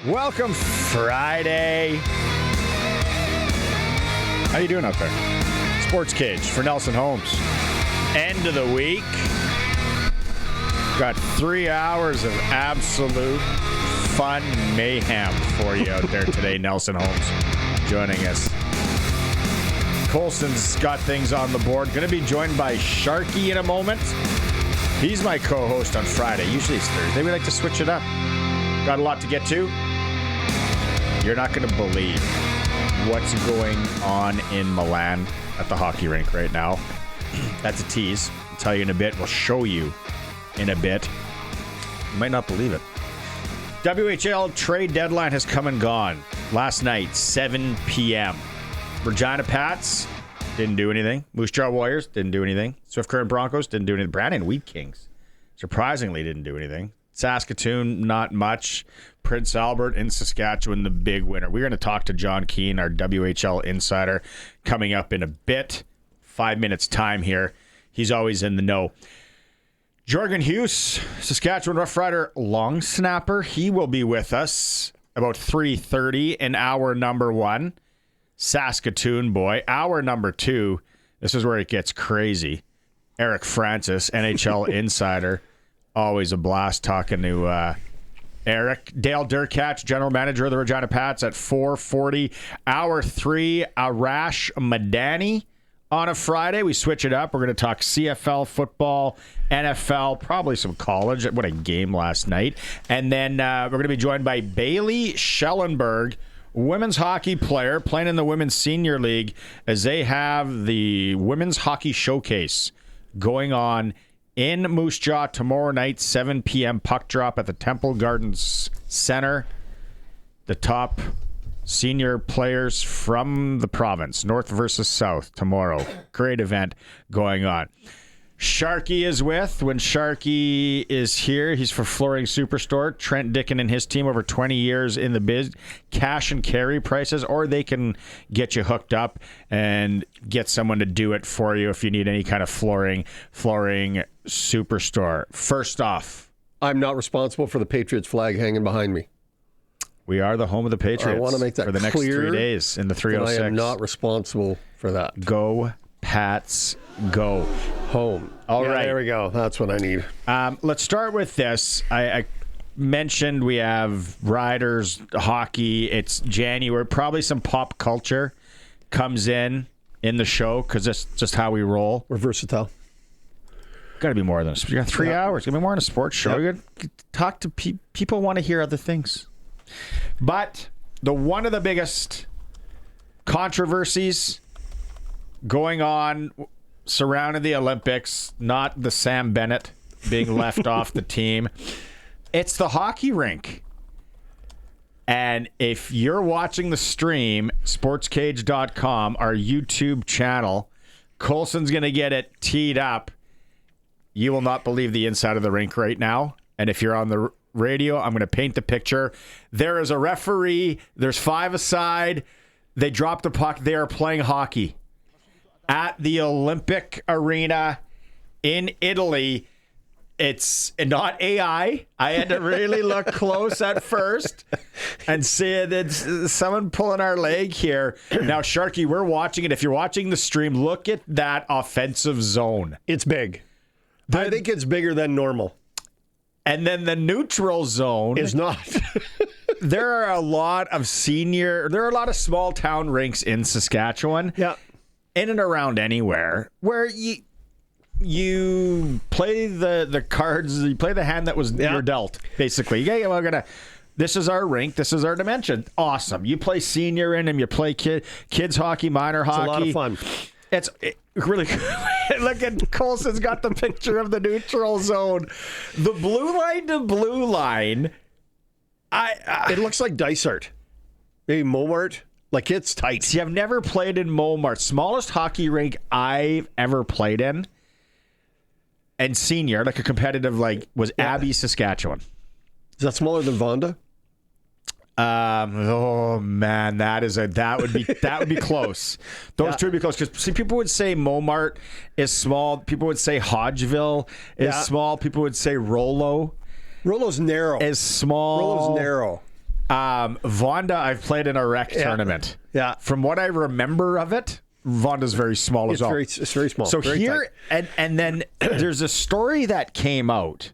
Welcome Friday. How you doing out there? SportsCage for Nelson Holmes. End of the week. Got 3 hours of absolute fun mayhem for you out there today. Nelson Holmes joining us. Colson's got things on the board. Going to be joined by Sharky in a moment. He's my co-host on Friday. Usually it's Thursday. We like to switch it up. Got a lot to get to. You're not going to believe what's going on in Milan at the hockey rink right now. That's a tease. I'll tell you in a bit. We'll show you in a bit. You might not believe it. WHL Trade Deadline has come and gone. Last night, 7 p.m. Regina Pats didn't do anything. Moose Jaw Warriors didn't do anything. Swift Current Broncos didn't do anything. Brandon Wheat Kings surprisingly didn't do anything. Saskatoon, not much. Prince Albert in Saskatchewan, the big winner. We're going to talk to Jon Keen, our WHL Insider, coming up in a bit. 5 minutes time here. He's always in the know. Jorgen Hus, Saskatchewan Roughrider long snapper. He will be with us about 3:30 in hour number 1. Saskatoon boy. Hour number 2. This is where it gets crazy. Eric Francis, NHL Insider. Always a blast talking to Eric. Dale Derkatch, general manager of the Regina Pats at 4:40. Hour 3, Arash Madani on a Friday. We switch it up. We're going to talk CFL, football, NFL, probably some college. What a game last night. And then we're going to be joined by Bailey Schellenberg, women's hockey player playing in the Women's Senior League, as they have the Women's Hockey Showcase going on in Moose Jaw tomorrow night, 7 p.m. puck drop at the Temple Gardens Center. The top senior players from the province, North versus South, tomorrow. Great event going on. Sharky is with. When Sharky is here, he's for Flooring Superstore. Trent Dickin and his team, over 20 years in the biz. Cash and carry prices, or they can get you hooked up and get someone to do it for you if you need any kind of flooring. Flooring Superstore. First off, I'm not responsible for the Patriots flag hanging behind me. We are the home of the Patriots. I want to make that for the next 3 days in the 306. I am not responsible for that. Go Pats, go. Home. All right. There we go. That's what I need. Let's start with this. I mentioned we have Riders, hockey. It's January. Probably some pop culture comes in the show because that's just how we roll. We're versatile. Got to be more than you got 3 hours. Got to be more than a sports show. You got to talk to people. Want to hear other things. But one of the biggest controversies going on surrounding the Olympics, not the Sam Bennett being left off the team. It's the hockey rink. And if you're watching the stream, sportscage.com, our YouTube channel, Colson's going to get it teed up. You will not believe the inside of the rink right now. And if you're on the radio, I'm going to paint the picture. There is a referee. There's 5 aside. They dropped the puck. They are playing hockey at the Olympic Arena in Italy. It's not AI. I had to really look close at first and see that it's someone pulling our leg here. Now, Sharky, we're watching it. If you're watching the stream, look at that offensive zone. It's big. I think it's bigger than normal. And then the neutral zone is not. There are a lot of small town rinks in Saskatchewan. Yeah. In and around anywhere where you play the cards, you play the hand that was you're dealt, basically. This is our rink, this is our dimension. Awesome. You play senior in them, you play kids hockey, minor hockey. It's a lot of fun. It's really good. Look at Colson's got the picture of the neutral zone. The blue line to blue line. It looks like Dysart. Maybe Momart. Like, it's tight. See, I've never played in Momart. Smallest hockey rink I've ever played in, and senior, like a competitive, was Abbey, Saskatchewan. Is that smaller than Vonda? Oh man, that would be close. Those two would be close because people would say Momart is small. People would say Hodgeville is small. People would say Rollo. Rollo's narrow. Is small. Rollo's narrow. Vonda, I've played in a rec tournament. Yeah. From what I remember of it, Vonda's very small as well. It's very small. So very here, and then there's a story that came out.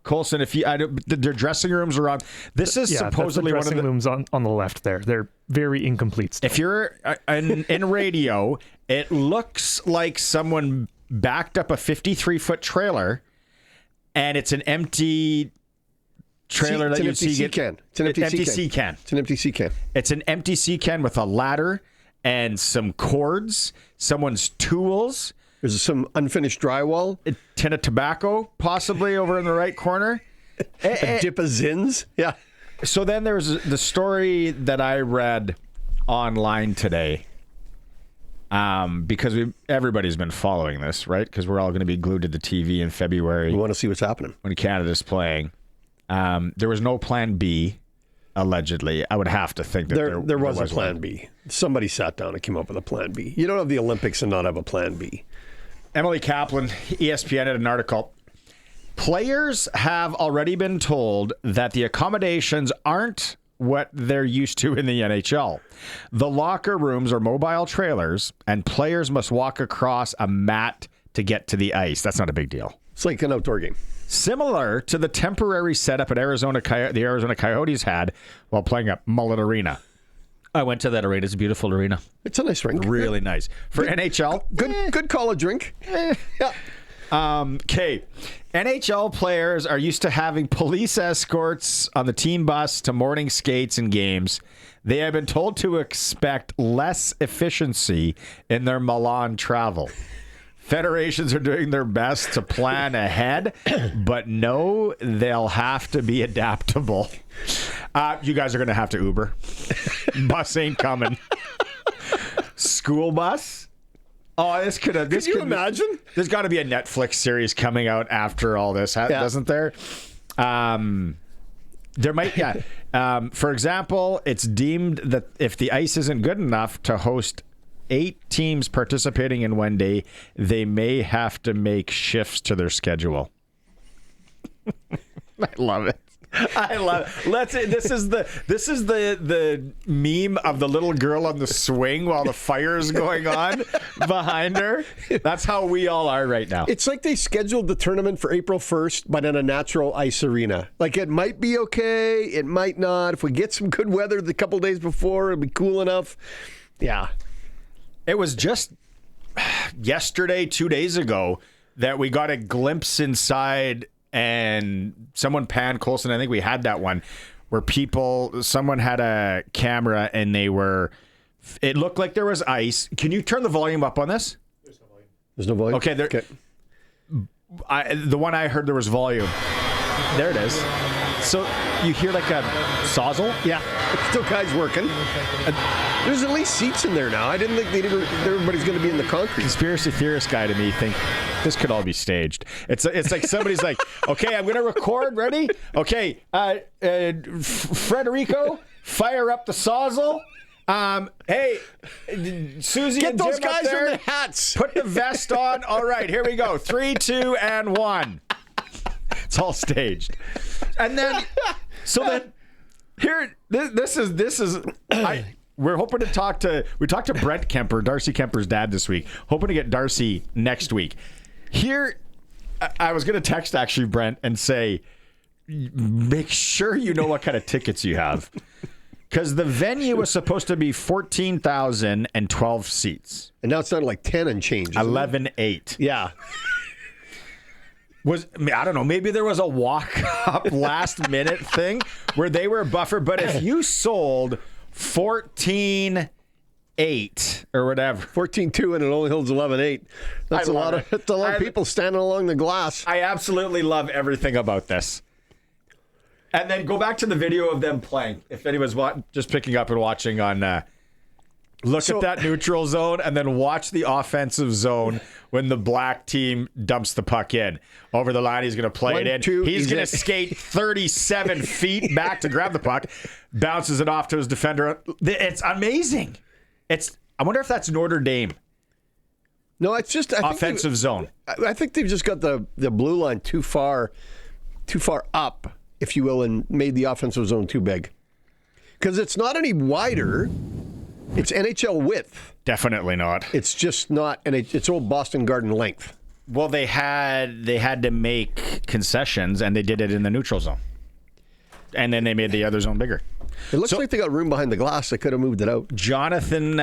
Colson, if their dressing rooms are on. This is supposedly that's the dressing rooms on the left there. They're very incomplete still. If you're in radio, it looks like someone backed up a 53-foot trailer, and it's an empty trailer that you see. It's an empty sea can. It's an empty sea can. It's an empty sea can with a ladder and some cords, someone's tools. There's some unfinished drywall. A tin of tobacco, possibly over in the right corner. A dip of Zins. Yeah. So then there's the story that I read online today. Because everybody's been following this, right? Because we're all going to be glued to the TV in February. We want to see what's happening. When Canada's playing. There was no plan B, allegedly. I would have to think that there was a plan B. Somebody sat down and came up with a plan B. You don't have the Olympics and not have a plan B. Emily Kaplan, ESPN, had an article. Players have already been told that the accommodations aren't what they're used to in the NHL. The locker rooms are mobile trailers, and players must walk across a mat to get to the ice. That's not a big deal. It's like an outdoor game. Similar to the temporary setup at the Arizona Coyotes had while playing at Mullet Arena. I went to that arena. It's a beautiful arena. It's a nice rink. Really nice. For NHL. Good college rink. Yeah. Okay. NHL players are used to having police escorts on the team bus to morning skates and games. They have been told to expect less efficiency in their Milan travel. Federations are doing their best to plan ahead, but no, they'll have to be adaptable. You guys are going to have to Uber. Bus ain't coming. School bus? Oh, this could have. Could you imagine? There's got to be a Netflix series coming out after all this, doesn't there? There might, yeah. For example, it's deemed that if the ice isn't good enough to host 8 teams participating in one day, they may have to make shifts to their schedule. I love it. I love it. This is the meme of the little girl on the swing while the fire is going on behind her. That's how we all are right now. It's like they scheduled the tournament for April 1st, but in a natural ice arena. Like, it might be okay, it might not. If we get some good weather the couple days before, it'll be cool enough. Yeah. It was just yesterday, 2 days ago, that we got a glimpse inside, and someone panned Colson. I think we had that one where someone had a camera and it looked like there was ice. Can you turn the volume up on this? There's no volume? Okay. The one I heard, there was volume. There it is. So you hear like a sawzle? Yeah. Still guys working. There's at least seats in there now. I didn't think everybody's going to be in the concrete. Conspiracy theorist guy to me think this could all be staged. It's like somebody's like, okay, I'm going to record. Ready? Okay, Frederico, fire up the sawzle. Hey, Susie, get and those Jim guys up there, in the hats. Put the vest on. All right, here we go. 3, 2, and 1. It's all staged. And then, here, this is. We're hoping to talk to Brent Kemper, Darcy Kemper's dad, this week. Hoping to get Darcy next week. Here, I was going to text actually Brent and say, make sure you know what kind of tickets you have. Because the venue was supposed to be 14,012 seats. And now it's down to like 10 and change. 11,800. Yeah. I don't know, maybe there was a walk-up last-minute thing where they were buffered. But if you sold 14,800 or whatever. 14,200 and it only holds 11,800. That's a lot of people standing along the glass. I absolutely love everything about this. And then go back to the video of them playing. If anyone's just picking up and watching on... Look at that neutral zone and then watch the offensive zone when the black team dumps the puck in. Over the line, he's going to play it in. He's going to skate 37 feet back to grab the puck, bounces it off to his defender. It's amazing. I wonder if that's Notre Dame. No, it's just offensive zone. I think they've just got the blue line too far up, if you will, and made the offensive zone too big. Because it's not any wider. It's NHL width. Definitely not. It's just not, and it's old Boston Garden length. Well, they had to make concessions, and they did it in the neutral zone. And then they made the other zone bigger. It looks like they got room behind the glass. They could have moved it out. Jonathan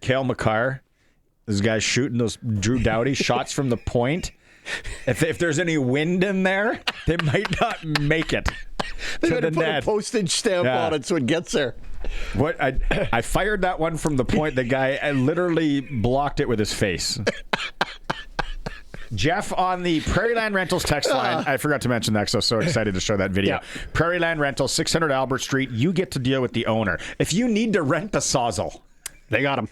Cale Makar, this guy's shooting those Drew Doughty shots from the point. If there's any wind in there, they might not make it. They got to put a postage stamp on it so it gets there. What I fired that one from the point. The guy literally blocked it with his face. Jeff on the Prairieland Rentals text line. I forgot to mention that because I was so excited to show that video. Yeah. Prairieland Rentals, 600 Albert Street. You get to deal with the owner. If you need to rent a Sawzall, they got them.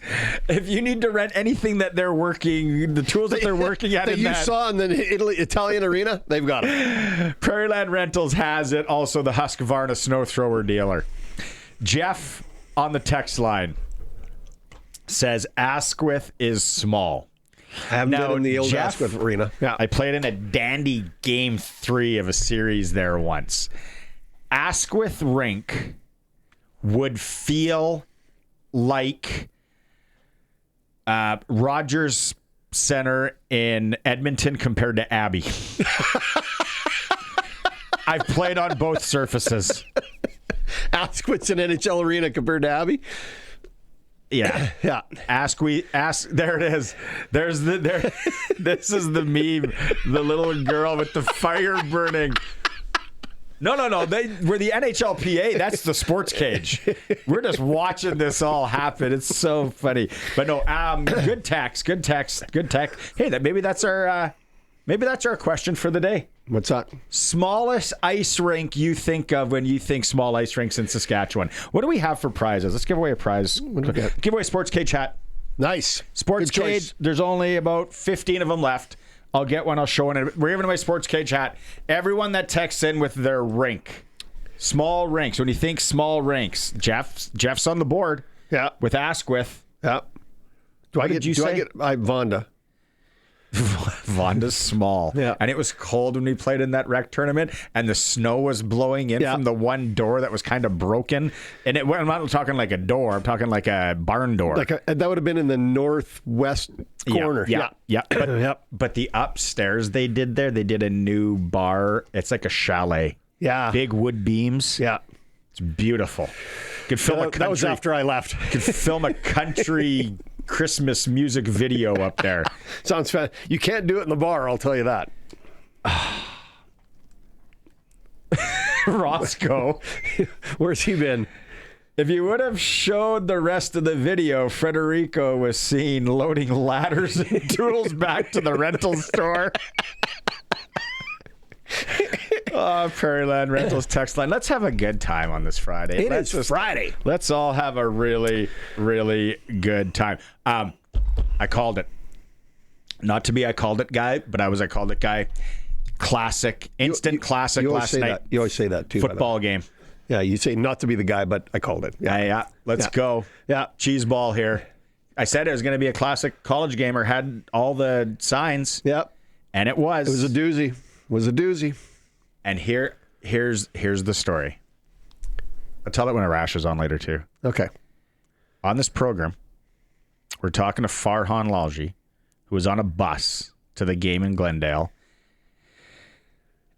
If you need to rent anything that they're working, the tools that they're working at that you saw in the Italian arena, they've got them. Prairieland Rentals has it. Also, the Husqvarna snow thrower dealer. Jeff on the text line says Asquith is small. I haven't been in the old Asquith arena. Yeah. I played in a dandy game 3 of a series there once. Asquith Rink would feel like Rogers Center in Edmonton compared to Abbey. I've played on both surfaces. Asquith's an NHL arena compared to Abbey. Yeah. Yeah. There it is. This is the meme. The little girl with the fire burning. No. We're the NHLPA. That's the SportsCage. We're just watching this all happen. It's so funny. But no, good text. Hey, maybe that's our question for the day. What's that? Smallest ice rink you think of when you think small ice rinks in Saskatchewan. What do we have for prizes? Let's give away a prize. Give away a SportsCage hat. Nice. SportsCage, there's only about 15 of them left. I'll get one. I'll show it. We're giving away a SportsCage hat. Everyone that texts in with their rink. Small rinks. When you think small rinks, Jeff's on the board. Yeah. With Asquith. Yeah. I get Vonda. Vonda's small. Yeah. And it was cold when we played in that rec tournament, and the snow was blowing in from the one door that was kind of broken. And I'm not talking like a door, I'm talking like a barn door. That would have been in the northwest corner. Yeah. But the upstairs they did a new bar. It's like a chalet. Yeah. Big wood beams. Yeah. It's beautiful. Could film a country. That was after I left. Could film a country Christmas music video up there. Sounds fun. You can't do it in the bar, I'll tell you that. Roscoe. Where's he been? If you would have showed the rest of the video, Federico was seen loading ladders and tools back to the rental store. Prairieland Rentals text line. Let's have a good time on this Friday. It is Friday. Let's all have a really, really good time. I called it. Not to be I called it guy, but I called it guy. Classic, instant classic last night. You always say that too. Football game. Yeah, you say not to be the guy, but I called it. Yeah. Let's go. Yeah. Cheese ball here. I said it was going to be a classic college gamer. Had all the signs. Yep. And it was. It was a doozy. And here's the story. I'll tell it when Arash is on later too. Okay. On this program, we're talking to Farhan Lalji, who was on a bus to the game in Glendale.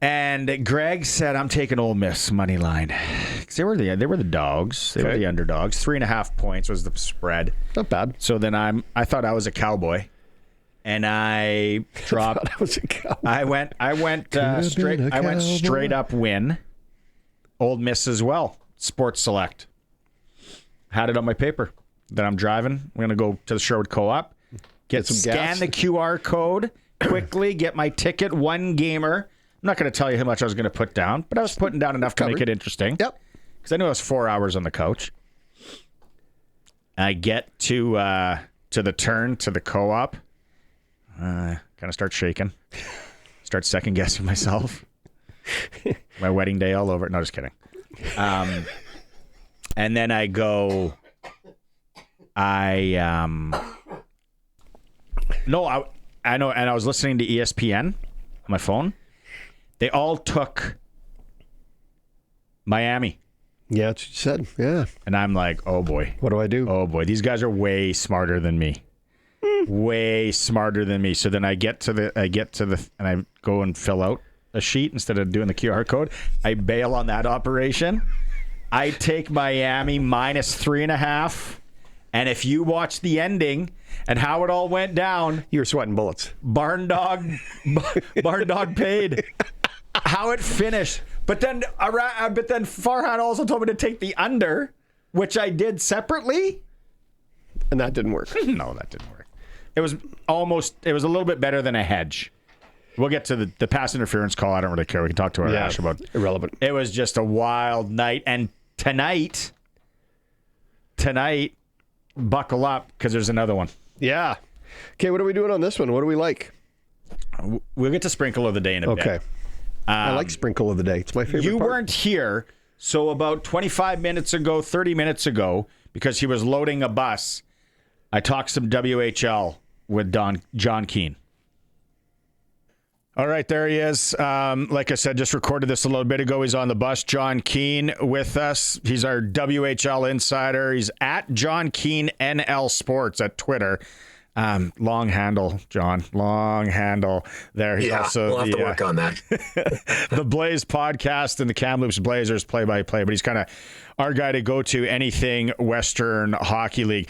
And Greg said, I'm taking Ole Miss money line. Because they were the dogs. They were the underdogs. 3.5 points was the spread. Not bad. So then I thought I was a cowboy. And I dropped. I went straight up win. Ole Miss as well. Sports Select. Had it on my paper. Then I'm driving. I'm gonna go to the Sherwood Co-op. Scan the QR code quickly. Get my ticket. One gamer. I'm not gonna tell you how much I was gonna put down, but I was putting down enough to make it interesting. Yep. Because I knew I was 4 hours on the couch. I get to the turn to the Co-op. Kind of start shaking. Start second guessing myself. My wedding day all over. No, just kidding. And then I go. I know, and I was listening to ESPN on my phone. They all took Miami Yeah, that's what you said. Yeah. And I'm like, oh boy. What do I do? Oh boy. These guys are way smarter than me. Way smarter than me. So then I get to the, and I go and fill out a sheet instead of doing the QR code. I bail on that operation. I take Miami -3.5. And if you watch the ending and how it all went down, You're sweating bullets. Barn Dog paid. How it finished. But then Farhan also told me to take the under, which I did separately. And that didn't work. No, that didn't work. It was a little bit better than a hedge. We'll get to the pass interference call. I don't really care. We can talk to Arash about irrelevant. It was just a wild night. And tonight, buckle up because there's another one. Yeah. Okay, what are we doing on this one? What do we like? We'll get to sprinkle of the day in a bit. Okay. I like sprinkle of the day. It's my favorite You part. weren't here, so about 25 minutes ago, 30 minutes ago, because he was loading a bus, I talked some WHL with Jon Keen. All right, there he is. Like I said, just recorded this a little bit ago. He's on the bus. Jon Keen with us. He's our WHL insider. He's at Jon Keen NL Sports at Twitter. Long handle, John. Long handle there. He's also we'll have to work on that. the Blaze podcast and the Kamloops Blazers play-by-play, but he's kind of our guy to go to anything Western Hockey League.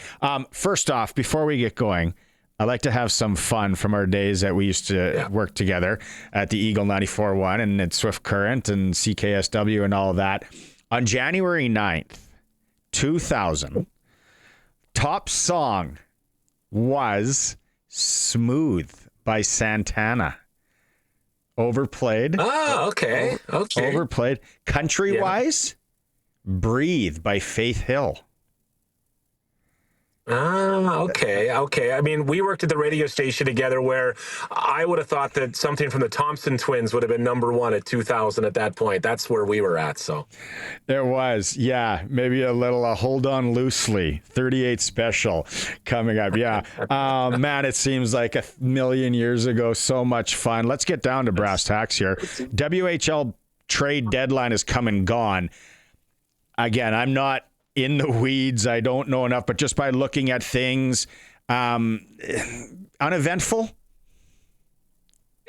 First off, before we get going, I like to have some fun from our days that we used to work together at the Eagle 94.1 and at Swift Current and CKSW and all of that. On January 9th, 2000, top song was Smooth by Santana. Overplayed. Oh, okay. Overplayed. Country-wise, Breathe by Faith Hill. Okay. I mean, we worked at the radio station together where I would have thought that something from the Thompson Twins would have been number one at 2000 at that point. That's where we were at, so. There was, yeah, maybe a little Hold On Loosely, 38 Special coming up, yeah. Man, it seems like a million years ago, so much fun. Let's get down to brass tacks here. WHL Trade Deadline is come and gone. Again, I'm not in the weeds. I don't know enough, but just by looking at things, uneventful.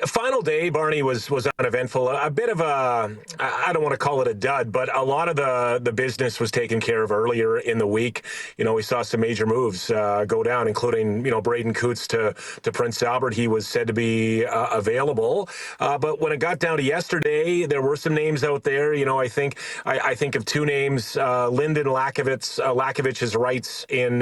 Final day, Barney, was uneventful. A bit of a, I don't want to call it a dud, but a lot of the business was taken care of earlier in the week. You know, we saw some major moves go down, including, Braden Coots to Prince Albert. He was said to be available. But when it got down to yesterday, there were some names out there. I think of two names, Lyndon Lakovich's rights in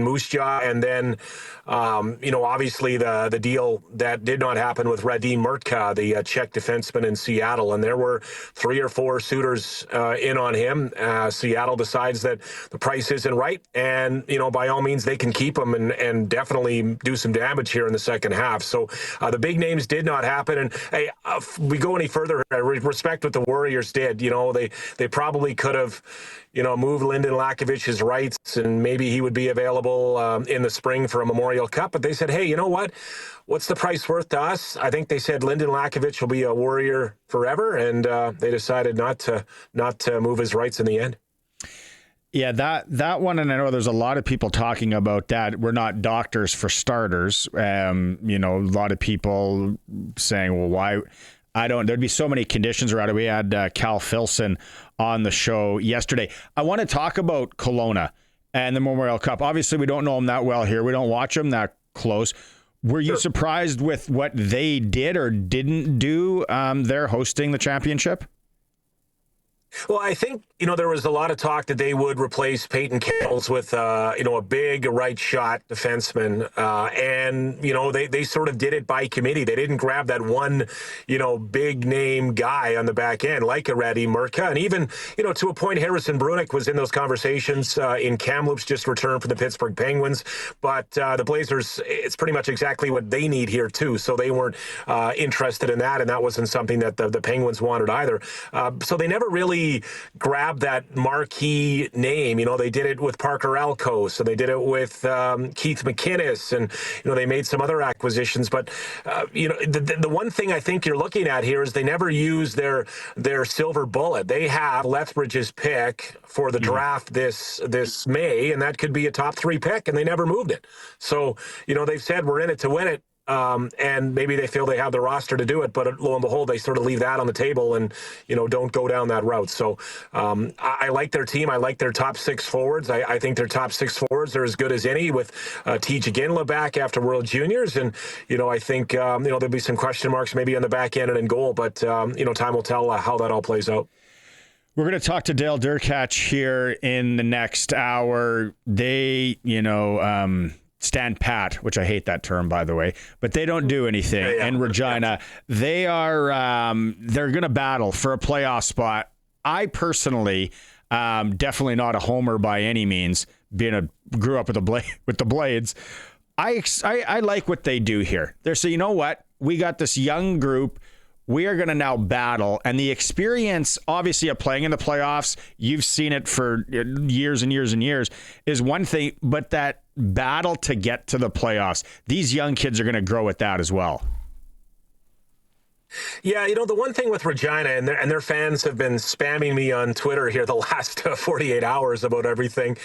Moose Jaw, and then, obviously the deal that did not happen with Radim Murtka, the Czech defenseman in Seattle, and there were 3 or 4 suitors in on him. Seattle decides that the price isn't right, and by all means they can keep him and definitely do some damage here in the second half. So the big names did not happen, and hey, we go any further, I respect what the Warriors did. They probably could have moved Lyndon Lakovich's rights, and maybe he would be available in the spring for a Memorial Cup. But they said, hey, you know what? What's the price worth to us? I think they said Lyndon Lakovich will be a Warrior forever, and they decided not to move his rights in the end. Yeah, that one, and I know there's a lot of people talking about that. We're not doctors for starters. A lot of people saying, well, why? There'd be so many conditions around it. We had Cal Filson on the show yesterday. I want to talk about Kelowna and the Memorial Cup. Obviously, we don't know them that well here. We don't watch them that close. Were you surprised with what they did or didn't do there hosting the championship? Well, I think, there was a lot of talk that they would replace Peyton Kettles with, a big right shot defenseman. And, they sort of did it by committee. They didn't grab that one, big name guy on the back end like a Radim Murtka. And even, to a point, Harrison Brunick was in those conversations in Kamloops, just returned from the Pittsburgh Penguins. But the Blazers, it's pretty much exactly what they need here, too. So they weren't interested in that. And that wasn't something that the Penguins wanted either. So they never really really grab that marquee name. They did it with Parker Elko, so they did it with Keith McInnes, and they made some other acquisitions. But the one thing I think you're looking at here is they never use their silver bullet. They have Lethbridge's pick for the draft this May, and that could be a top 3 pick, and they never moved it. So they've said we're in it to win it. And maybe they feel they have the roster to do it, but lo and behold, they sort of leave that on the table and, don't go down that route. So I like their team. I like their top 6 forwards. I think their top 6 forwards are as good as any, with T.J. Ginla back after World Juniors. And, I think, there'll be some question marks maybe on the back end and in goal, but, time will tell how that all plays out. We're going to talk to Dale Derkatch here in the next hour. They, stand pat, which I hate that term, by the way, but they don't do anything. And Regina, they are they're going to battle for a playoff spot. I personally, definitely not a homer by any means, grew up with the Blades. I like what they do here. They're saying, you know what? We got this young group. We are going to now battle, and the experience, obviously, of playing in the playoffs, you've seen it for years and years and years, is one thing, but that battle to get to the playoffs, these young kids are going to grow at that as well. Yeah, the one thing with Regina, and their fans have been spamming me on Twitter here the last 48 hours about everything,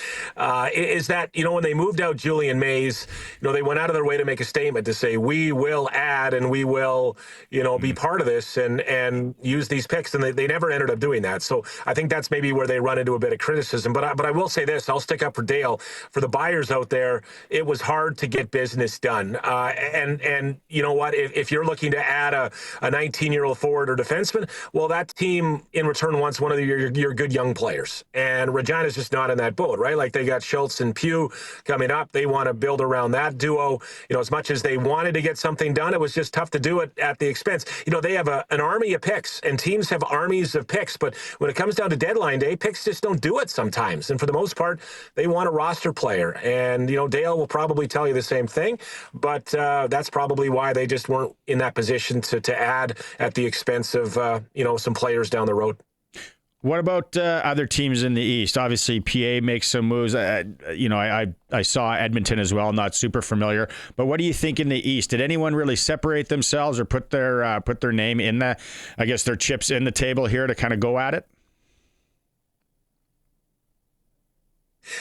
is that, when they moved out Julian Mays, they went out of their way to make a statement to say, we will add and we will, be part of this and use these picks. And they never ended up doing that. So I think that's maybe where they run into a bit of criticism. But I will say this, I'll stick up for Dale. For the buyers out there, it was hard to get business done. And you know what, if you're looking to add a 19-year-old forward or defenseman, well, that team in return wants one of your good young players. And Regina's just not in that boat, right? Like, they got Schultz and Pugh coming up. They want to build around that duo. As much as they wanted to get something done, it was just tough to do it at the expense. They have an army of picks, and teams have armies of picks. But when it comes down to deadline day, picks just don't do it sometimes. And for the most part, they want a roster player. And, Dale will probably tell you the same thing. But that's probably why they just weren't in that position to add at the expense of, some players down the road. What about other teams in the East? Obviously, PA makes some moves. I saw Edmonton as well, not super familiar. But what do you think in the East? Did anyone really separate themselves or put their name in their chips in the table here to kind of go at it?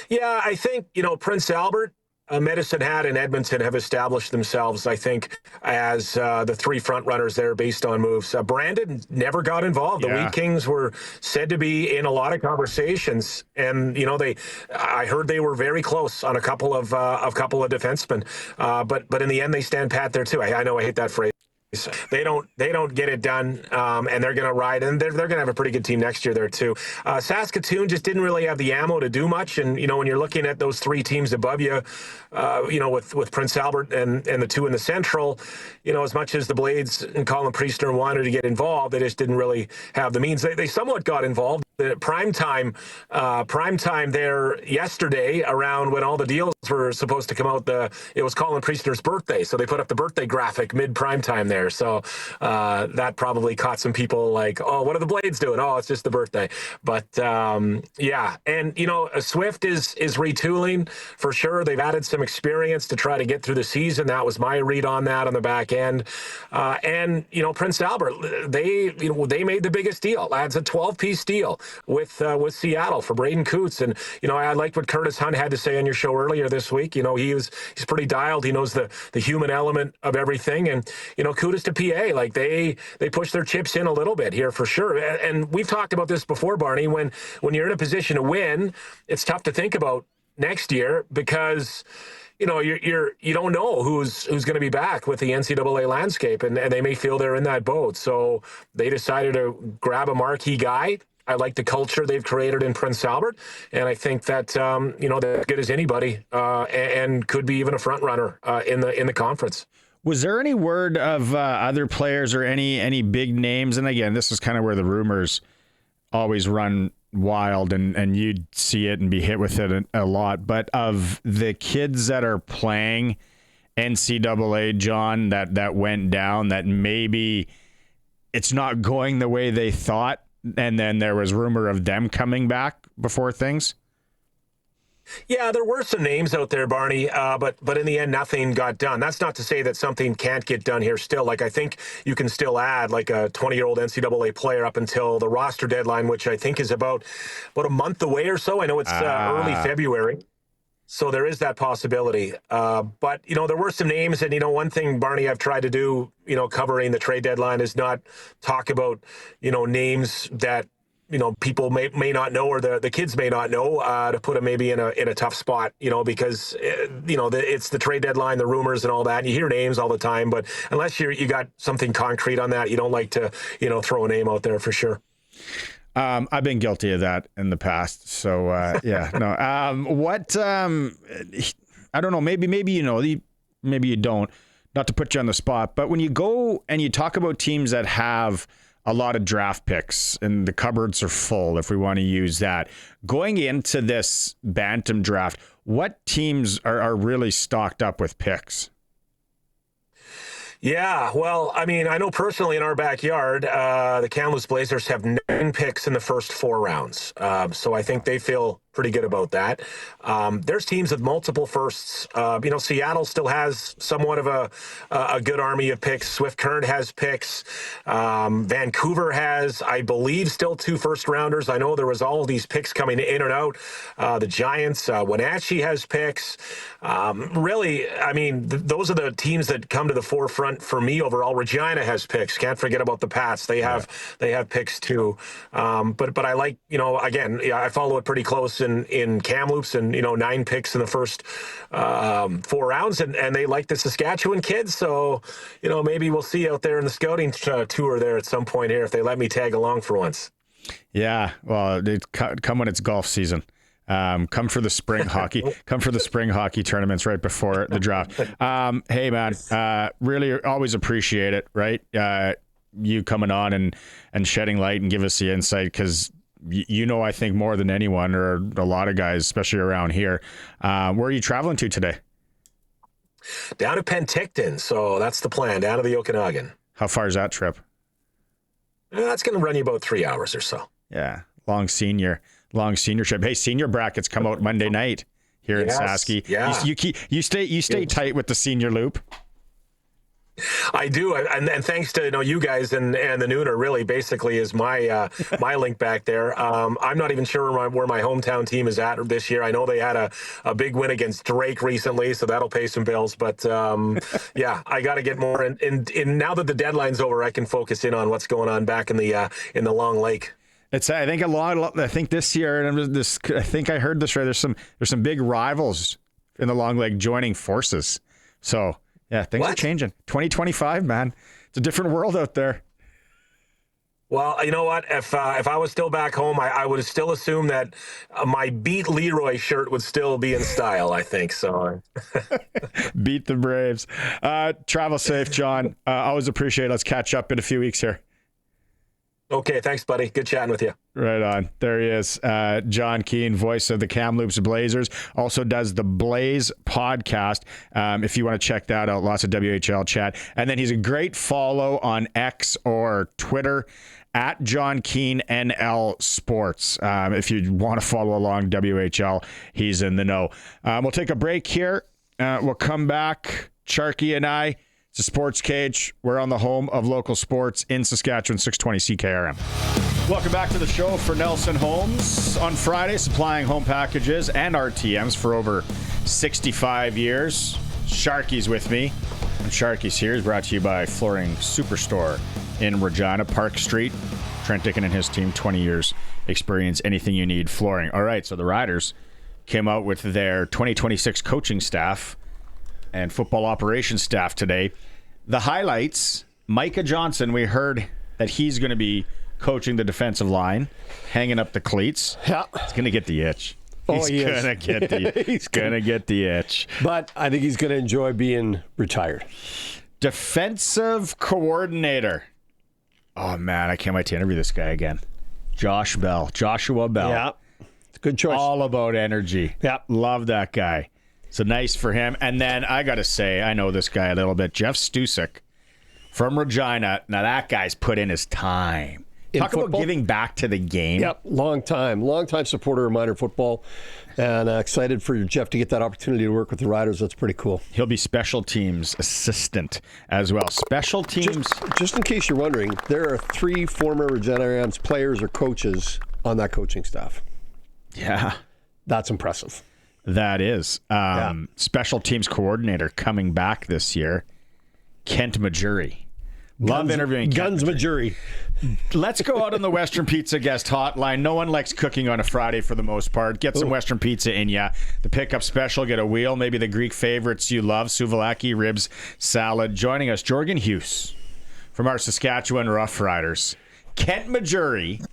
Yeah, I think, Prince Albert, Medicine Hat, and Edmonton have established themselves, I think, as the 3 front runners there based on moves. Brandon never got involved. The Wheat Kings were said to be in a lot of conversations, and I heard they were very close on a couple of defensemen. But in the end, they stand pat there too. I know I hate that phrase. They don't get it done, and they're going to ride, and they're going to have a pretty good team next year there too. Saskatoon just didn't really have the ammo to do much, and when you're looking at those 3 teams above you, with Prince Albert and the 2 in the Central, as much as the Blades and Colin Priestner wanted to get involved, they just didn't really have the means. They somewhat got involved. The prime time there yesterday, around when all the deals were supposed to come out, it was Colin Priestner's birthday, so they put up the birthday graphic mid prime time there. So that probably caught some people like, oh, what are the Blades doing? Oh, it's just the birthday. But yeah, and Swift is retooling for sure. They've added some experience to try to get through the season. That was my read on that on the back end. And Prince Albert, they made the biggest deal. That's a 12-piece deal with Seattle for Braden Coots. And I liked what Curtis Hunt had to say on your show earlier this week. He's pretty dialed. He knows the human element of everything. And kudos to PA. Like, they push their chips in a little bit here for sure. And we've talked about this before, Barney. When you're in a position to win, it's tough to think about next year because you don't know who's going to be back with the NCAA landscape, and they may feel they're in that boat. So they decided to grab a marquee guy. I like the culture they've created in Prince Albert, and I think that they're good as anybody, and could be even a front runner in the conference. Was there any word of other players or any big names? And again, this is kind of where the rumors always run wild, and you'd see it and be hit with it a lot. But of the kids that are playing NCAA, John, that went down, that maybe it's not going the way they thought, and then there was rumor of them coming back before things? Yeah, there were some names out there, Barney, but in the end, nothing got done. That's not to say that something can't get done here still. Like, I think you can still add like a 20-year-old NCAA player up until the roster deadline, which I think is about a month away or so. I know it's early February. So there is that possibility. But, there were some names. And, one thing, Barney, I've tried to do, covering the trade deadline is not talk about, names that, people may not know, or the kids may not know, to put them maybe in a tough spot, because, it's the trade deadline, the rumors and all that. And you hear names all the time, but unless you got something concrete on that, you don't like to, throw a name out there for sure. I've been guilty of that in the past. So, yeah, no. I don't know, maybe maybe you don't, not to put you on the spot, but when you go and you talk about teams that have a lot of draft picks and the cupboards are full, if we want to use that, going into this Bantam draft, what teams are really stocked up with picks? Yeah, well, I mean, I know personally in our backyard, the Kamloops Blazers have 9 picks in the first 4 rounds. So I think they feel pretty good about that. There's teams with multiple firsts. Seattle still has somewhat of a good army of picks. Swift Current has picks. Vancouver has, I believe, still 2 first-rounders. I know there was all of these picks coming in and out. The Giants, Wenatchee has picks. Really, I mean, those are the teams that come to the forefront for me overall. Regina has picks. Can't forget about the Pats. They have picks too. But I like, again, I follow it pretty close in Kamloops, and 9 picks in the first 4 rounds, and they like the Saskatchewan kids. So maybe we'll see out there in the scouting tour there at some point here if they let me tag along for once. Yeah, well, come when it's golf season. Come for the spring hockey. Come for the spring hockey tournaments right before the draft. Hey man, really always appreciate it. Right, you coming on and shedding light and give us the insight, because I think more than anyone, or a lot of guys, especially around here. Where are you traveling to today? Down to Penticton, so that's the plan. Down to the Okanagan. How far is that trip? That's going to run you about 3 hours or so. Yeah, long senior trip. Hey, senior brackets come out Monday night here in Sask. Yeah, you stay tight with the senior loop. I do, and thanks to you guys and the Nooner really basically is my my link back there. I'm not even sure where my hometown team is at this year. I know they had a big win against Drake recently, so that'll pay some bills. But yeah, I got to get more. And now that the deadline's over, I can focus in on what's going on back in the Long Lake. I think this year, and I think I heard this right. There's some big rivals in the Long Lake joining forces. So. Yeah, things are changing. 2025, man. It's a different world out there. Well, you know what? If I was still back home, I would still assume that my Beat Leroy shirt would still be in style, I think. So, Beat the Braves. Travel safe, John. Always appreciate it. Let's catch up in a few weeks here. Okay, thanks, buddy. Good chatting with you. Right on. There he is. Jon Keen, voice of the Kamloops Blazers. Also does the Blaze podcast. If you want to check that out, lots of WHL chat. And then he's a great follow on X or Twitter at Jon Keen NL Sports. If you want to follow along WHL, he's in the know. We'll take a break here. We'll come back. Sharky and I. It's a SportsCage. We're on the home of local sports in Saskatchewan, 620 CKRM. Welcome back to the show for Nelson Homes. On Friday, supplying home packages and RTMs for over 65 years. Sharky's with me. And Sharky's here is brought to you by Flooring Superstore in Regina, Park Street. Trent Dickin and his team, 20 years experience, anything you need flooring. All right, so the Riders came out with their 2026 coaching staff and football operations staff today. The highlights, Micah Johnson, we heard that he's going to be coaching the defensive line, hanging up the cleats. Yeah. He's going to get the itch. He's going to get the itch. But I think he's going to enjoy being retired. Defensive coordinator. Oh, man, I can't wait to interview this guy again. Joshua Bell. Yeah, it's a good choice. All about energy. Yeah. Love that guy. So nice for him. And then I got to say, I know this guy a little bit. Jeff Stusek from Regina. Now that guy's put in his time. Talk about giving back to the game. Yep, long time supporter of minor football, and excited for Jeff to get that opportunity to work with the Riders. That's pretty cool. He'll be special teams assistant as well. Special teams. Just in case you're wondering, there are 3 former Regina Rams players or coaches on that coaching staff. Yeah. That's impressive. That is. Special teams coordinator coming back this year, Kent Majuri. Love interviewing Guns Majuri. Let's go out on the Western Pizza guest hotline. No one likes cooking on a Friday for the most part. Get some Western Pizza in ya. The pickup special, get a wheel, maybe the Greek favorites you love, souvlaki, ribs, salad. Joining us, Jorgen Hus from our Saskatchewan Roughriders. Kent Majuri,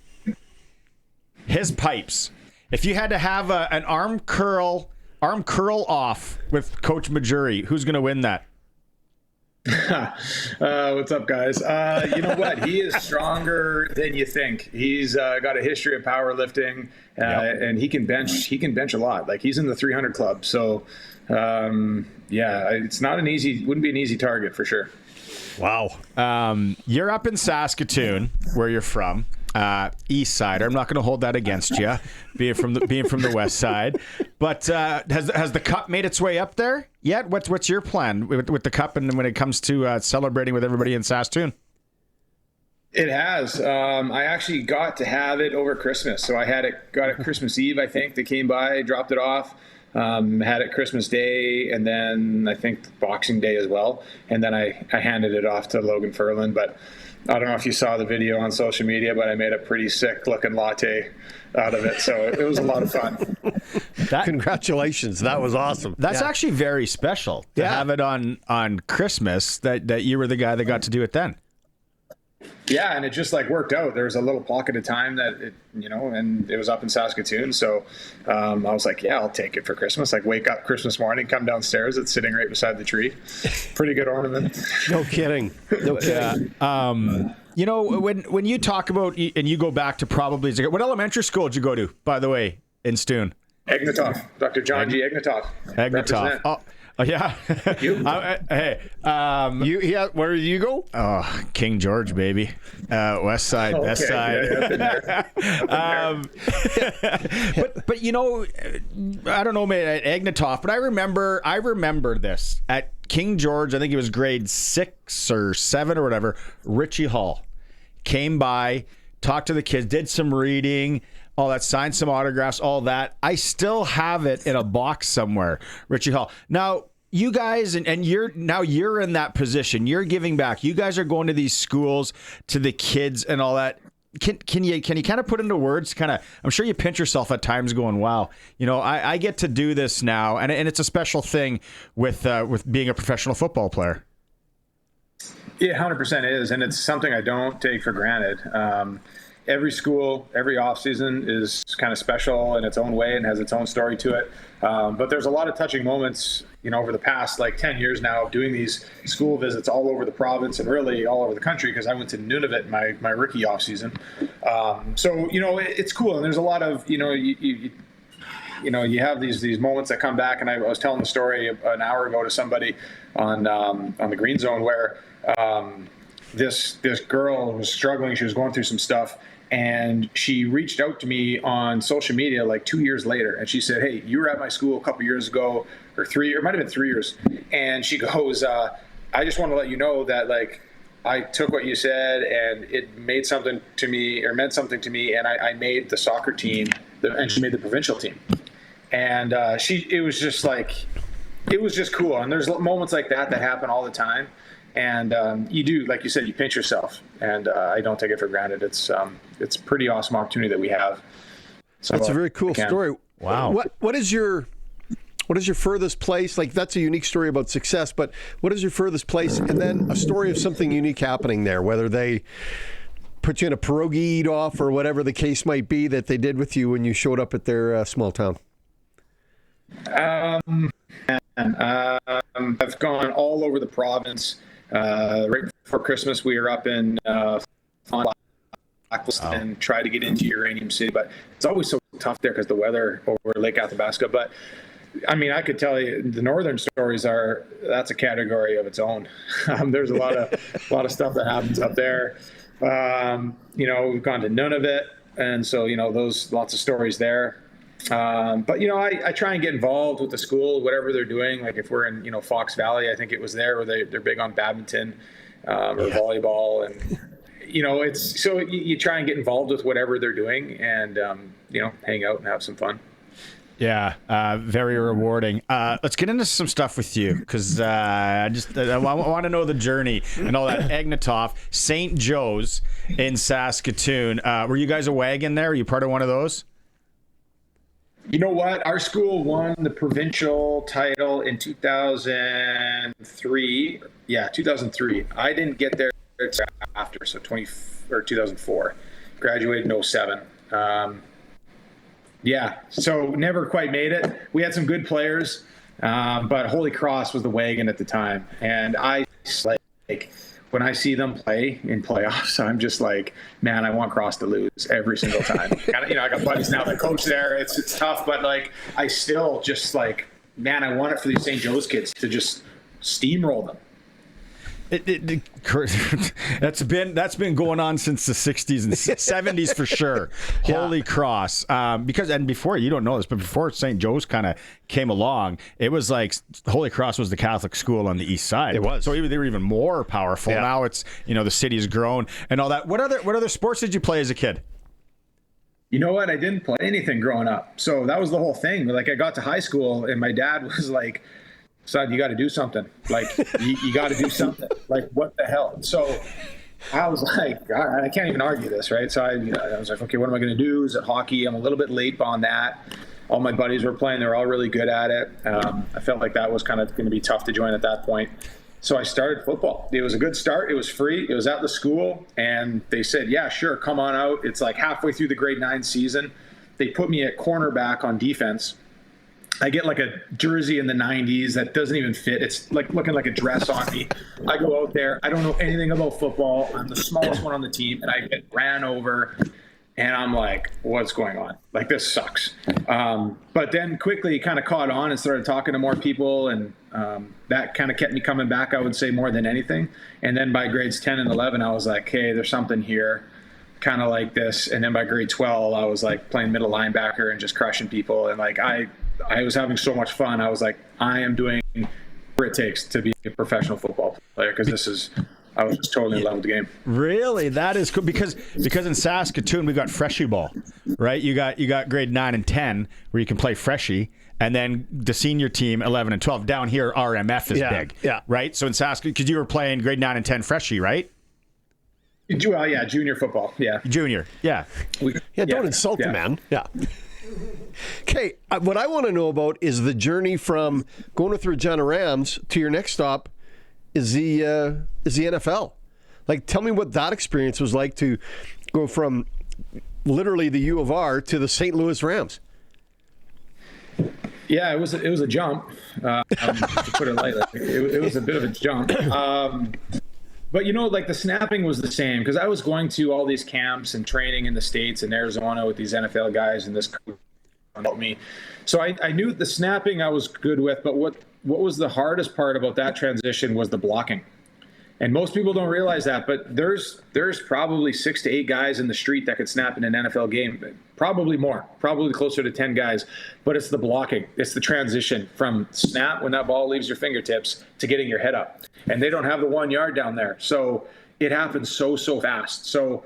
his pipes. If you had to have an arm curl off with Coach Majuri, who's going to win that? What's up, guys? You know what? He is stronger than you think. He's got a history of powerlifting, and he can bench. He can bench a lot. Like, he's in the 300 club. So, it's not an easy. Wouldn't be an easy target for sure. Wow. You're up in Saskatoon, where you're from. East side. I'm not going to hold that against you, being from the west side. But has the cup made its way up there yet? What's your plan with the cup, and when it comes to celebrating with everybody in Saskatoon? It has. I actually got to have it over Christmas. So I got it Christmas Eve, I think. They came by, dropped it off. Had it Christmas Day, and then I think Boxing Day as well. And then I handed it off to Logan Ferland. But I don't know if you saw the video on social media, but I made a pretty sick-looking latte out of it. So it was a lot of fun. Congratulations. That was awesome. That's actually very special to have it on Christmas, that you were the guy that got to do it then. Yeah, and it just worked out. There was a little pocket of time that and it was up in Saskatoon. So I was like, yeah, I'll take it for Christmas. Wake up Christmas morning, come downstairs, it's sitting right beside the tree. Pretty good ornament. No kidding. When you talk about, and you go back to probably, what elementary school did you go to, by the way, in Stoon? Egnatov, Dr. John G. Egnatov. Egnatov. Oh, yeah. You? Where did you go? Oh, King George, baby. West side, okay. West side. Yeah, but I don't know, man, at Egnatov, but I remember this at King George. I think it was grade 6 or 7 or whatever. Richie Hall came by, talked to the kids, did some reading, all that, signed some autographs, all that. I still have it in a box somewhere, Richie Hall. Now, you guys, and you're in that position. You're giving back. You guys are going to these schools, to the kids and all that. Can you kind of put into words, I'm sure you pinch yourself at times going, wow, I get to do this now. And it's a special thing with being a professional football player. Yeah, 100% is. And it's something I don't take for granted. Every school, every off season is kind of special in its own way and has its own story to it. But there's a lot of touching moments, over the past 10 years now of doing these school visits all over the province and really all over the country, because I went to Nunavut in my rookie off season. So it's cool, and there's a lot of you have these moments that come back. And I was telling the story an hour ago to somebody on the Green Zone where this girl was struggling. She was going through some stuff. And she reached out to me on social media 2 years later. And she said, hey, you were at my school a couple years ago, or it might have been 3 years. And she goes, I just want to let you know that I took what you said and it made something to me, or meant something to me. And I made the soccer team, and she made the provincial team. And it was just cool. And there's moments like that happen all the time. And you do, like you said, you pinch yourself, and I don't take it for granted. It's a pretty awesome opportunity that we have. So, that's a very cool story. Wow. What is your furthest place? That's a unique story about success, but what is your furthest place? And then a story of something unique happening there, whether they put you in a pierogi eat-off or whatever the case might be that they did with you when you showed up at their small town. I've gone all over the province. Right before Christmas, we were up in and tried to get into Uranium City, but it's always so tough there because the weather over Lake Athabasca. But I mean, I could tell you the northern stories that's a category of its own. There's a lot of stuff that happens up there. We've gone to Nunavut, and so those lots of stories there. But I try and get involved with the school, whatever they're doing. Like if we're in Fox Valley, I think it was there where they're big on badminton or volleyball, and it's so you try and get involved with whatever they're doing, and hang out and have some fun. Yeah, very rewarding. Let's get into some stuff with you because I want to know the journey and all that. Agnatov, St. Joe's in Saskatoon. Were you guys a wagon there? Were you part of one of those? You know what? Our school won the provincial title in 2003. Yeah, 2003. I didn't get there after, so 2004. Graduated in 07. Yeah, so never quite made it. We had some good players, but Holy Cross was the wagon at the time. And I like when I see them play in playoffs, I'm just like, man, I want Cross to lose every single time. I got buddies now that coach there. It's tough, but like I still just like, man, I want it for these St. Joe's kids to just steamroll them. That's been going on since the 60s and 70s for sure. Holy Cross. And before, you don't know this, but before St. Joe's kind of came along, it was like Holy Cross was the Catholic school on the east side. It was. So they were even more powerful. Yeah. Now it's, the city's grown and all that. What other sports did you play as a kid? You know what? I didn't play anything growing up. So that was the whole thing. Like I got to high school and my dad was like, son, you got to do something. Like, you got to do something. Like, what the hell? So I was like, all right, I can't even argue this, right? So I was like, okay, what am I going to do? Is it hockey? I'm a little bit late on that. All my buddies were playing. They were all really good at it. I felt like that was kind of going to be tough to join at that point. So I started football. It was a good start. It was free. It was at the school. And they said, yeah, sure, come on out. It's like halfway through the grade 9 season. They put me at cornerback on defense. I get like a jersey in the 90s that doesn't even fit. It's like looking like a dress on me. I go out there. I don't know anything about football. I'm the smallest one on the team, and I get ran over. And I'm like, what's going on? Like, this sucks. But then quickly kind of caught on and started talking to more people. And that kind of kept me coming back, I would say, more than anything. And then by grades 10 and 11, I was like, hey, there's something here. Kind of like this. And then by grade 12, I was like playing middle linebacker and just crushing people. And like, I was having so much fun. I was like, I am doing what it takes to be a professional football player because I was just totally in love with the game. Really? That is cool because in Saskatoon we got freshie ball, right? You got grade 9 and 10 where you can play freshie, and then the senior team 11 and 12. Down here RMF is big, right? So in Saskatoon, because you were playing grade 9 and 10 freshie, right? Well, yeah, junior football, yeah. Junior, yeah. Don't insult the man. Yeah. Okay, what I want to know about is the journey from going with Regina Rams to your next stop is the NFL. Like, tell me what that experience was like to go from literally the U of R to the St. Louis Rams. Yeah, it was a jump. To put it lightly, it was a bit of a jump. But like the snapping was the same because I was going to all these camps and training in the States and Arizona with these NFL guys and this helped me. So I knew the snapping I was good with, but what was the hardest part about that transition was the blocking. And most people don't realize that, but there's probably 6 to 8 guys in the street that could snap in an NFL game. Probably more, probably closer to 10 guys. But it's the blocking. It's the transition from snap when that ball leaves your fingertips to getting your head up. And they don't have the 1 yard down there. So it happens so fast. So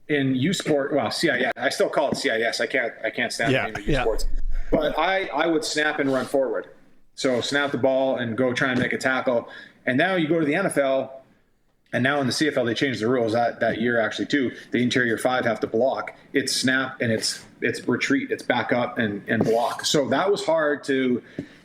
in U Sport, well, CIS, I still call it CIS. I can't stand the name of U Sports. But I would snap and run forward. So snap the ball and go try and make a tackle. And now you go to the NFL. And now in the CFL, they changed the rules that year actually too. The interior 5 have to block. It's snap and it's retreat. It's back up and block. So that was hard to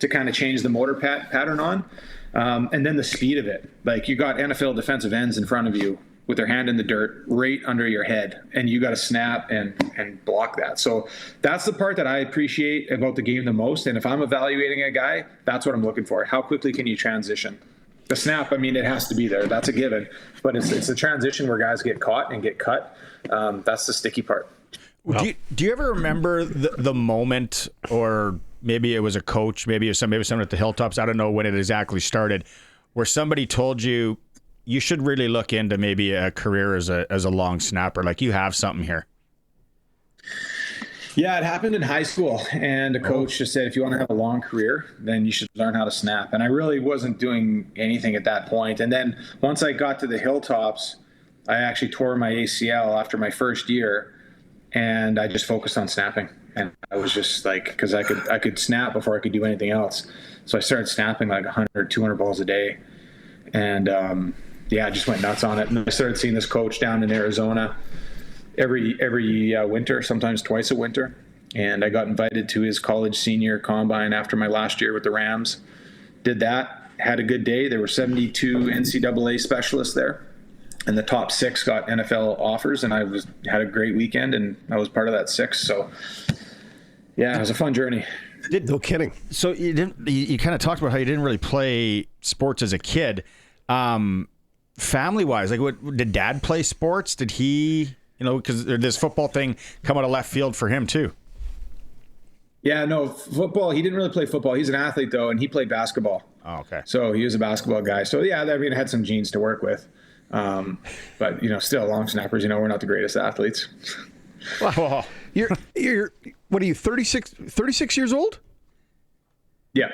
kind of change the motor pattern on. And then the speed of it. Like you got NFL defensive ends in front of you with their hand in the dirt right under your head. And you got to snap and block that. So that's the part that I appreciate about the game the most. And if I'm evaluating a guy, that's what I'm looking for. How quickly can you transition? The snap, I mean, it has to be there. That's a given. But it's a transition where guys get caught and get cut. That's the sticky part. Well, do you ever remember the moment, or maybe it was a coach, maybe it was someone at the Hilltops, I don't know when it exactly started, where somebody told you, you should really look into maybe a career as a long snapper. Like, you have something here. Yeah, it happened in high school, and a coach just said, if you want to have a long career, then you should learn how to snap. And I really wasn't doing anything at that point. And then once I got to the Hilltops, I actually tore my ACL after my first year, and I just focused on snapping. And I was just like, because I could snap before I could do anything else. So I started snapping like 100, 200 balls a day. And I just went nuts on it. And I started seeing this coach down in Arizona every winter, sometimes twice a winter. And I got invited to his college senior combine after my last year with the Rams. Did that, had a good day. There were 72 NCAA specialists there, and the top 6 got NFL offers, and I had a great weekend, and I was part of that 6. So yeah, it was a fun journey. No kidding. So you kind of talked about how you didn't really play sports as a kid. Family wise, like, did Dad play sports? Did he, because this football thing come out of left field for him too? Yeah, no, football. He didn't really play football. He's an athlete though, and he played basketball. Oh, okay. So he was a basketball guy. So yeah, I mean, I had some genes to work with. But still, long snappers, we're not the greatest athletes. Wow. You're what are you, 36 years old? Yeah.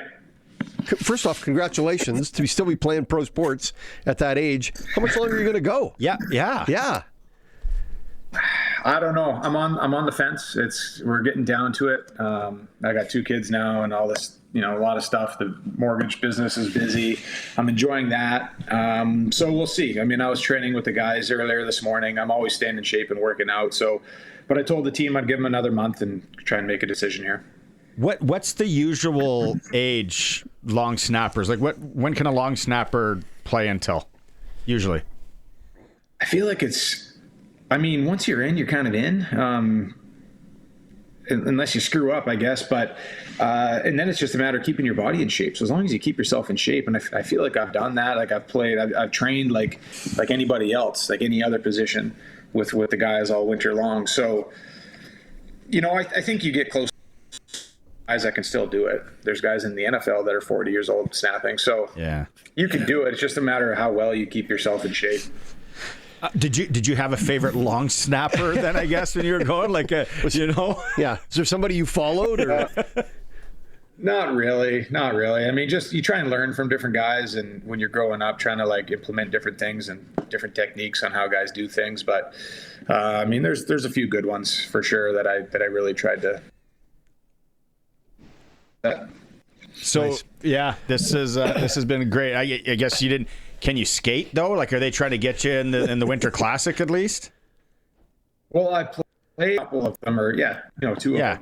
First off, congratulations to still be playing pro sports at that age. How much longer are you going to go? Yeah. I don't know. I'm on the fence. We're getting down to it. I got 2 kids now and all this, a lot of stuff. The mortgage business is busy. I'm enjoying that. So we'll see. I mean, I was training with the guys earlier this morning. I'm always staying in shape and working out. But I told the team I'd give them another month and try and make a decision here. What's the usual age long snappers? Like, when can a long snapper play until? Usually, I feel like once you're in, you're kind of in, unless you screw up, I guess. But and then it's just a matter of keeping your body in shape. So as long as you keep yourself in shape, and I feel like I've done that. Like, I've trained like anybody else, like any other position, with the guys all winter long. So, I think you get close. Guys that can still do it. There's guys in the NFL that are 40 years old snapping. So yeah, you can do it. It's just a matter of how well you keep yourself in shape. Did you have a favorite long snapper then, I guess, when you were going? Yeah. Is there somebody you followed? Or? Not really. I mean, just you try and learn from different guys, and when you're growing up, trying to implement different things and different techniques on how guys do things. But I mean, there's a few good ones for sure that I really tried to. So nice. Yeah, this has been great. I guess you didn't. Can you skate though? Like, are they trying to get you in the Winter Classic at least? Well, I played a couple of them, or 2 of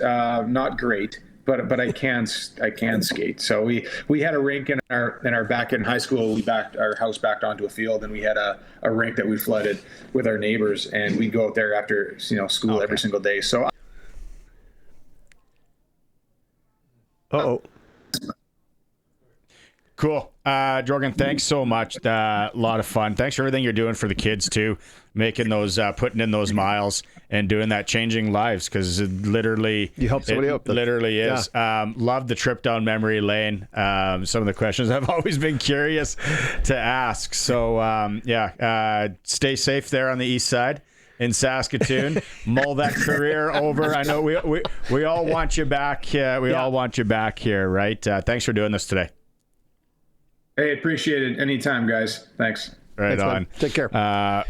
them. Not great, but I can skate. So we had a rink in our back in high school. We backed our house backed onto a field, and we had a rink that we flooded with our neighbors, and we'd go out there after school every single day. So. Uh-oh. Cool. Jorgen, thanks so much. A lot of fun. Thanks for everything you're doing for the kids too, making those, putting in those miles and doing that, changing lives, because it literally, you help somebody out. Literally is. Yeah. Love the trip down memory lane. Some of the questions I've always been curious to ask. So stay safe there on the east side in Saskatoon. Mull that career over. I know we all want you back. We all want you back here, right? Thanks for doing this today. Hey, appreciate it. Anytime, guys. Thanks. Right. Thanks, on. Man. Take care.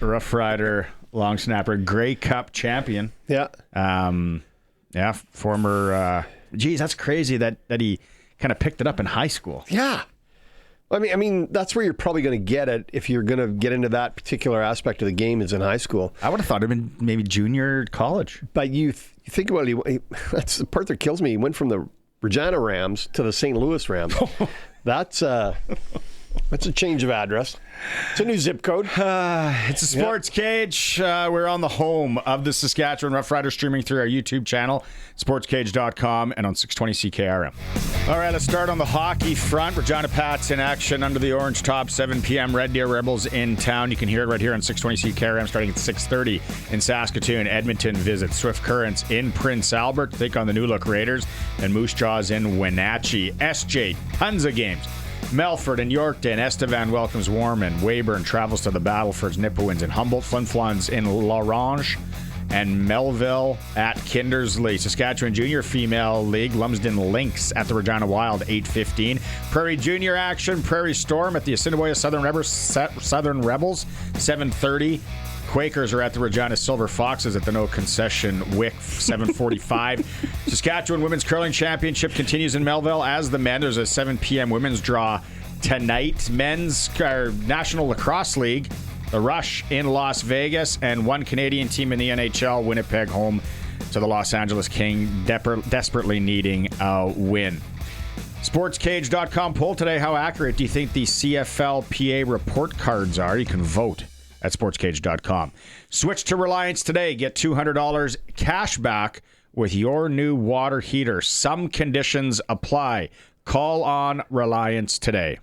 Rough Rider, long snapper, Grey Cup champion. Yeah. Former. Geez, that's crazy that he kind of picked it up in high school. Yeah. I mean, that's where you're probably going to get it if you're going to get into that particular aspect of the game is in high school. I would have thought it'd been maybe junior college. But you think about it, that's the part that kills me. He went from the Regina Rams to the St. Louis Rams. That's a change of address. It's a new zip code. It's a Sports Cage. We're on the home of the Saskatchewan Roughriders, streaming through our YouTube channel, sportscage.com, and on 620 CKRM. All right, let's start on the hockey front. Regina Pats in action under the orange top, 7 p.m. Red Deer Rebels in town. You can hear it right here on 620 CKRM starting at 6:30 in Saskatoon. Edmonton visits Swift Currents in Prince Albert to take on the New Look Raiders, and Moose Jaws in Wenatchee. SJ, tons of games Melfort and Yorkton. Estevan welcomes Warman. Weyburn travels to the Battlefords. Nipawins in Humboldt. Flin Flons in L'Orange. And Melville at Kindersley. Saskatchewan Junior Female League. Lumsden Lynx at the Regina Wild, 8:15. Prairie Junior action. Prairie Storm at the Assiniboia Southern Rebels, 7:30. Quakers are at the Regina Silver Foxes at the No Concession Wick, 7:45. Saskatchewan Women's Curling Championship continues in Melville as the men. There's a 7 p.m. women's draw tonight. Men's National Lacrosse League. The Rush in Las Vegas, and one Canadian team in the NHL, Winnipeg, home to the Los Angeles King, desperately needing a win. SportsCage.com poll today. How accurate do you think the CFLPA report cards are? You can vote at SportsCage.com. Switch to Reliance today. Get $200 cash back with your new water heater. Some conditions apply. Call on Reliance today.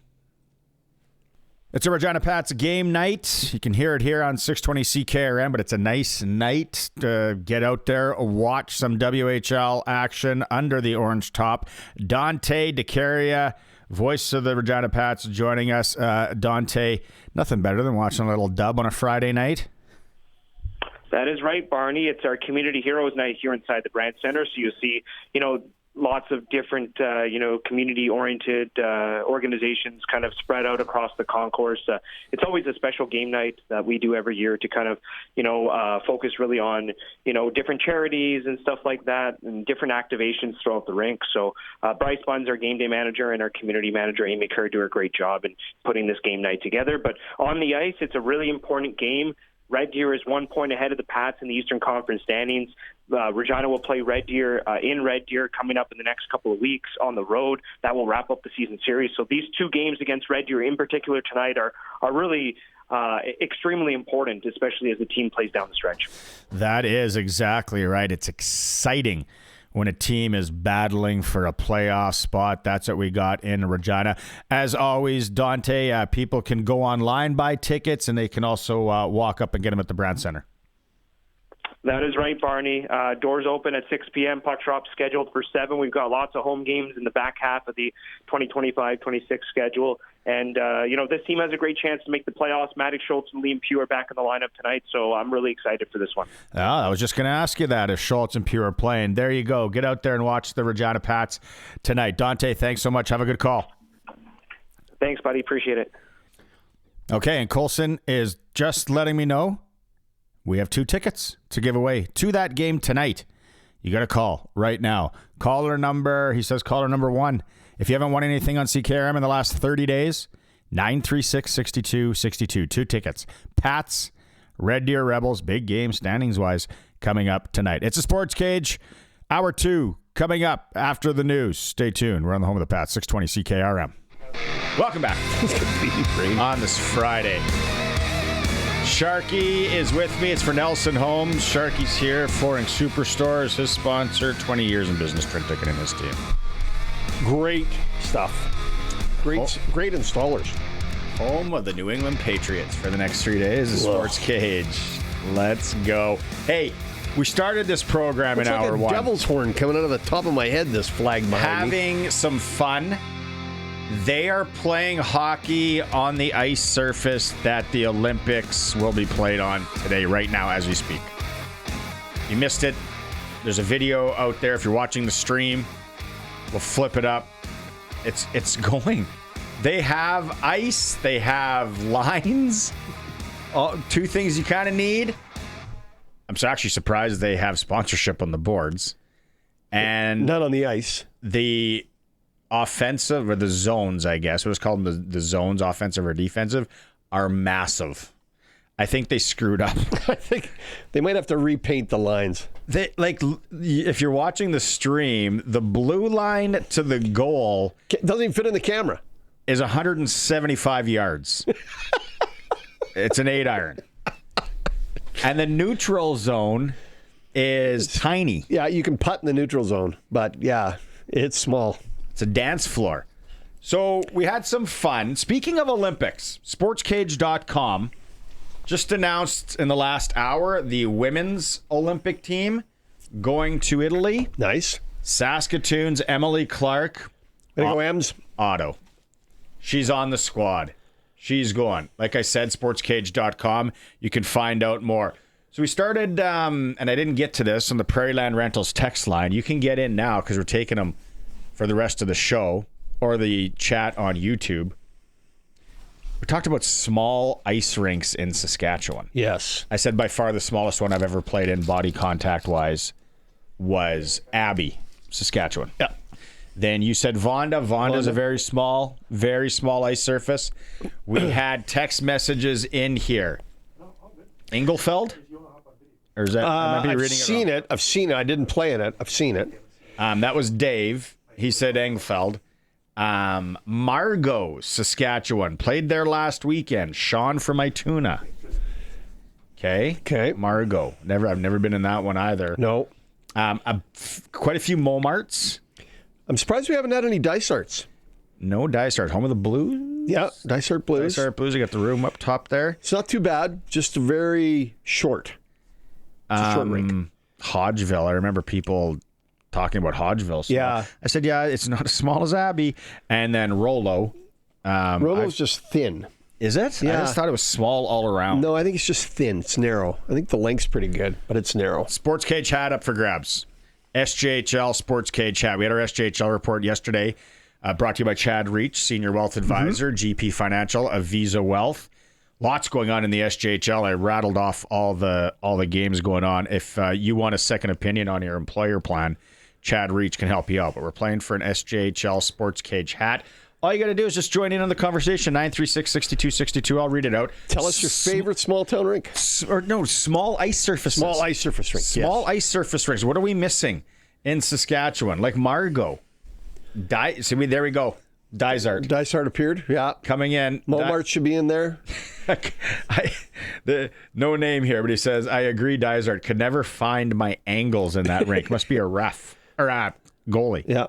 It's a Regina Pats game night. You can hear it here on 620 CKRM, but it's a nice night to get out there, watch some WHL action under the orange top. Dante DeCaria, voice of the Regina Pats, joining us. Dante, nothing better than watching a little dub on a Friday night. That is right, Barney. It's our Community Heroes Night here inside the Brand Center. So you see, lots of different, community-oriented organizations kind of spread out across the concourse. It's always a special game night that we do every year to kind of, focus really on, different charities and stuff like that and different activations throughout the rink. So Bryce Buns, our game day manager, and our community manager, Amy Kerr, do a great job in putting this game night together. But on the ice, it's a really important game. Red Deer is 1 point ahead of the Pats in the Eastern Conference standings. Regina will play Red Deer in Red Deer coming up in the next couple of weeks on the road. That will wrap up the season series. So these 2 games against Red Deer in particular tonight are really extremely important, especially as the team plays down the stretch. That is exactly right. It's exciting when a team is battling for a playoff spot. That's what we got in Regina. As always, Dante, people can go online, buy tickets, and they can also walk up and get them at the Brand Center. That is right, Barney. Doors open at 6 p.m. Puck drop scheduled for 7. We've got lots of home games in the back half of the 2025-26 schedule. And, this team has a great chance to make the playoffs. Maddox Schultz and Liam Pugh are back in the lineup tonight, so I'm really excited for this one. I was just going to ask you that if Schultz and Pugh are playing. There you go. Get out there and watch the Regina Pats tonight. Dante, thanks so much. Have a good call. Thanks, buddy. Appreciate it. Okay, and Colson is just letting me know we have 2 tickets to give away to that game tonight. You got to call right now. Caller number 1. If you haven't won anything on CKRM in the last 30 days, 936-6262. 2 tickets. Pats, Red Deer Rebels, big game standings-wise, coming up tonight. It's a Sports Cage. Hour 2 coming up after the news. Stay tuned. We're on the home of the Pats, 620 CKRM. Welcome back on this Friday. Sharky is with me. It's for Nelson Homes. Sharky's here. Flooring Superstores, his sponsor. 20 years in business, print ticketing his team. Great stuff. Great installers. Home of the New England Patriots for the next 3 days. The Sports Cage. Let's go. Hey, we started this program in hour 1. Devil's horn coming out of the top of my head, this flag behind me. Having some fun. They are playing hockey on the ice surface that the Olympics will be played on today, right now, as we speak. You missed it. There's a video out there. If you're watching the stream, we'll flip it up. It's going. They have ice. They have lines. 2 things you kind of need. I'm actually surprised they have sponsorship on the boards. And not on the ice. The offensive, or the zones, I guess, what was called the zones, offensive or defensive, are massive. I think they screwed up. I think they might have to repaint the lines. If you're watching the stream, the blue line to the goal doesn't even fit in the camera. Is 175 yards. It's an 8-iron. And the neutral zone is tiny. Yeah, you can putt in the neutral zone, but yeah, it's small. It's a dance floor. So we had some fun. Speaking of Olympics, SportsCage.com just announced in the last hour the women's Olympic team going to Italy. Nice. Saskatoon's Emily Clark. There you go, Ems. Otto. She's on the squad. She's going. Like I said, sportscage.com. You can find out more. So we started, and I didn't get to this on the Prairie Land Rentals text line. You can get in now because we're taking them for the rest of the show or the chat on YouTube. We talked about small ice rinks in Saskatchewan. Yes. I said by far the smallest one I've ever played in body contact-wise was Abbey, Saskatchewan. Yeah. Then you said Vonda. Vonda's a very small ice surface. We had text messages in here. Inglefeld? Or is that? I've seen it. I've seen it. I didn't play in it. I've seen it. That was Dave. He said Inglefeld. Margot, Saskatchewan. Played there last weekend. Sean from Ituna. Okay. Margot. I've never been in that one either. No. Quite a few Momarts. I'm surprised we haven't had any Dysarts. No Dysart. Home of the Blues? Yeah, Dysart Blues. Dysart Blues. You got the room up top there. It's not too bad. Just very short. It's a short rink. Hodgeville. I remember people talking about Hodgeville. Small. Yeah. I said, yeah, it's not as small as Abbey. And then Rollo. Rollo's just thin. Is it? Yeah. I just thought it was small all around. No, I think it's just thin. It's narrow. I think the length's pretty good, but it's narrow. Sports Cage hat up for grabs. SJHL Sports Cage hat. We had our SJHL report yesterday, brought to you by Chad Reach, Senior Wealth Advisor, GP Financial, of Visa Wealth. Lots going on in the SJHL. I rattled off all the games going on. If you want a second opinion on your employer plan, Chad Reach can help you out. But we're playing for an SJHL Sports Cage hat. All you got to do is just join in on the conversation. 936-6262. I'll read it out. Tell us your favorite small town rink. Small ice surfaces. Small ice surface rink. Small ice surface rinks. What are we missing in Saskatchewan? Like Margot. There we go. Dysart appeared. Yeah. Coming in. Momart should be in there. No name here, but he says, I agree, Dysart could never find my angles in that rink. Must be a ref or a goalie. Yeah.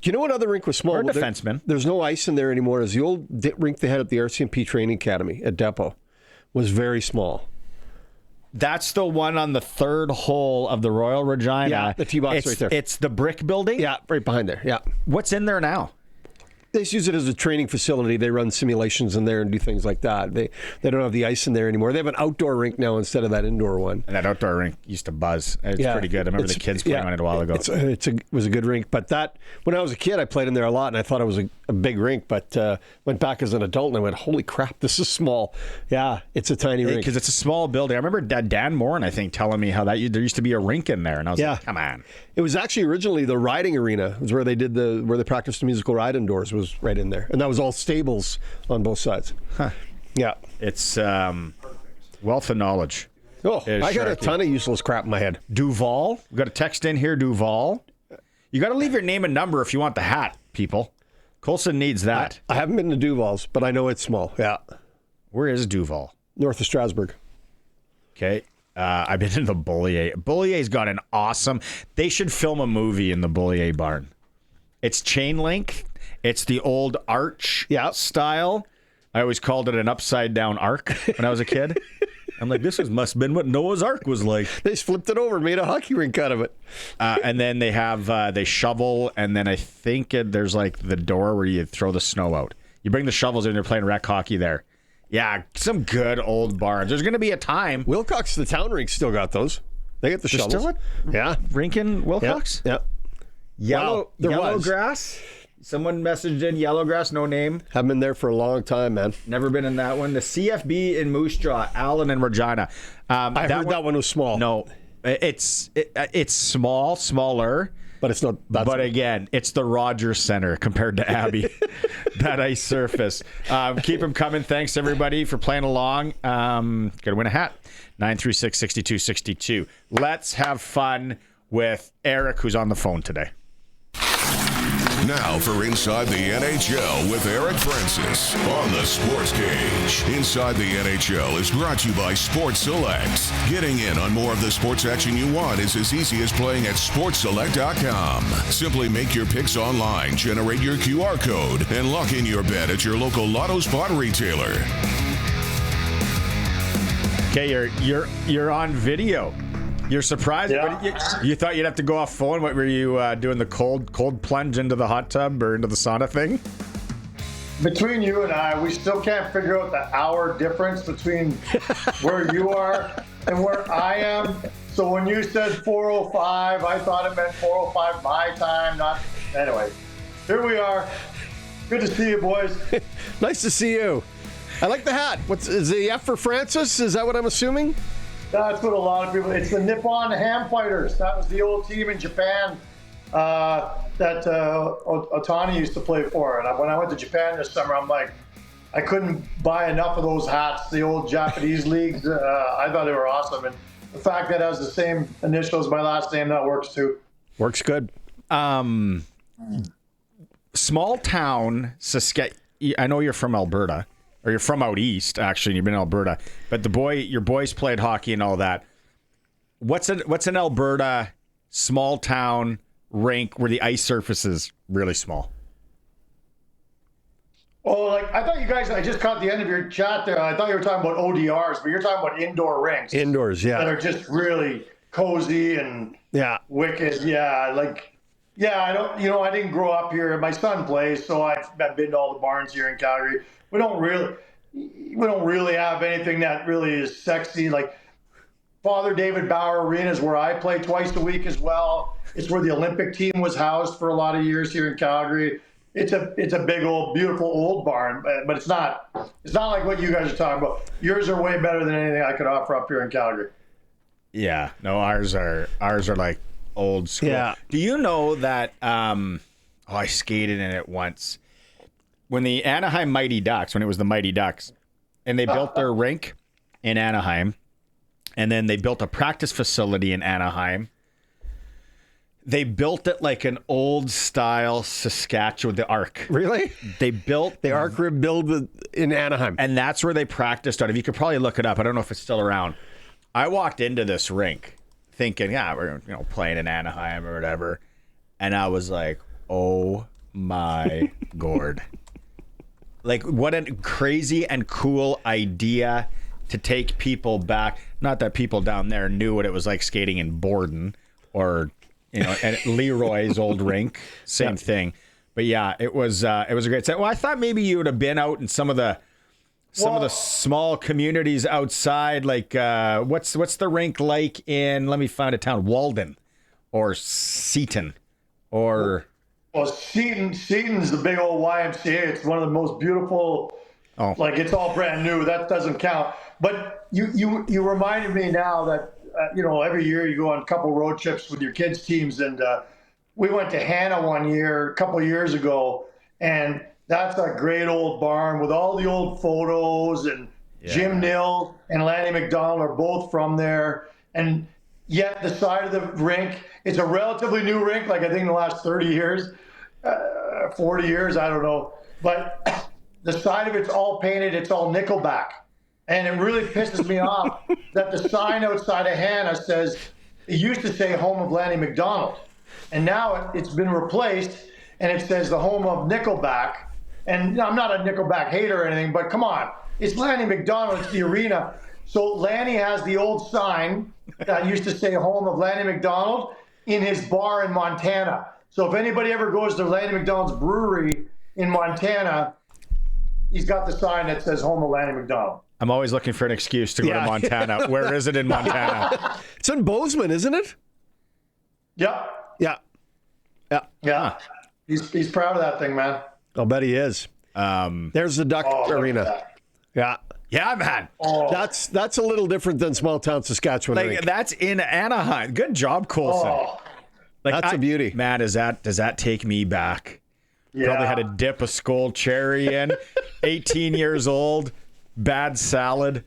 Do you know what other rink was small? Or a defenseman. There's no ice in there anymore. As the old rink they had at the RCMP Training Academy at Depot was very small. That's the one on the third hole of the Royal Regina. Yeah, the tee box right there. It's the brick building? Yeah, right behind there. Yeah. What's in there now? They just use it as a training facility. They run simulations in there and do things like that. They don't have the ice in there anymore. They have an outdoor rink now instead of that indoor one. And that outdoor rink used to buzz. It's pretty good. I remember the kids playing on it a while ago. It was a good rink. But when I was a kid, I played in there a lot, and I thought it was a big rink. But went back as an adult, and I went, holy crap, this is small. Yeah, it's a tiny rink. Because it's a small building. I remember Dan Morin, I think, telling me how there used to be a rink in there. And I was like, come on. It was actually originally the riding arena. It was where they practiced the musical ride indoors, was right in there. And that was all stables on both sides. Huh. Yeah. It's wealth of knowledge. Oh, I got a ton of useless crap in my head. Duval. We got a text in here, Duval. You got to leave your name and number if you want the hat, people. Colson needs that. I haven't been to Duval's, but I know it's small. Yeah. Where is Duval? North of Strasbourg. Okay. I've been in the Bullier. Bullier's got an awesome... They should film a movie in the Bullier barn. It's chain link. It's the old arch style. I always called it an upside down arc when I was a kid. I'm like, must have been what Noah's Ark was like. They just flipped it over and made a hockey rink out of it. And then they have, they shovel, and then I think there's like the door where you throw the snow out. You bring the shovels in, they're playing rec hockey there. Yeah, some good old barns. There's going to be a time. Wilcox, the town rink, still got those. They get the shovels. Still rink in Wilcox? Yeah. Yellow grass? Someone messaged in Yellowgrass, no name. Haven't been there for a long time, man. Never been in that one. The CFB in Moose Jaw, Allen and Regina. I heard that one was small. No, it's smaller. But it's not. Again, it's the Rogers Center compared to Abbey. That ice surface. Keep them coming. Thanks everybody for playing along. Gonna win a hat. 936-6262. Let's have fun with Eric, who's on the phone today. Now for Inside the NHL with Eric Francis on the Sports Cage. Inside the NHL is brought to you by Sports Select. Getting in on more of the sports action you want is as easy as playing at sportsselect.com. Simply make your picks online, generate your QR code, and lock in your bet at your local Lotto Spot retailer. Okay, you're on video. You're surprised? Yeah. You thought you'd have to go off phone? What were you doing, the cold plunge into the hot tub or into the sauna thing? between you and I, we still can't figure out the hour difference between where you are and where I am. So when you said 4:05, I thought it meant 4:05 my time. Not anyway. Here we are. Good to see you, boys. Nice to see you. I like the hat. Is the F for Francis? Is that what I'm assuming? That's what a lot of people. It's the Nippon Ham Fighters. That was the old team in Japan that Otani used to play for. And when I went to Japan this summer, I'm like, I couldn't buy enough of those hats. The old Japanese leagues. I thought they were awesome. And the fact that it has the same initial as my last name, that works too. Works good. Small town Saskatchewan. I know you're from Alberta, or you're from out east. Actually, you've been in Alberta. But your boys played hockey and all that. What's an Alberta small town rink where the ice surface is really small? Oh, I thought you guys, I just caught the end of your chat there. I thought you were talking about ODRs, but you're talking about indoor rinks. Indoors, yeah. That are just really cozy and wicked. Yeah, I don't, I didn't grow up here. My son plays, so I've been to all the barns here in Calgary. We don't really have anything that really is sexy. Like Father David Bauer Arena is where I play twice a week as well. It's where the Olympic team was housed for a lot of years here in Calgary. It's a big old beautiful old barn, but it's not like what you guys are talking about. Yours are way better than anything I could offer up here in Calgary. Yeah, no, ours are like old school. Yeah. Do you know that? I skated in it once when the Anaheim Mighty Ducks, when it was the Mighty Ducks, and they built their rink in Anaheim, and then they built a practice facility in Anaheim. They built it like an old style Saskatchewan, the Arc. Really? They built the Arc Rib build in Anaheim. And that's where they practiced on it. You could probably look it up. I don't know if it's still around. I walked into this rink thinking, we're playing in Anaheim or whatever. And I was like, oh my God. Like, what a crazy and cool idea to take people back. Not that people down there knew what it was like skating in Borden or... and Leroy's old rink, same thing. But yeah, it was a great set. Well, I thought maybe you would have been out in some of the small communities outside. Like what's the rink like in? Let me find a town. Walden, or Seaton, or. Well, Seaton's the big old YMCA. It's one of the most beautiful. Oh. Like it's all brand new. That doesn't count. But you reminded me now that. Every year you go on a couple road trips with your kids' teams, and we went to Hannah one year, a couple of years ago, and that's a great old barn with all the old photos, and Jim Nill and Lanny McDonald are both from there, and yet the side of the rink, it's a relatively new rink, like I think in the last 30 years, 40 years, I don't know, but the side of it's all painted, it's all Nickelback. And it really pisses me off that the sign outside of Hannah says, it used to say home of Lanny McDonald. And now it's been replaced and it says the home of Nickelback. And I'm not a Nickelback hater or anything, but come on. It's Lanny McDonald, it's the arena. So Lanny has the old sign that used to say home of Lanny McDonald in his bar in Montana. So if anybody ever goes to Lanny McDonald's brewery in Montana, he's got the sign that says home of Lanny McDonald. I'm always looking for an excuse to go to Montana. Where is it in Montana? It's in Bozeman, isn't it? Yeah. He's proud of that thing, man. I'll bet he is. There's the Duck Arena. Yeah, man. Oh. That's a little different than small town Saskatchewan. Like that's in Anaheim. Good job, Coulson. Oh. That's a beauty. Man, does that take me back? Yeah. Probably had to dip a Skol cherry in. 18 years old. Bad salad,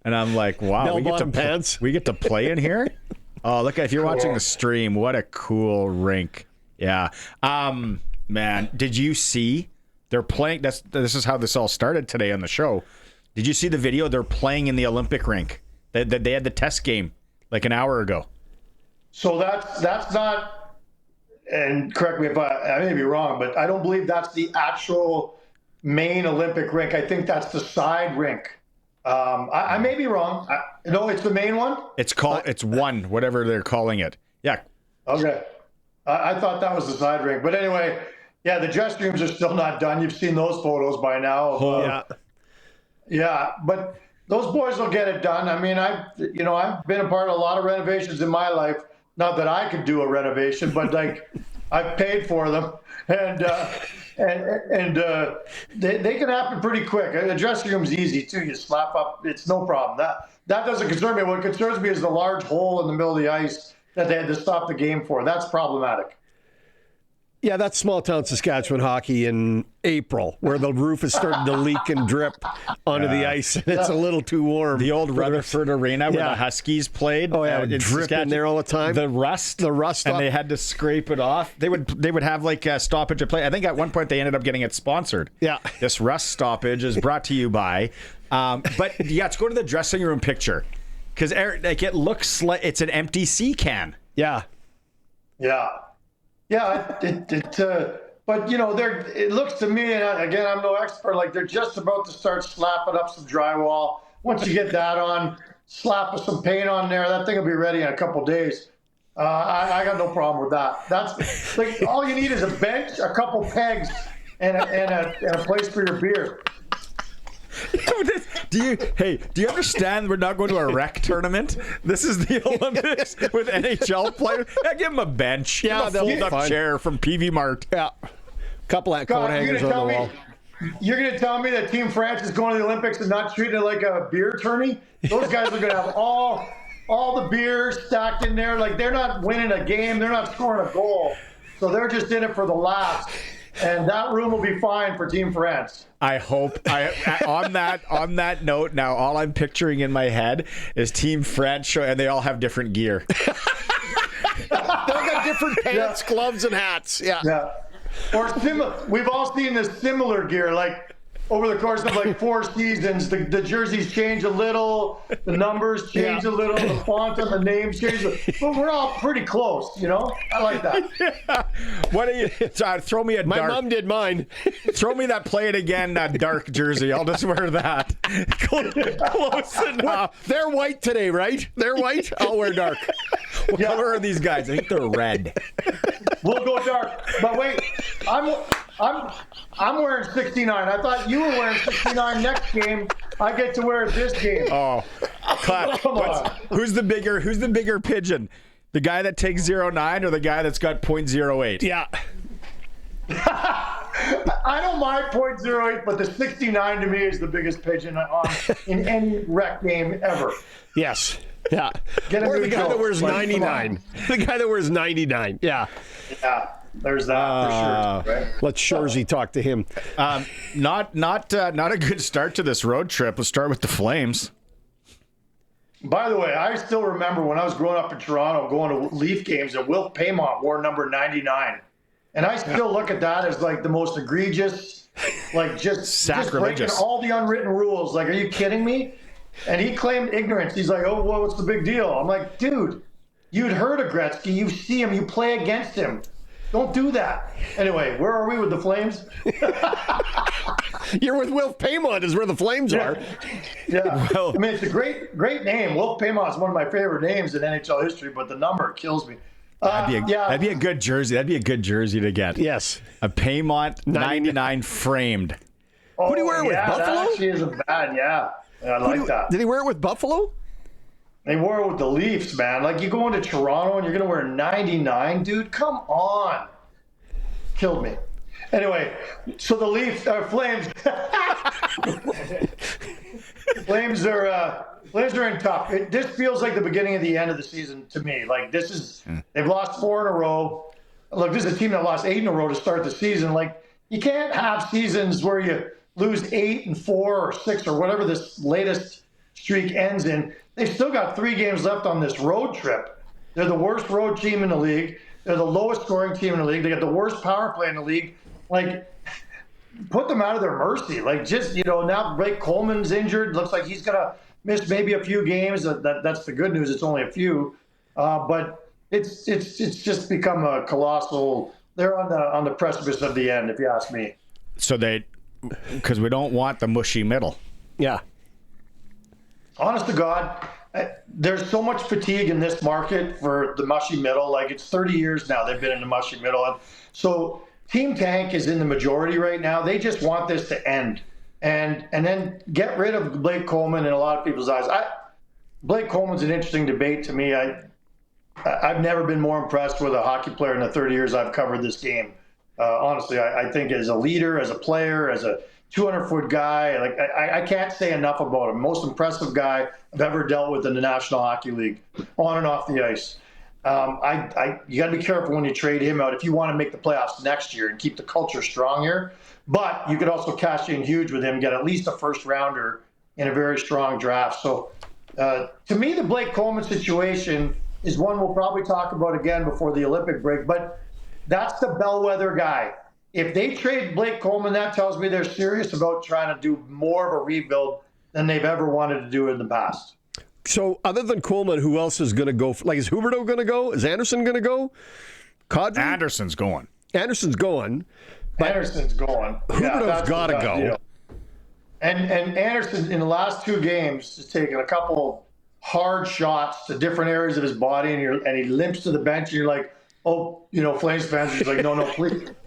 and I'm like, wow, we get to play in here. Oh, look, if you're watching the stream, what a cool rink. Yeah. Man, did you see they're playing? This is how this all started today on the show. Did you see the video? They're playing in the Olympic rink. They had the test game like an hour ago. So that's not, and correct me if I may be wrong, but I don't believe that's the actual main Olympic rink. I think that's the side rink. I may be wrong. No, it's the main one? It's one, whatever they're calling it. Yeah. Okay. I thought that was the side rink. But anyway, Yeah, the dressing rooms are still not done. You've seen those photos by now. Yeah, but those boys will get it done. I mean, I've been a part of a lot of renovations in my life. Not that I could do a renovation, but like I've paid for them, and they can happen pretty quick. The dressing room's easy too. You slap up, it's no problem. That doesn't concern me. What concerns me is the large hole in the middle of the ice that they had to stop the game for. That's problematic. Yeah, that's small town Saskatchewan hockey in April, where the roof is starting to leak and drip onto the ice, and it's a little too warm. The old Rutherford Arena where the Huskies played. Oh yeah, dripping there all the time. The rust, and they had to scrape it off. They would have like a stoppage of play. I think at one point they ended up getting it sponsored. Yeah, this rust stoppage is brought to you by. But yeah, let's go to the dressing room picture because like it looks like it's an empty sea can. Yeah. Yeah, but it looks to me, and again, I'm no expert, like they're just about to start slapping up some drywall. Once you get that on, slap some paint on there, that thing will be ready in a couple days. I got no problem with that. That's like all you need is a bench, a couple pegs, and a place for your beer. Do you understand we're not going to a rec tournament? This is the Olympics with NHL players. Yeah, give them a bench. Yeah, they'll fold up chair from PV Mart. Yeah, couple of coat hangers on the wall. You're going to tell me that Team France is going to the Olympics and not treating it like a beer tourney? Those guys are going to have all the beers stacked in there. Like they're not winning a game. They're not scoring a goal. So they're just in it for the laughs. And that room will be fine for Team France. I hope. On that note, now all I'm picturing in my head is Team France and they all have different gear. They've got different pants, gloves, and hats. Yeah. Or we've all seen this similar gear, like over the course of like 4 seasons, the jerseys change a little, the numbers change a little, the font on the names change, but we're all pretty close, I like that. Yeah. What do you throw me a My mom did mine. Throw me that play it again dark jersey. I'll just wear that. Close enough. They're white today, right? They're white. I'll wear dark. What color are these guys? I think they're red. We'll go dark. But wait, I'm wearing 69. I thought you were wearing 69 next game. I get to wear it this game. Oh, clap. Come on. Who's the bigger pigeon? The guy that takes 09 or the guy that's got .08? Yeah. I don't mind .08, but the 69 to me is the biggest pigeon in any rec game ever. Yes. Yeah. Or the guy that wears 99. The guy that wears 99. Yeah. Yeah. There's that for sure. Right? Let Shorzy talk to him. Not a good start to this road trip. Let's start with the Flames. By the way, I still remember when I was growing up in Toronto, going to Leaf games, and Will Paymont wore number 99, and I still look at that as like the most egregious, like just breaking all the unwritten rules. Like, are you kidding me? And he claimed ignorance. He's like, "Oh, well, what's the big deal?" I'm like, "Dude, you'd heard of Gretzky. You see him. You play against him. Don't do that." Anyway, where are we with the Flames? You're with Wilf Paymont is where the Flames are. Yeah. Well, I mean, it's a great name. Wilf Paymont is one of my favorite names in NHL history, but the number kills me. That'd be a good jersey. That'd be a good jersey to get. Yes. A Paymont 99 framed. Who do you wear it with? Buffalo? That actually isn't bad, yeah. I like that. Did he wear it with Buffalo? They wore it with the Leafs, man. Like, you go into Toronto and you're going to wear 99, dude? Come on. Killed me. Anyway, so the Flames. Flames are in tough. This feels like the beginning of the end of the season to me. Like, they've lost 4 in a row. Look, this is a team that lost 8 in a row to start the season. Like, you can't have seasons where you lose 8 and 4 or 6 or whatever this latest streak ends in. They've still got 3 games left on this road trip. They're the worst road team in the league. They're the lowest scoring team in the league. They got the worst power play in the league. Like, put them out of their mercy. Like, just, now Blake Coleman's injured. Looks like he's going to miss maybe a few games. That's the good news. It's only a few. But it's just become a colossal. They're on the precipice of the end, if you ask me. So because we don't want the mushy middle. Yeah. Honest to God, there's so much fatigue in this market for the mushy middle. Like, it's 30 years now they've been in the mushy middle. And so Team Tank is in the majority right now. They just want this to end and then get rid of Blake Coleman in a lot of people's eyes. Blake Coleman's an interesting debate to me. I've never been more impressed with a hockey player in the 30 years I've covered this game. Honestly, I think as a leader, as a player, as a 200-foot guy, like I can't say enough about him. Most impressive guy I've ever dealt with in the National Hockey League, on and off the ice. You got to be careful when you trade him out if you want to make the playoffs next year and keep the culture strong here. But you could also cash in huge with him, get at least a first rounder in a very strong draft. So to me, the Blake Coleman situation is one we'll probably talk about again before the Olympic break. But that's the bellwether guy. If they trade Blake Coleman, that tells me they're serious about trying to do more of a rebuild than they've ever wanted to do in the past. So other than Coleman, who else is going to go? Like, is Huberdeau going to go? Is Anderson going to go? Kadri? Anderson's going. Anderson's going. Anderson's going. Huberdeau's got to go. Deal. And Anderson, in the last 2 games, has taken a couple hard shots to different areas of his body, and he limps to the bench, and you're like, oh, Flames fans are just like, no,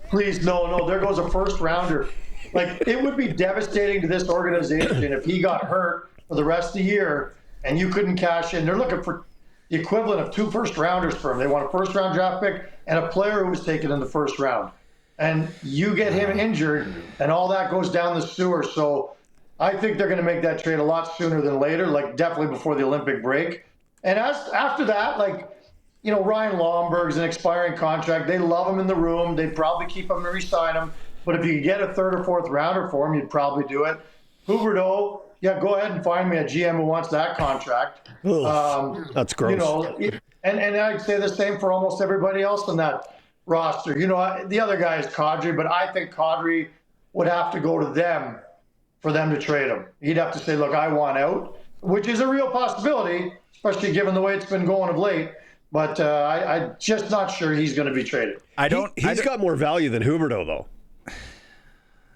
please, no, there goes a first rounder. Like, it would be devastating to this organization if he got hurt for the rest of the year and you couldn't cash in. They're looking for the equivalent of 2 first rounders for him. They want a first round draft pick and a player who was taken in the first round. And you get him injured and all that goes down the sewer. So I think they're going to make that trade a lot sooner than later, like definitely before the Olympic break. And after that, Ryan Lomberg's an expiring contract. They love him in the room. They'd probably keep him and re-sign him. But if you could get a 3rd or 4th rounder for him, you'd probably do it. Huberdeau, yeah, go ahead and find me a GM who wants that contract. That's gross. And I'd say the same for almost everybody else on that roster. The other guy is Kadri, but I think Kadri would have to go to them for them to trade him. He'd have to say, look, I want out, which is a real possibility, especially given the way it's been going of late. But I'm just not sure he's going to be traded. He's got more value than Huberdeau, though.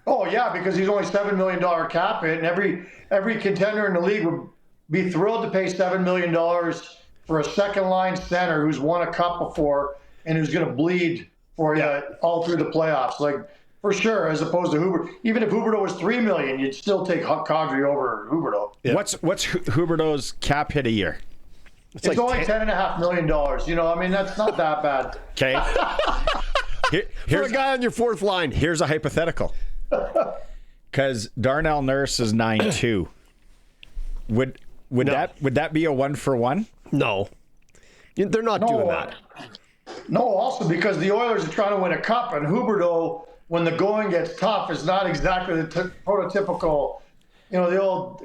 Oh, yeah, because he's only $7 million cap hit, and every contender in the league would be thrilled to pay $7 million for a second-line center who's won a cup before and who's going to bleed for you all through the playoffs. Like, for sure, as opposed to Huberdeau. Even if Huberdeau was $3 million, you'd still take Kadri over Huberdeau. Yeah. What's Huberdeau's cap hit a year? It's like only $10.5 million. That's not that bad. Okay. Here's a guy on your 4th line. Here's a hypothetical. Because Darnell Nurse is 9-2. Would that be a 1-for-1? No. They're not doing that. No, also because the Oilers are trying to win a cup, and Huberdeau, when the going gets tough, is not exactly the prototypical, the old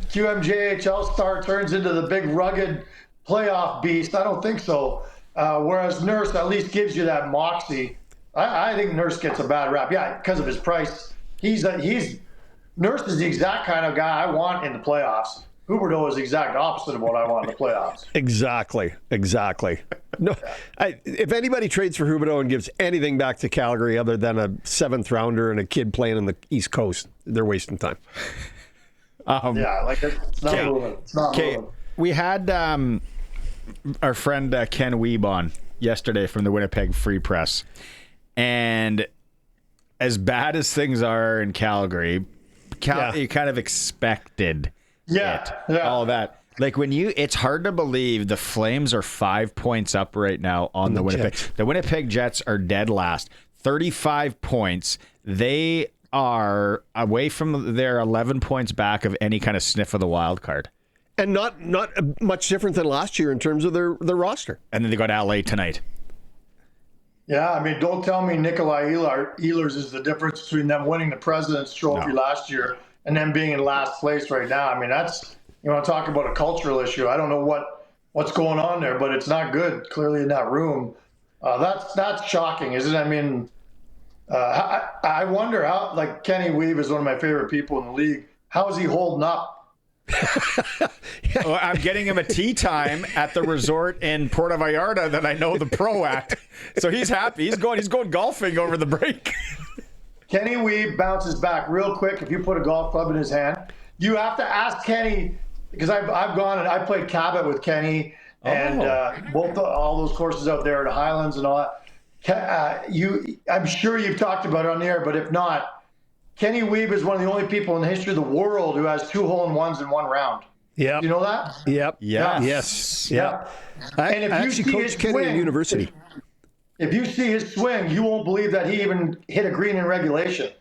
QMJHL star turns into the big rugged playoff beast. I don't think so. Whereas Nurse at least gives you that moxie. I think Nurse gets a bad rap. Yeah, because of his price. Nurse is the exact kind of guy I want in the playoffs. Huberdeau is the exact opposite of what I want in the playoffs. Exactly. No, if anybody trades for Huberdeau and gives anything back to Calgary other than a 7th rounder and a kid playing on the East Coast, they're wasting time. It's not moving. It's not moving. We had our friend Ken Weeb on yesterday from the Winnipeg Free Press. And as bad as things are in Calgary, you kind of expected all that. Like it's hard to believe the Flames are 5 points up right now on the Winnipeg. Jets. The Winnipeg Jets are dead last, 35 points. They are away from their 11 points back of any kind of sniff of the wild card. And not much different than last year in terms of their roster. And then they got LA tonight. Yeah, don't tell me Nikolai Ehlers is the difference between them winning the President's Trophy last year and them being in last place right now. That's, you want to talk about a cultural issue. I don't know what's going on there, but it's not good, clearly, in that room. That's shocking, isn't it? I wonder how, Kenny Weeb is one of my favorite people in the league. How is he holding up? Well, I'm getting him a tea time at the resort in Puerto Vallarta that I know the pro at. So he's happy. He's going golfing over the break. Kenny Weeb bounces back real quick if you put a golf club in his hand. You have to ask Kenny, because I've gone and I played Cabot with Kenny and all those courses out there at Highlands and all that. I'm sure you've talked about it on the air, but if not, Kenny Weeb is one of the only people in the history of the world who has 2 hole-in-ones in one round. Yeah. You know that? Yep. Yeah. Yes. Yeah. And if I you actually see coached his Kenny swing, in university. If you see his swing, you won't believe that he even hit a green in regulation.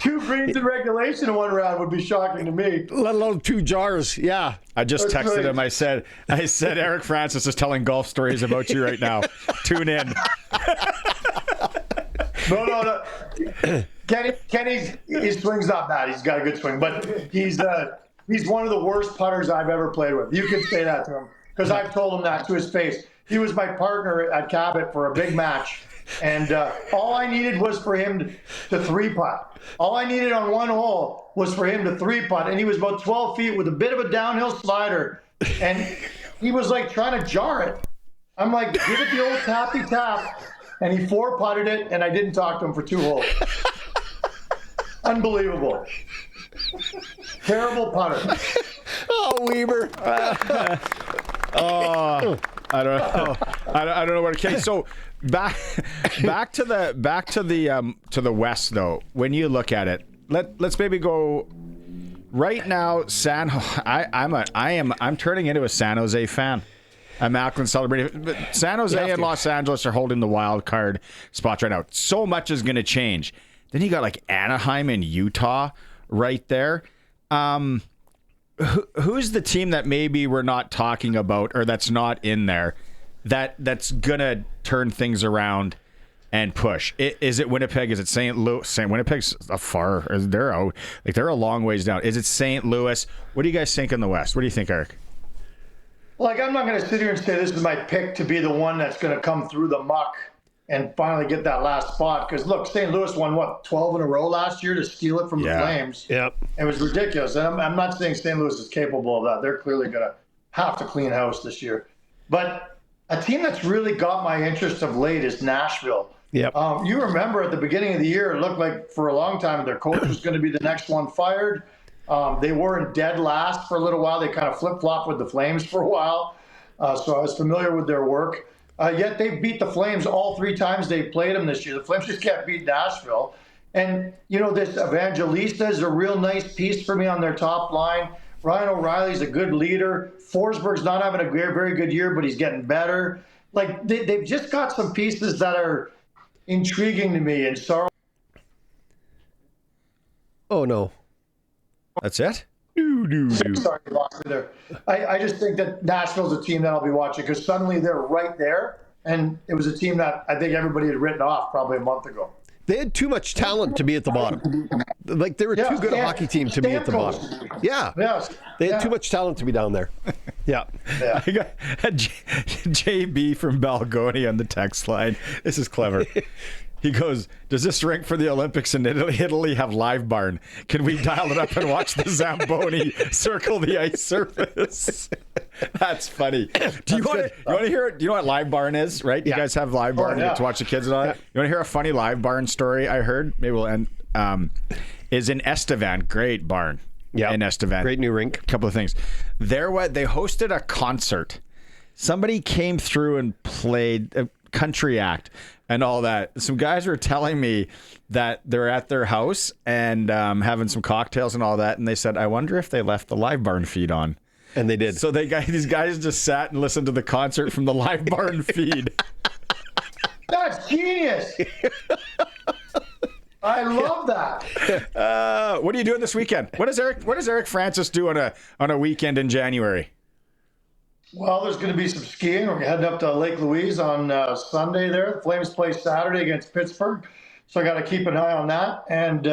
2 greens in regulation in one round would be shocking to me. Let alone 2 jars. Yeah. I just That's texted right. him. I said, Eric Francis is telling golf stories about you right now. Tune in. No. Kenny's his swing's not bad. He's got a good swing, but he's one of the worst putters I've ever played with. You can say that to him because I've told him that to his face. He was my partner at Cabot for a big match, and all I needed was for him to 3-putt. All I needed on one hole was for him to 3-putt, and he was about 12 feet with a bit of a downhill slider, and he was like trying to jar it. I'm like, give it the old tappy tap, and he 4-putted it, and I didn't talk to him for 2 holes. Unbelievable. Terrible putter. Oh, Weber. I don't know what. Okay, so back to the West though. When you look at it, let's maybe go right now. I'm turning into a San Jose fan. I'm Macklin celebrating. But San Jose and Los Angeles are holding the wild card spots right now. So much is going to change. Then you got like Anaheim and Utah right there. Who's the team that maybe we're not talking about or that's not in there that's gonna turn things around and push? Is it Winnipeg? Is it St. Louis? Winnipeg's far. They're a long ways down. Is it St. Louis? What do you guys think in the West? What do you think, Eric? Like, I'm not going to sit here and say this is my pick to be the one that's going to come through the muck and finally get that last spot. Because, look, St. Louis won, 12 in a row last year to steal it from the Flames. Yep. It was ridiculous. And I'm not saying St. Louis is capable of that. They're clearly going to have to clean house this year. But a team that's really got my interest of late is Nashville. Yep. You remember at the beginning of the year, it looked like for a long time their coach was going to be the next one fired. They weren't dead last for a little while. They kind of flip-flopped with the Flames for a while. So I was familiar with their work. Yet they beat the Flames all 3 times they played them this year. The Flames just can't beat Nashville. And, this Evangelista is a real nice piece for me on their top line. Ryan O'Reilly's a good leader. Forsberg's not having a very good year, but he's getting better. Like, they've just got some pieces that are intriguing to me. And sorry. Oh, no. That's it? Sorry, lost me there. I just think that Nashville's a team that I'll be watching because suddenly they're right there. And it was a team that I think everybody had written off probably a month ago. They had too much talent to be at the bottom. Like, they were too good a hockey team to be at the bottom. Yeah. Yes. They had too much talent to be down there. Yeah. I got JB from Balgonia on the text line. This is clever. He goes, does this rink for the Olympics in Italy have live barn? Can we dial it up and watch the Zamboni circle the ice surface? That's funny. Do you want to hear it? Do you know what live barn is, right? You guys have live barn. You get to watch the kids and all that. You want to hear a funny live barn story I heard? Maybe we'll end. Is in Estevan. Great barn. Yeah. In Estevan. Great new rink. A couple of things. They hosted a concert. Somebody came through and played a country act and all that. Some guys were telling me that they're at their house and having some cocktails and all that, and they said, I wonder if they left the live barn feed on. And they did. So these guys just sat and listened to the concert from the live barn feed. That's genius. I love that. What are you doing this weekend? What does Eric Francis do on a weekend in January? Well, there's going to be some skiing. We're heading up to Lake Louise on Sunday there. The Flames play Saturday against Pittsburgh. So I got to keep an eye on that. And,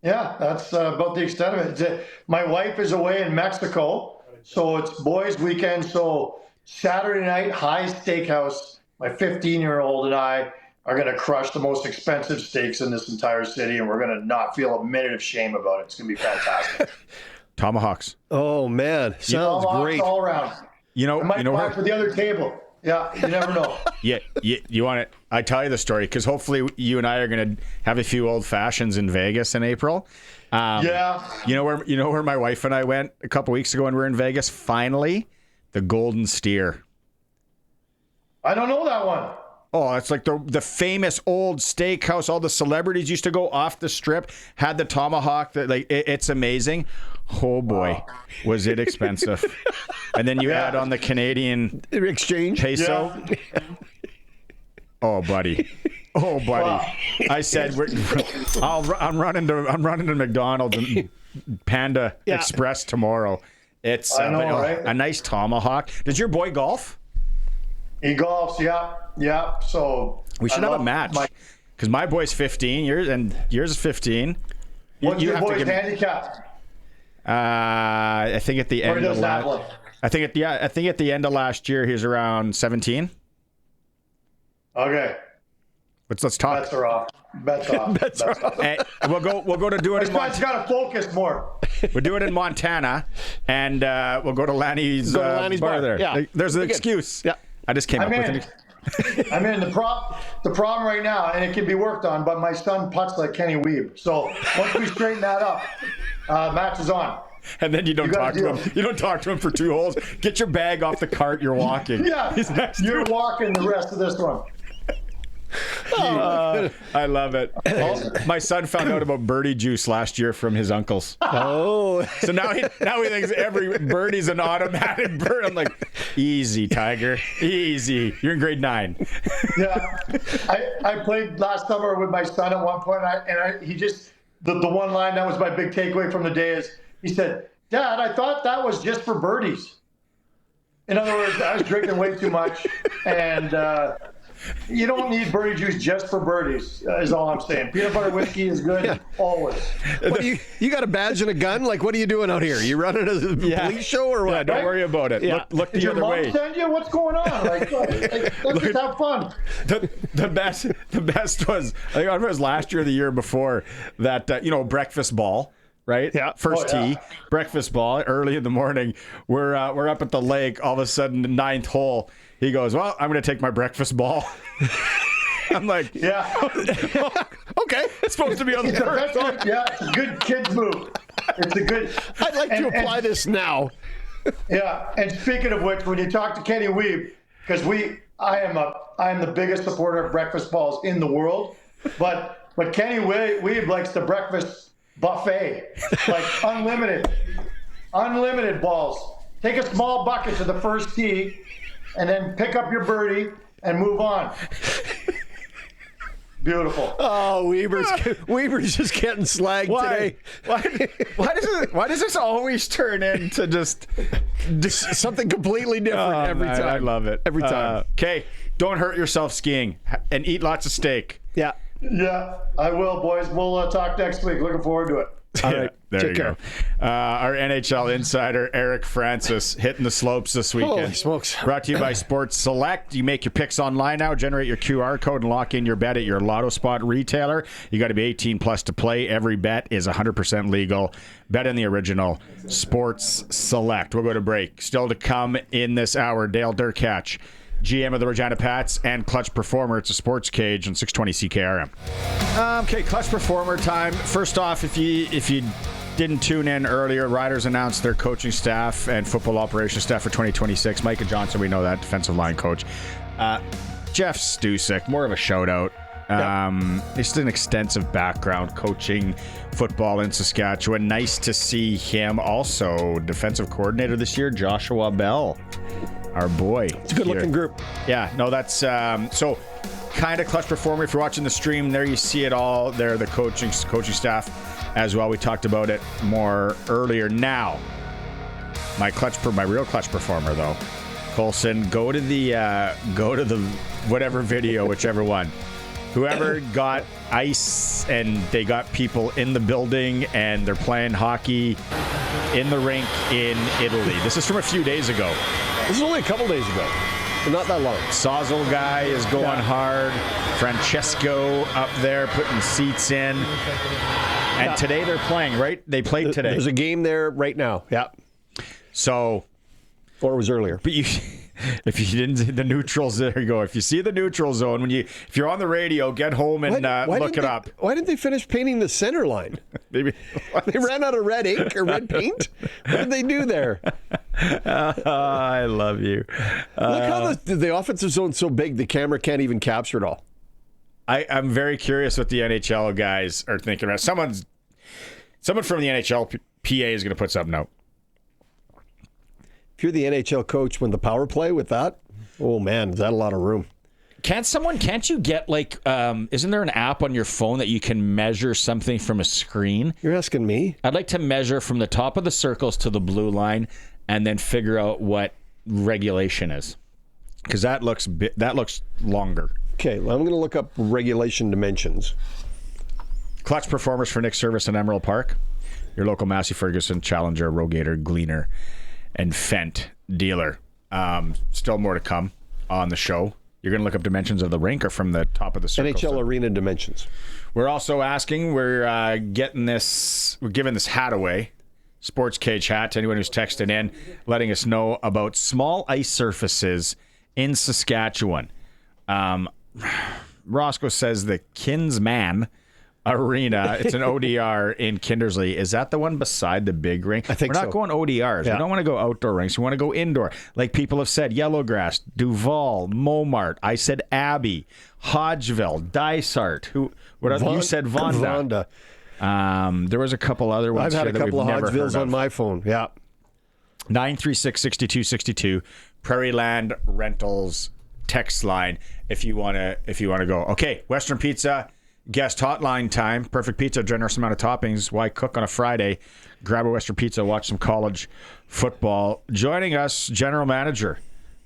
that's about the extent of it. My wife is away in Mexico, so it's boys' weekend. So Saturday night, High Steakhouse, my 15-year-old and I are going to crush the most expensive steaks in this entire city, and we're going to not feel a minute of shame about it. It's going to be fantastic. Tomahawks. Oh, man. Sounds great. All around. I might buy for the other table. Yeah, you never know. Yeah, you want it? I tell you the story because hopefully you and I are going to have a few old fashions in Vegas in April. Yeah. You know where my wife and I went a couple weeks ago when we were in Vegas. Finally, the Golden Steer. I don't know that one. Oh, it's like the famous old steakhouse. All the celebrities used to go off the strip, had the tomahawk. It's amazing. Oh, boy, was it expensive. And then you add on the Canadian exchange peso. Yeah. Oh, buddy. Wow. I said, I'm running to McDonald's and Panda Express tomorrow. It's a nice tomahawk. Does your boy golf? He golfs, yeah. So we should have a match because my boy's 15 years and yours is 15. What's your boy's handicap? I think at the end of I think at the end of last year he was around 17. Okay. Let's talk. Bets are off. Bets off. Hey, we'll go to do it. This guy's got to focus more. We'll do it in Montana, and we'll go to Lanny's, bar there. Yeah. There's an excuse. Yeah. I just came up with an excuse. I mean, the problem right now, and it can be worked on, but my son putts like Kenny Weeb. So once we straighten that up, match is on. And then you don't talk to him. You don't talk to him for 2 holes. Get your bag off the cart. You're walking. Yeah, you're walking the rest of this one. I love it. My son found out about birdie juice last year from his uncles. Oh, so now he thinks every birdie's an automatic bird. I'm like, easy, Tiger, easy. You're in grade 9. Yeah, I played last summer with my son at one point, and he just the one line that was my big takeaway from the day is he said, "Dad, I thought that was just for birdies." In other words, I was drinking way too much, and. You don't need birdie juice just for birdies, is all I'm saying. Peanut butter whiskey is good, always. What, you got a badge and a gun? Like, what are you doing out here? You running a police show or what? Yeah, don't worry about it. Yeah. Look the other way. Did your mom send you? What's going on? Let's just have fun. The best was, I think it was last year or the year before, that, breakfast ball. Right? Yeah. First tee, breakfast ball, early in the morning. We're up at the lake. All of a sudden, the 9th hole, he goes, "Well, I'm going to take my breakfast ball." I'm like, yeah. Okay. It's supposed to be on the first hole. Yeah, it's a good kid's move. It's a good. I'd like to apply this now. Yeah, and speaking of which, when you talk to Kenny Weeb, because I am the biggest supporter of breakfast balls in the world, but Kenny Weeb likes the breakfast buffet, like unlimited balls. Take a small bucket to the first tee, and then pick up your birdie and move on. Beautiful. Oh, Weber's just getting slagged today. Why does this always turn into just something completely different every time? I love it every time. Okay, don't hurt yourself skiing and eat lots of steak. Yeah. Yeah, I will, boys. We'll talk next week. Looking forward to it. All right. There you go. Our NHL insider, Eric Francis, hitting the slopes this weekend. Holy smokes. Brought to you by Sports Select. You make your picks online now, generate your QR code, and lock in your bet at your Lotto Spot retailer. You got to be 18 plus to play. Every bet is 100% legal. Bet in the original Sports Select. We'll go to break. Still to come in this hour, Dale Derkatch, GM of the Regina Pats and Clutch Performer. It's a SportsCage on 620 CKRM. Okay, Clutch Performer time. First off, if you didn't tune in earlier, Riders announced their coaching staff and football operations staff for 2026. Micah Johnson, we know that, defensive line coach. Jeff Stusek, more of a shout-out. Just an extensive background coaching football in Saskatchewan. Nice to see him. Also, defensive coordinator this year, Joshua Bell. Our boy. It's a good-looking group. Yeah, no, that's so kind of Clutch Performer. If you're watching the stream, there you see it all. There, the coaching staff as well. We talked about it more earlier. Now, my real Clutch Performer though, Colson, go to the whatever video, whichever one. Whoever got ice and they got people in the building and they're playing hockey in the rink in Italy. This is from a few days ago. This is only a couple days ago. Not that long. Sawzell guy is going hard. Francesco up there putting seats in. And today they're playing, right? They played today. There's a game there right now. Yeah. So. Or it was earlier. But if you didn't see the neutrals, there you go. If you see the neutral zone, if you're on the radio, get home and look it up. Why didn't they finish painting the center line? Maybe they ran out of red ink or red paint. What did they do there? I love you. Look how the offensive zone's so big, the camera can't even capture it all. I'm very curious what the NHL guys are thinking about. Someone from the NHL PA is going to put something out. If you're the NHL coach, when the power play with that, oh man, is that a lot of room? Can't you get like, isn't there an app on your phone that you can measure something from a screen? You're asking me? I'd like to measure from the top of the circles to the blue line and then figure out what regulation is. Because that looks longer. Okay, well, I'm going to look up regulation dimensions. Clutch performers for Nick Service in Emerald Park. Your local Massey Ferguson, Challenger, Rogator, Gleaner, and Fent dealer. Still more to come on the show. You're going to look up dimensions of the rink or from the top of the circle? NHL arena dimensions. We're also asking, we're giving this hat away, SportsCage hat, to anyone who's texted in, letting us know about small ice surfaces in Saskatchewan. Roscoe says the Kinsman Arena. It's an ODR in Kindersley. Is that the one beside the big rink? I think We're not going ODRs. Yeah. We don't want to go outdoor rinks. We want to go indoor. Like people have said, Yellowgrass, Duval, Momart. I said Abbey, Hodgeville, Dysart. You said Vonda. There was a couple other ones. I've had a couple of Hodgevilles on my phone. Yeah. 936-6262. Prairie Land Rentals text line if you want to go. Okay, Western Pizza. Guest hotline time. Perfect pizza, generous amount of toppings. Why cook on a Friday? Grab a Western Pizza, watch some college football. Joining us, general manager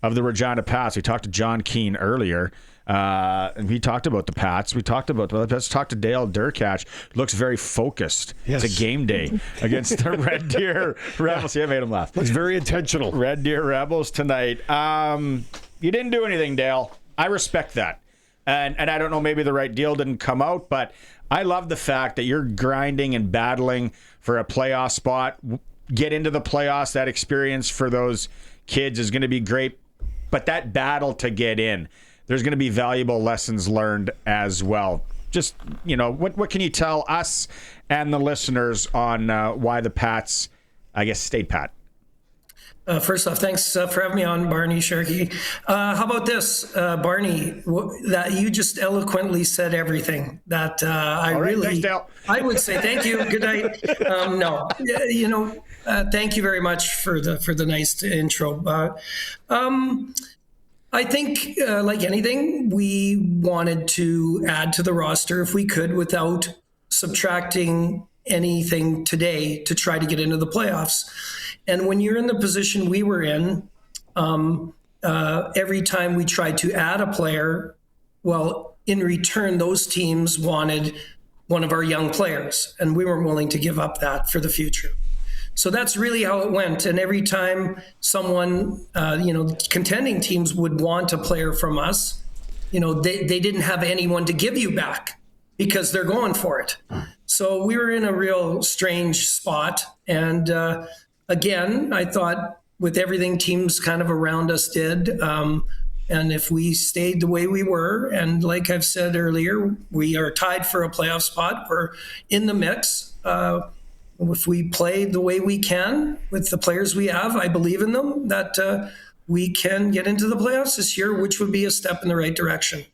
of the Regina Pats. We talked to Jon Keen earlier, and we talked about the Pats. Let's talk to Dale Derkatch. Looks very focused. Yes. It's a game day against the Red Deer Rebels. Yeah, I made him laugh. Looks very intentional. Red Deer Rebels tonight. You didn't do anything, Dale. I respect that. And I don't know, maybe the right deal didn't come out, but I love the fact that you're grinding and battling for a playoff spot. Get into the playoffs. That experience for those kids is going to be great. But that battle to get in, there's going to be valuable lessons learned as well. Just, what can you tell us and the listeners on why the Pats, I guess, stayed pat? First off, thanks for having me on, Barney Sharky. How about this, Barney? That you just eloquently said everything that I All right, really. Thanks, Dale. I would say thank you. Good night. Thank you very much for the nice intro. I think, like anything, we wanted to add to the roster if we could without subtracting anything today to try to get into the playoffs. And when you're in the position we were in, every time we tried to add a player, well, in return, those teams wanted one of our young players, and we weren't willing to give up that for the future. So that's really how it went. And every time someone, contending teams would want a player from us, they didn't have anyone to give you back because they're going for it. So we were in a real strange spot. And again, I thought with everything teams kind of around us did, and if we stayed the way we were, and like I've said earlier, we are tied for a playoff spot. We're in the mix. If we play the way we can with the players we have, I believe in them, that we can get into the playoffs this year, which would be a step in the right direction.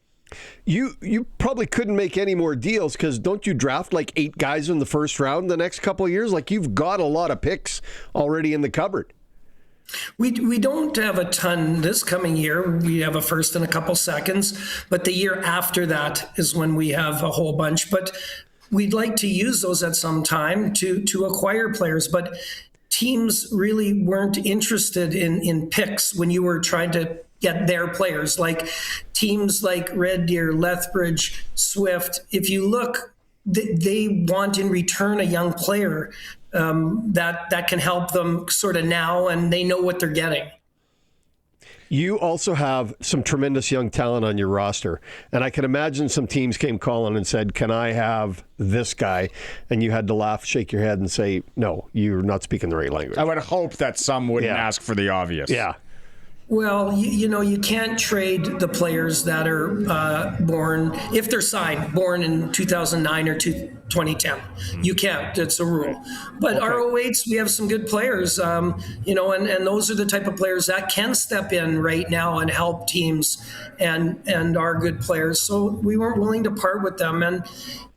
You probably couldn't make any more deals because don't you draft like 8 guys in the first round the next couple of years? Like you've got a lot of picks already in the cupboard. We don't have a ton this coming year. We have a first and a couple seconds, but the year after that is when we have a whole bunch. But we'd like to use those at some time to acquire players. But teams really weren't interested in picks when you were trying to get their players, like teams like Red Deer, Lethbridge, Swift. If you look, they want in return a young player that can help them sort of now, and they know what they're getting. You also have some tremendous young talent on your roster, and I can imagine some teams came calling and said, can I have this guy? And you had to laugh, shake your head, and say, no, you're not speaking the right language. I would hope that some wouldn't ask for the obvious. Yeah. Well, you can't trade the players that are born, if they're signed, born in 2009 or 2010. You can't. It's a rule. But our 08s, we have some good players, and those are the type of players that can step in right now and help teams and are good players. So we weren't willing to part with them. And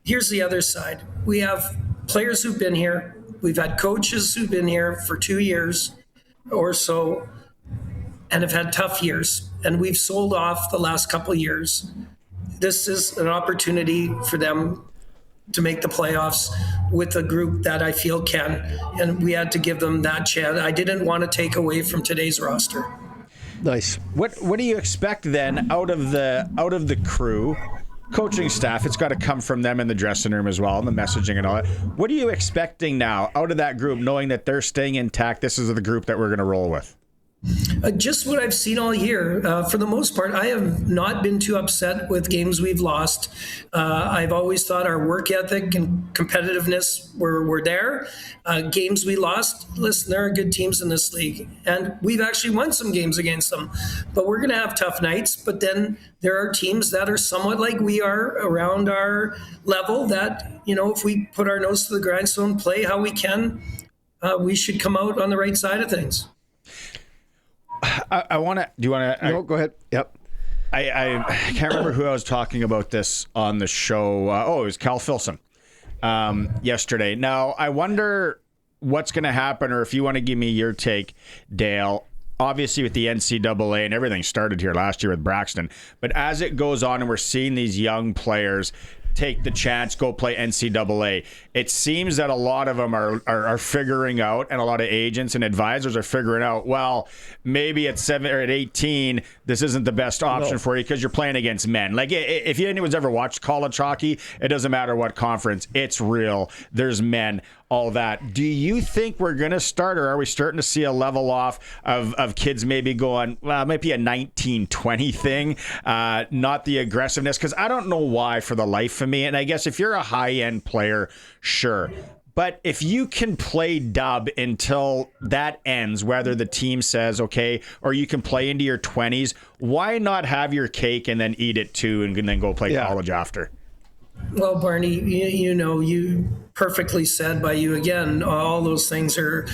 here's the other side. We have players who've been here. We've had coaches who've been here for 2 years or so, and have had tough years, and we've sold off the last couple of years. This is an opportunity for them to make the playoffs with a group that I feel can, and we had to give them that chance. I didn't want to take away from today's roster. Nice. What do you expect then out of the crew? Coaching staff, it's got to come from them in the dressing room as well, and the messaging and all that. What are you expecting now out of that group, knowing that they're staying intact? This is the group that we're going to roll with. Just what I've seen all year. For the most part, I have not been too upset with games we've lost. I've always thought our work ethic and competitiveness were there. Games we lost, listen, there are good teams in this league, and we've actually won some games against them. But we're going to have tough nights. But then there are teams that are somewhat like we are around our level that, if we put our nose to the grindstone, play how we can, we should come out on the right side of things. I want to. Do you want to? No, go ahead. Yep. I can't remember who I was talking about this on the show. It was Cal Filson yesterday. Now, I wonder what's going to happen, or if you want to give me your take, Dale. Obviously, with the NCAA and everything started here last year with Braxton, but as it goes on and we're seeing these young players take the chance, go play NCAA. It seems that a lot of them are figuring out, and a lot of agents and advisors are figuring out, well, maybe at 7 or at 18, this isn't the best option for you because you're playing against men. Like, if anyone's ever watched college hockey, it doesn't matter what conference. It's real. There's men, all that. Do you think we're going to start, or are we starting to see a level off of kids maybe going, well, it might be a 19-20 thing, not the aggressiveness? Because I don't know why for the life of me. And I guess if you're a high-end player, sure. But if you can play dub until that ends, whether the team says, okay, or you can play into your 20s, why not have your cake and then eat it too and then go play college after? Well, Barney, you perfectly said by you again, all those things are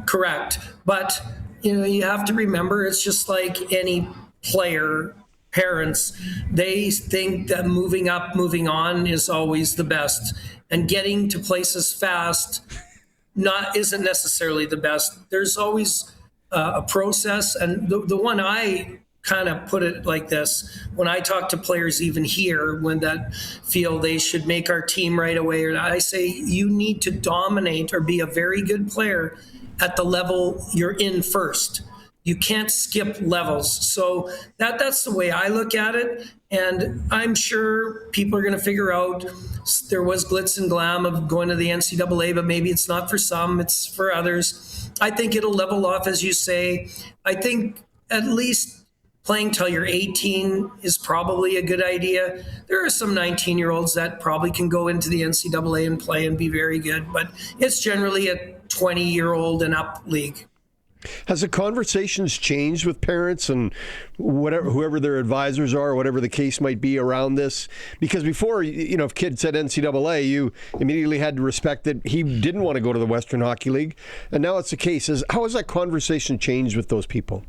correct. But, you have to remember, it's just like any player, parents, they think that moving up, moving on is always the best. And getting to places fast isn't necessarily the best. There's always a process. And the one I kind of put it like this, when I talk to players even here, when that feel they should make our team right away, or I say you need to dominate or be a very good player at the level you're in first. You can't skip levels. So that's the way I look at it. And I'm sure people are going to figure out there was glitz and glam of going to the NCAA, but maybe it's not for some, it's for others. I think it'll level off, as you say. I think at least playing till you're 18 is probably a good idea. There are some 19-year-olds that probably can go into the NCAA and play and be very good, but it's generally a 20-year-old and up league. Has the conversations changed with parents and whoever their advisors are, whatever the case might be around this? Because before, if kid said NCAA, you immediately had to respect that he didn't want to go to the Western Hockey League. And now it's the case. How has that conversation changed with those people?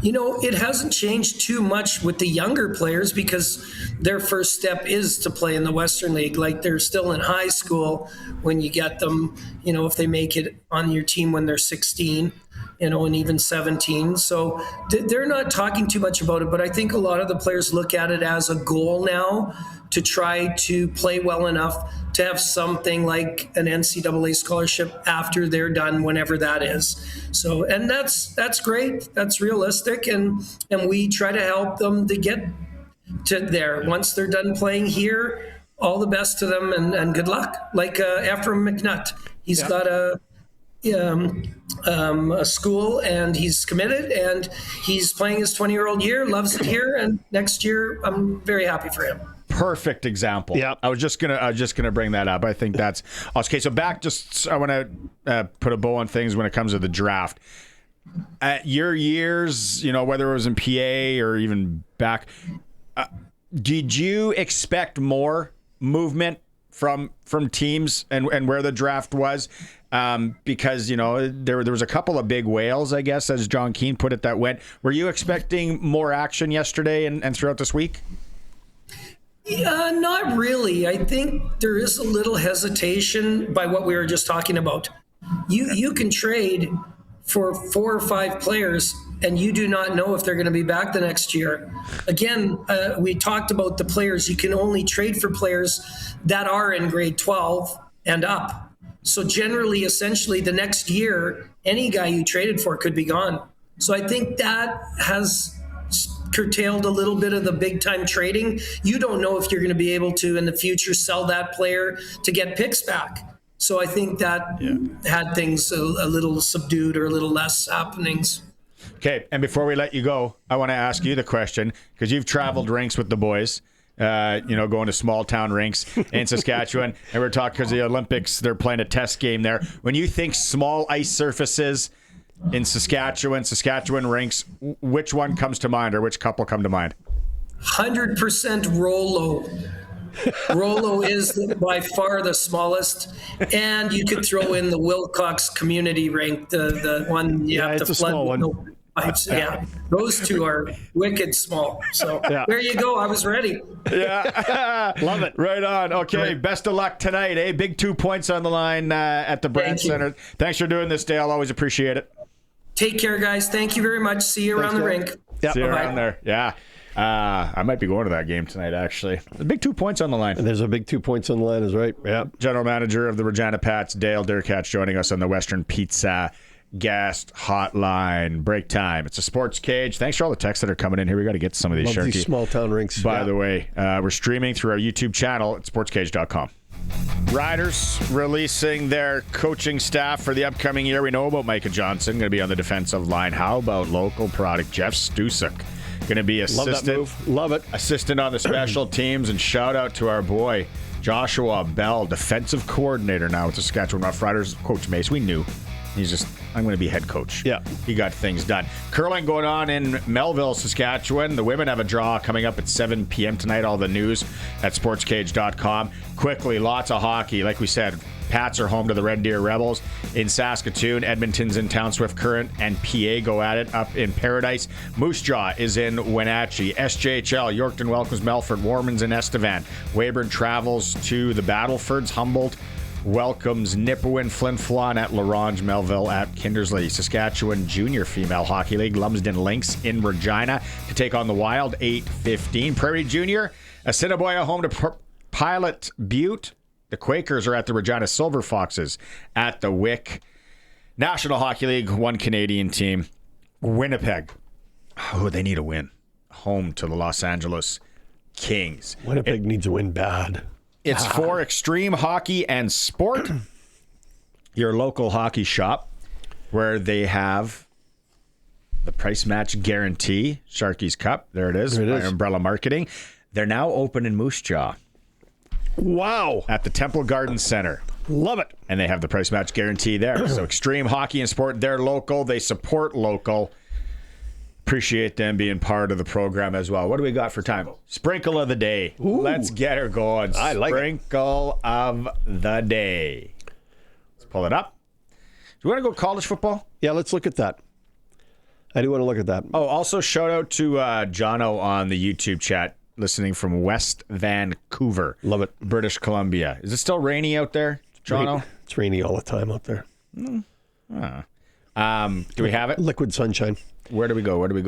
It hasn't changed too much with the younger players because their first step is to play in the Western League. Like, they're still in high school when you get them, if they make it on your team when they're 16, and even 17. So they're not talking too much about it, but I think a lot of the players look at it as a goal now to try to play well enough to have something like an NCAA scholarship after they're done, whenever that is. So, and that's great. That's realistic. And we try to help them to get to there. Once they're done playing here, all the best to them and good luck. Like Ephraim McNutt, he's got a school and he's committed and he's playing his 20-year-old year, loves it here, and next year I'm very happy for him. Perfect example. Yeah, I was just gonna bring that up. I think that's okay. So I want to put a bow on things when it comes to the draft. at your years, whether it was in PA or even back, did you expect more movement from teams and where the draft was? Because, there was a couple of big whales, I guess, as Jon Keen put it, that went. Were you expecting more action yesterday and throughout this week? Yeah, not really. I think there is a little hesitation by what we were just talking about. You can trade for 4 or 5 players and you do not know if they're going to be back the next year. Again, we talked about the players. You can only trade for players that are in grade 12 and up. So generally, essentially, the next year, any guy you traded for could be gone. So I think that has curtailed a little bit of the big time trading. You don't know if you're going to be able to in the future sell that player to get picks back. So I think that had things a little subdued or a little less happenings. Okay, and before we let you go, I want to ask you the question, because you've traveled rinks with the boys, going to small town rinks in Saskatchewan, and we're talking because the Olympics, they're playing a test game there. When you think small ice surfaces in Saskatchewan rinks, which one comes to mind, or which couple come to mind? 100% Rollo. Rollo is by far the smallest, and you could throw in the Wilcox Community Rink, the one you have to flood. Small one. No pipes. Yeah, those two are wicked small. So there you go. I was ready. Yeah, love it. Right on. Okay, best of luck tonight. Big 2 points on the line at the Brand Center. Thanks for doing this, Dale. Always appreciate it. Take care, guys. Thank you very much. See you around the rink. Yep. See you around there. Yeah. I might be going to that game tonight, actually. The big 2 points on the line. There's a big 2 points on the line, is right. Yeah. General Manager of the Regina Pats, Dale Derkatch, joining us on the Western Pizza Guest Hotline. Break time. It's a Sports Cage. Thanks for all the texts that are coming in here. We got to get to some of these, Love Sharky. These small town rinks. By the way, we're streaming through our YouTube channel at sportscage.com. Riders releasing their coaching staff for the upcoming year. We know about Micah Johnson, going to be on the defensive line. How about local product Jeff Stusuk? Going to be assistant. Love it. Assistant on the special teams. And shout out to our boy Joshua Bell, defensive coordinator now with the Saskatchewan Roughriders. Coach Mace, we knew. He's just, I'm going to be head coach. Yeah. He got things done. Curling going on in Melville, Saskatchewan. The women have a draw coming up at 7 p.m. tonight. All the news at sportscage.com. Quickly, lots of hockey. Like we said, Pats are home to the Red Deer Rebels in Saskatoon. Edmonton's in Town Swift Current, and PA go at it up in Paradise. Moose Jaw is in Wenatchee. SJHL, Yorkton welcomes Melfort. Warman's in Estevan. Weyburn travels to the Battlefords. Humboldt welcomes Nipawin. Flin Flon at Larange. Melville at Kindersley. Saskatchewan Junior Female Hockey League, Lumsden Lynx in Regina to take on the Wild, 8:15. Prairie Junior, Assiniboia home to Pilot Butte. The Quakers are at the Regina Silver Foxes at the Wick. National Hockey League, one Canadian team. Winnipeg. Oh, they need a win. Home to the Los Angeles Kings. Winnipeg needs a win bad. It's for Extreme Hockey and Sport, your local hockey shop, where they have the price match guarantee. Sharky's Cup. There it is. By Umbrella Marketing. They're now open in Moose Jaw. Wow. At the Temple Garden Center. Love it. And they have the price match guarantee there. So Extreme Hockey and Sport, they're local. They support local. Appreciate them being part of the program as well. What do we got for time? Sprinkle of the day. Ooh. Let's get her going. I like Sprinkle of the day. Let's pull it up. Do you want to go college football? Yeah, let's look at that. I do want to look at that. Oh, also shout out to Jono on the YouTube chat, listening from West Vancouver. Love it. British Columbia. Is it still rainy out there, Jono? It's rainy all the time out there. Do we have it? Liquid sunshine. Where do we go? We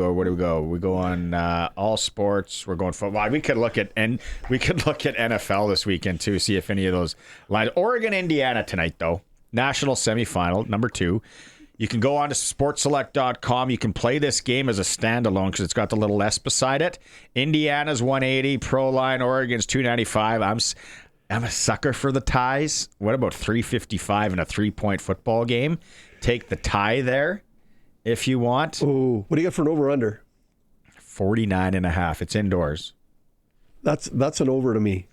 go on all sports. We're going football. We could look at NFL this weekend too. See if any of those lines. Oregon, Indiana tonight though. National semifinal, number 2. You can go on to sportselect.com. You can play this game as a standalone because it's got the little S beside it. Indiana's 180, Pro Line. Oregon's 295. I'm a sucker for the ties. What about 355 in a 3-point football game? Take the tie there if you want. Ooh, what do you got for an over-under? 49.5. It's indoors. That's an over to me.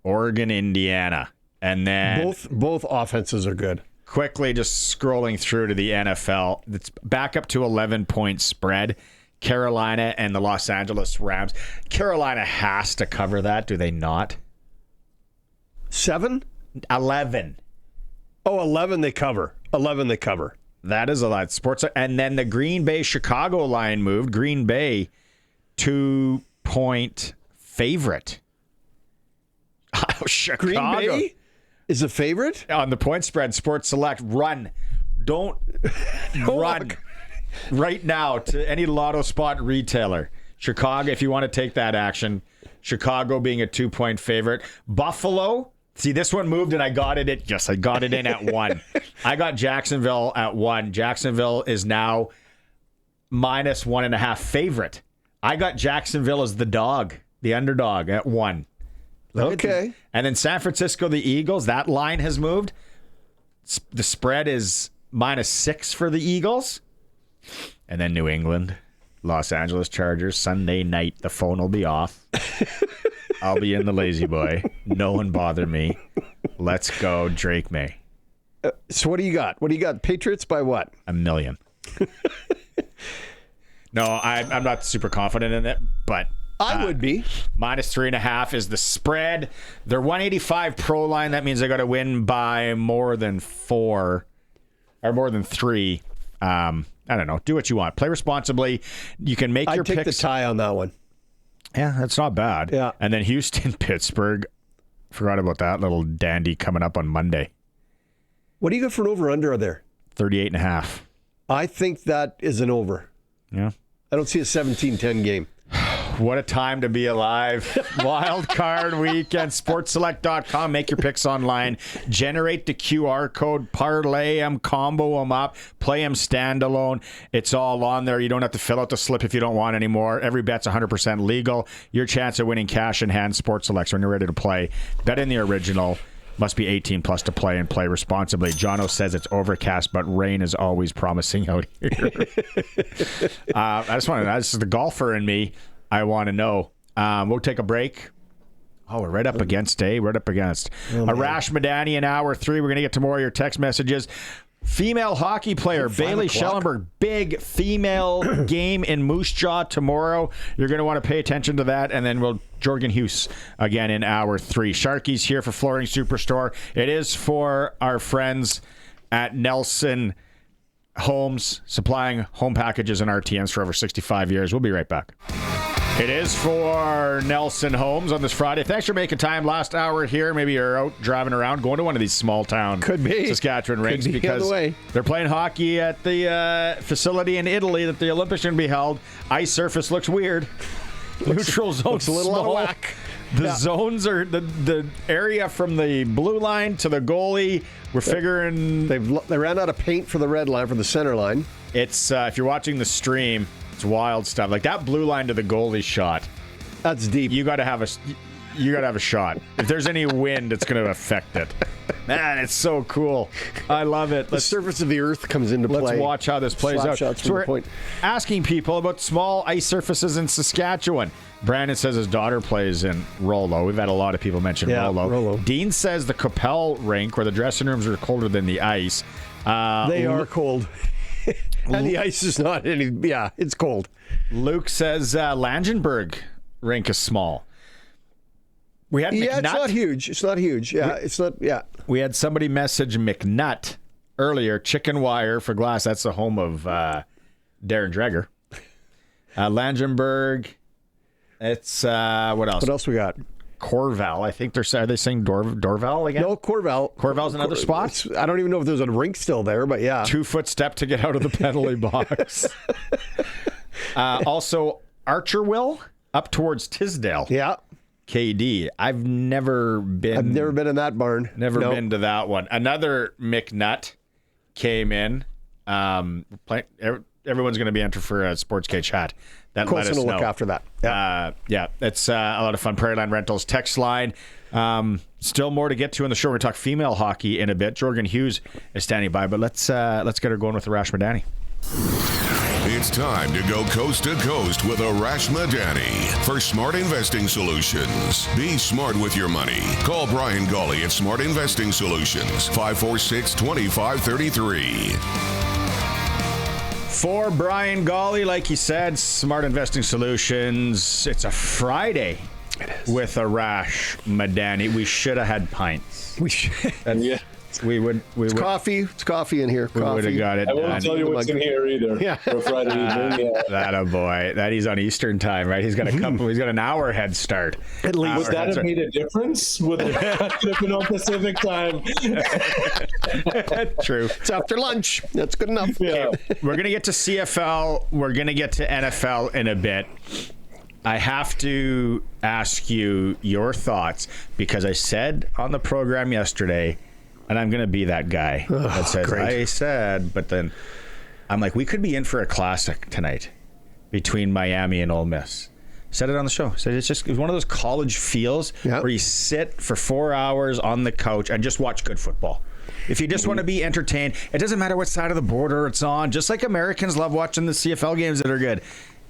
Oregon, Indiana. And then both offenses are good. Quickly just scrolling through to the NFL. It's back up to 11-point spread. Carolina and the Los Angeles Rams. Carolina has to cover that, do they not? 7? 11. Oh, 11 they cover. 11 they cover. That is a lot. Sports. And then the Green Bay Chicago line moved. Green Bay 2-point favorite. Oh, Chicago. Green Bay is a favorite? On the point spread, Sports Select, run. Don't run right now to any lotto spot retailer. Chicago, if you want to take that action. Chicago being a 2-point favorite. Buffalo. See, this one moved and I got it in at 1. I got Jacksonville at 1. Jacksonville is now minus 1.5 favorite. I got Jacksonville as the underdog at 1. Okay. And then San Francisco, the Eagles, that line has moved. The spread is -6 for the Eagles. And then New England, Los Angeles Chargers, Sunday night, the phone will be off. I'll be in the lazy boy. No one bother me. Let's go, Drake May. So what do you got? What do you got? Patriots by what? 1 million. No, I'm not super confident in it, but I would be. -3.5 is the spread. They're 185 pro line. That means they got to win by more than 4 or more than 3. I don't know. Do what you want. Play responsibly. You can make your picks. I'd take the tie on that one. Yeah, that's not bad. Yeah. And then Houston, Pittsburgh. Forgot about that little dandy coming up on Monday. What do you got for an over-under there? 38.5. I think that is an over. Yeah. I don't see a 17-10 game. What a time to be alive. Wild card weekend. SportsSelect.com. Make your picks online. Generate the QR code. Parlay them. Combo them up. Play them standalone. It's all on there. You don't have to fill out the slip if you don't want anymore. Every bet's 100% legal. Your chance of winning cash in hand. Sports Select when you're ready to play. Bet in the original. Must be 18 plus to play and play responsibly. Jono says it's overcast, but rain is always promising out here. This is the golfer in me. I want to know. We'll take a break. Oh, we're right up against, Right up against. Arash Madani in hour 3. We're going to get to more of your text messages. Female hockey player Bailey Schellenberg. Big female game in Moose Jaw tomorrow. You're going to want to pay attention to that. And then Jorgen Hus again in hour 3. Sharky's here for Flooring Superstore. It is for our friends at Nelson Homes, supplying home packages and RTMs for over 65 years. We'll be right back. It is for Nelson Homes on this Friday. Thanks for making time last hour here. Maybe you're out driving around, going to one of these small town Saskatchewan rinks because they're playing hockey at the facility in Italy that the Olympics are going to be held. Ice surface looks weird. Neutral zone's looks a little out of whack. The zones are the area from the blue line to the goalie. We're figuring they ran out of paint for the red line, for the center line. It's if you're watching the stream, it's wild stuff. Like that blue line to the goalie shot. That's deep. You got to have a shot. If there's any wind, it's going to affect it. Man, it's so cool. I love it. The surface of the earth comes into play. Let's watch how this plays out. So we're asking people about small ice surfaces in Saskatchewan. Brandon says his daughter plays in Rollo. We've had a lot of people mention Rollo. Dean says the Capel rink, where the dressing rooms are colder than the ice. They are cold. And the ice is not any... Yeah, it's cold. Luke says Langenberg rink is small. We had McNutt. It's not huge. It's not huge. Yeah, it's not... Yeah. We had somebody message McNutt earlier. Chicken wire for glass. That's the home of Darren Dreger. Langenberg. It's... what else? What else we got? Corval. I think are they saying Dorval again? No, Corval. Corval's another spot? I don't even know if there's a rink still there, but yeah. 2-foot step to get out of the penalty box. Also, Archerville up towards Tisdale. Yeah. KD. I've never been in that barn. Never been to that one. Another McNutt came in. Everyone's going to be entered for a SportsCage hat. That let us know. Look after that. Yeah, it's a lot of fun. Prairie Line Rentals text line. Still more to get to in the show. We're going to talk female hockey in a bit. Jorgen Hus is standing by, but let's get her going with Arash Madani. It's time to go coast to coast with Arash Madani for Smart Investing Solutions. Be smart with your money. Call Brian Gawley at Smart Investing Solutions, 546-2533. For Brian Gawley, like he said, Smart Investing Solutions. It's a Friday with Arash Madani. We should have had pints. We should. Yeah. It's coffee. It's coffee in here. We would have got it. I won't tell you what's in here either. Yeah. For Friday evening. Yeah. That a boy. That he's on Eastern time, right? He's got a couple. He's got an hour head start. At least. Would that have made a difference? Would it have been on Pacific time? True. It's after lunch. That's good enough. Yeah. We're gonna get to CFL. We're gonna get to NFL in a bit. I have to ask you your thoughts because I said on the program yesterday. And I'm going to be that guy that says, great. I said, but then I'm like, we could be in for a classic tonight between Miami and Ole Miss. Said it on the show. Said it's one of those college feels where you sit for 4 hours on the couch and just watch good football. If you just want to be entertained, it doesn't matter what side of the border it's on. Just like Americans love watching the CFL games that are good.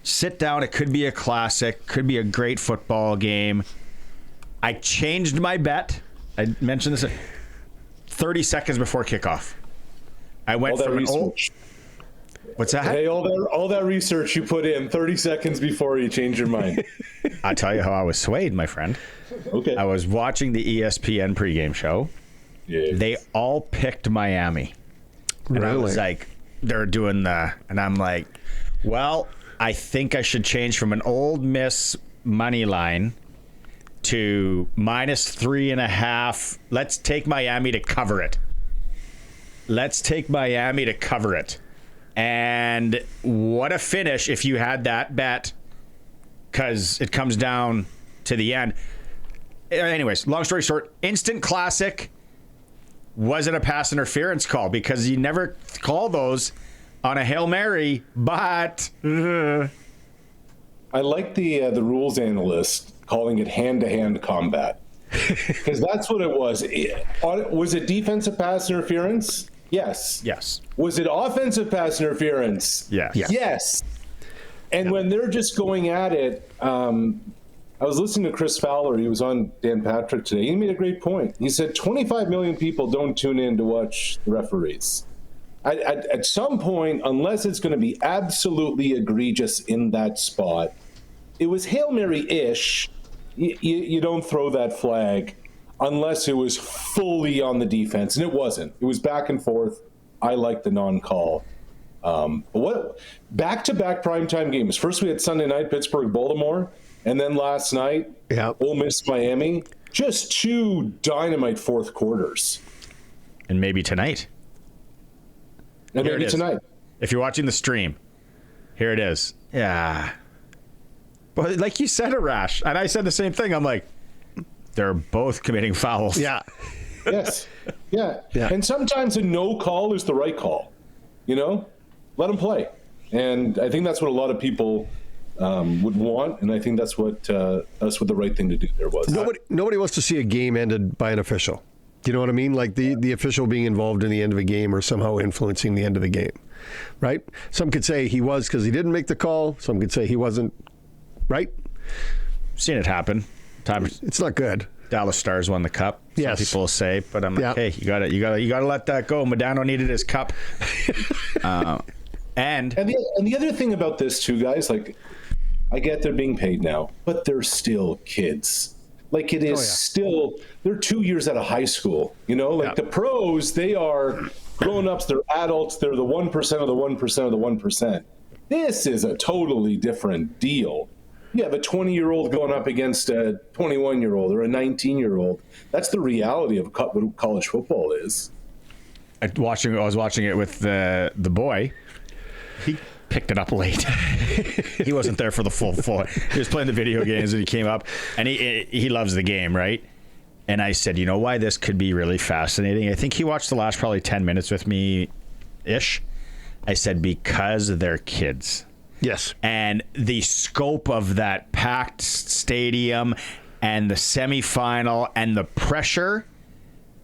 Sit down. It could be a classic. Could be a great football game. I changed my bet. I mentioned this 30 seconds before kickoff. I went from an old... What's that? Hey, all that research you put in 30 seconds before you change your mind. I'll tell you how I was swayed, my friend. Okay. I was watching the ESPN pregame show. Yes. They all picked Miami. And really? I was like, they're doing and I'm like, well, I think I should change from an Ole Miss money line to -3.5. Let's take Miami to cover it. And what a finish if you had that bet, because it comes down to the end. Anyways, long story short, instant classic. Was it a pass interference call? Because you never call those on a Hail Mary, but... I like the rules analyst calling it hand-to-hand combat, because that's what it was. Was it defensive pass interference? Yes. Was it offensive pass interference? Yes. And when they're just going at it, I was listening to Chris Fowler. He was on Dan Patrick today. He made a great point. He said 25 million people don't tune in to watch the referees. At some point, unless it's going to be absolutely egregious in that spot, it was Hail Mary-ish. You don't throw that flag unless it was fully on the defense, and it wasn't. It was back and forth. I like the non-call. What back-to-back primetime games. First we had Sunday night, Pittsburgh-Baltimore, and then last night, Ole Miss-Miami. Just two dynamite fourth quarters. And maybe tonight. And maybe tonight. If you're watching the stream, here it is. Yeah. But like you said, Arash, and I said the same thing. I'm like, they're both committing fouls. Yeah. Yes. Yeah. And sometimes a no call is the right call. Let them play. And I think that's what a lot of people would want, and I think that's what the right thing to do there was. Nobody wants to see a game ended by an official. Do you know what I mean? Like the official being involved in the end of a game or somehow influencing the end of the game, right? Some could say he was because he didn't make the call. Some could say he wasn't. Right? Seen it happen. It's not good. Dallas Stars won the cup. Some people will say, but I'm like, hey, you got to let that go. Modano needed his cup. And the other thing about this too, guys, like, I get they're being paid now, but they're still kids. Like, it is still, they're 2 years out of high school. The pros, they are grown-ups, they're adults, they're the 1% of the 1% of the 1%. This is a totally different deal. You have a 20-year-old going up against a 21-year-old or a 19-year-old. That's the reality of what college football is. I was watching it with the boy. He picked it up late. He wasn't there for the full. He was playing the video games and he came up, and he loves the game, right? And I said, you know why this could be really fascinating? I think he watched the last probably 10 minutes with me-ish. I said, because they're kids. Yes. And the scope of that packed stadium and the semifinal and the pressure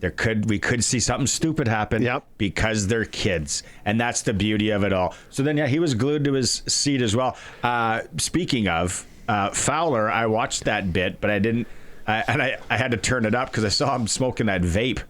we could see something stupid happen because they're kids, and that's the beauty of it all. So then, he was glued to his seat as well. Speaking of Fowler, I watched that bit, but I didn't, I had to turn it up because I saw him smoking that vape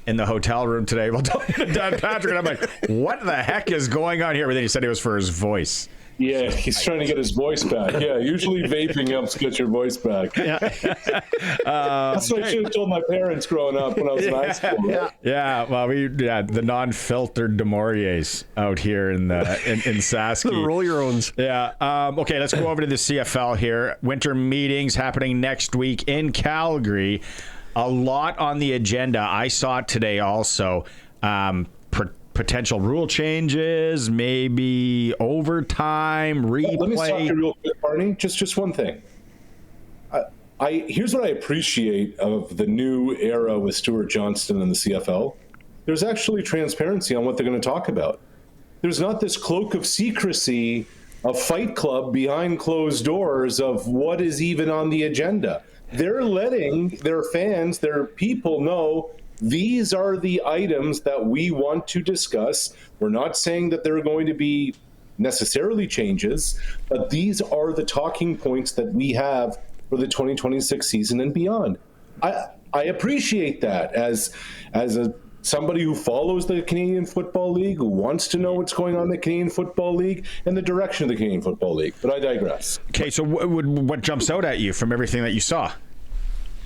in the hotel room today while talking to Don Patrick, and I'm like, what the heck is going on here? But then he said it was for his voice. Yeah, he's trying to get his voice back. Yeah, usually vaping helps get your voice back. That's what I should have told my parents growing up when I was in high school. Right? Well, the non-filtered Demoriers out here in Sask. The roll your owns. Yeah. Okay, let's go over to the CFL here. Winter meetings happening next week in Calgary. A lot on the agenda. I saw it today also. Potential rule changes, maybe overtime, replay. Let me stop you real quick, Barney. Just one thing. Here's what I appreciate of the new era with Stuart Johnston and the CFL. There's actually transparency on what they're going to talk about. There's not this cloak of secrecy, a fight club behind closed doors of what is even on the agenda. They're letting their fans, their people know these are the items that we want to discuss. We're not saying that there are going to be necessarily changes, but these are the talking points that we have for the 2026 season and beyond. I appreciate that as somebody who follows the Canadian Football League, who wants to know what's going on in the Canadian Football League and the direction of the Canadian Football League. But I digress. Okay, so what jumps out at you from everything that you saw?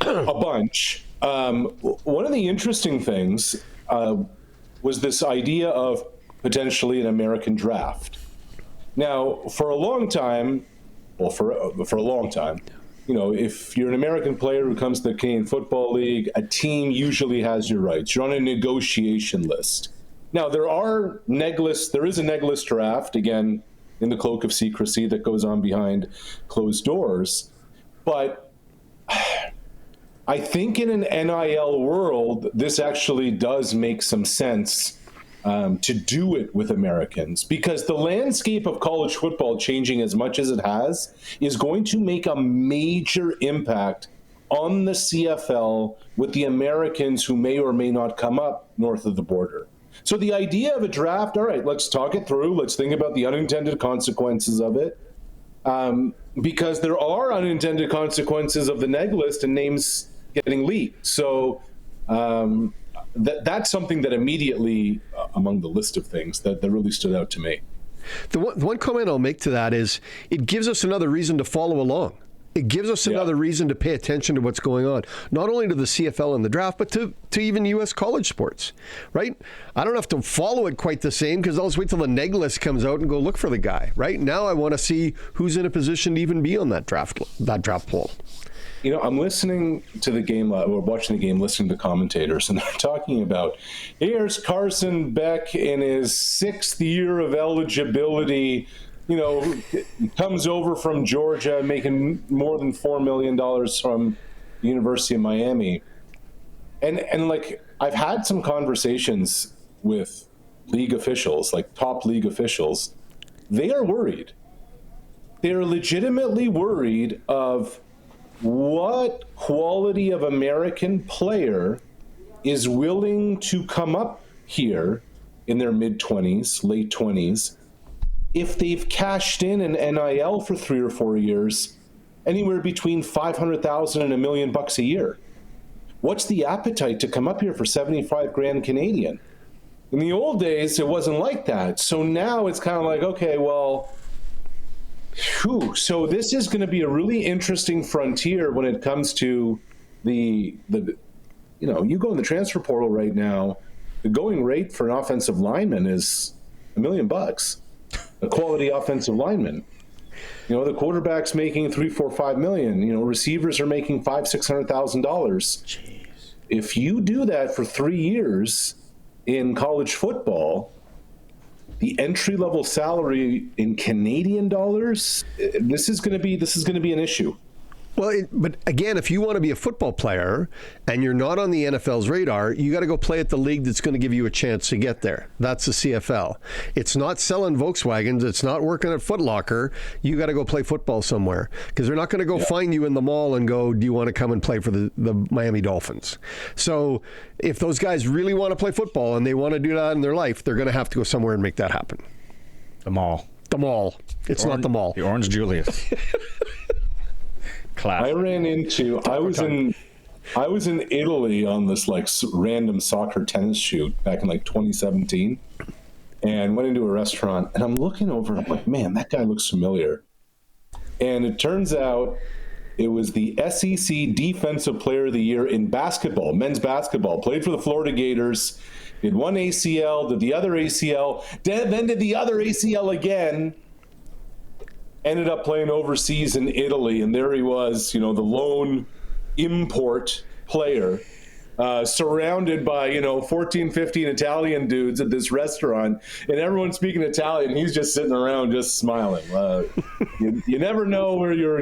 A bunch. One of the interesting things was this idea of potentially an American draft. Now, for a long time, if you're an American player who comes to the Canadian Football League, a team usually has your rights. You're on a negotiation list. Now, there is a neg list draft, again, in the cloak of secrecy that goes on behind closed doors. But I think in an NIL world, this actually does make some sense to do it with Americans, because the landscape of college football changing as much as it has is going to make a major impact on the CFL with the Americans who may or may not come up north of the border. So the idea of a draft, all right, let's talk it through. Let's think about the unintended consequences of it. Because there are unintended consequences of the neg list and names getting leaked. So that's something that immediately, among the list of things, that really stood out to me. The one comment I'll make to that is it gives us another reason to follow along. It gives us another reason to pay attention to what's going on, not only to the CFL and the draft, but to even U.S. college sports, right? I don't have to follow it quite the same because I'll just wait till the neg list comes out and go look for the guy. Right now, I want to see who's in a position to even be on that draft poll. You know, I'm listening to the game, or watching the game, listening to commentators, and they're talking about, here's Carson Beck in his 6th year of eligibility, comes over from Georgia, making more than $4 million from the University of Miami. And I've had some conversations with league officials, like top league officials. They are worried. They are legitimately worried of what quality of American player is willing to come up here in their mid-20s, late 20s, if they've cashed in an NIL for 3 or 4 years, anywhere between $500,000 and $1 million a year. What's the appetite to come up here for 75 grand Canadian? In the old days, it wasn't like that. So now it's kind of like, okay, well, so this is going to be a really interesting frontier when it comes to you go in the transfer portal right now, the going rate for an offensive lineman is $1 million, a quality offensive lineman. The quarterback's making $3, $4, $5 million. Receivers are making $500,000-$600,000. If you do that for 3 years in college football, the entry-level salary in Canadian dollars, this is going to be an issue. Well, but again, if you want to be a football player and you're not on the NFL's radar, you got to go play at the league that's going to give you a chance to get there. That's the CFL. It's not selling Volkswagens. It's not working at Foot Locker. You got to go play football somewhere because they're not going to go find you in the mall and go, do you want to come and play for the Miami Dolphins? So if those guys really want to play football and they want to do that in their life, they're going to have to go somewhere and make that happen. The mall. The mall. It's not the mall. The Orange Julius. Classic. I was in Italy on this like random soccer tennis shoot back in like 2017, and went into a restaurant, and I'm looking over and I'm like, man, that guy looks familiar. And it turns out it was the SEC Defensive Player of the Year in basketball, men's basketball, played for the Florida Gators, did one ACL, did the other ACL, then did the other ACL again. Ended up playing overseas in Italy, and there he was, the lone import player, surrounded by, 14, 15 Italian dudes at this restaurant, and everyone's speaking Italian. He's just sitting around just smiling. You never know where your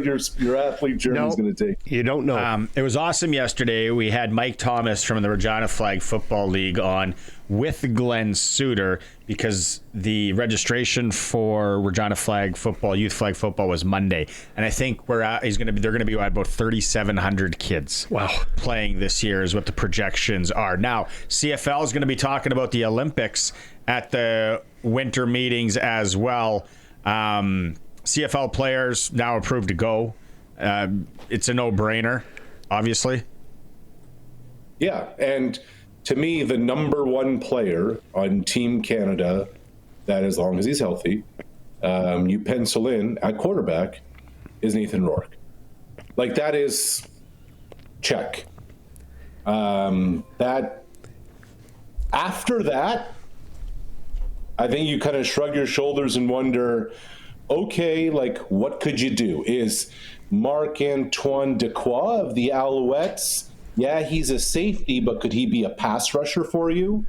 athlete journey is going to take you. You don't know. It was awesome yesterday. We had Mike Thomas from the Regina Flag Football League on with Glenn Suter because the registration for Regina Flag Football, Youth Flag Football, was Monday, and I think they're going to be at about 3,700 kids. Wow, playing this year is what the projections are. Now, CFL is going to be talking about the Olympics at the winter meetings as well. CFL players now approved to go. It's a no-brainer, obviously. Yeah, and to me, the number one player on Team Canada, that as long as he's healthy, you pencil in at quarterback, is Nathan Rourke. Like, that is check. That after that, I think you kind of shrug your shoulders and wonder, okay, like, what could you do? Is Marc-Antoine Dequoy of the Alouettes, yeah, he's a safety, but could he be a pass rusher for you?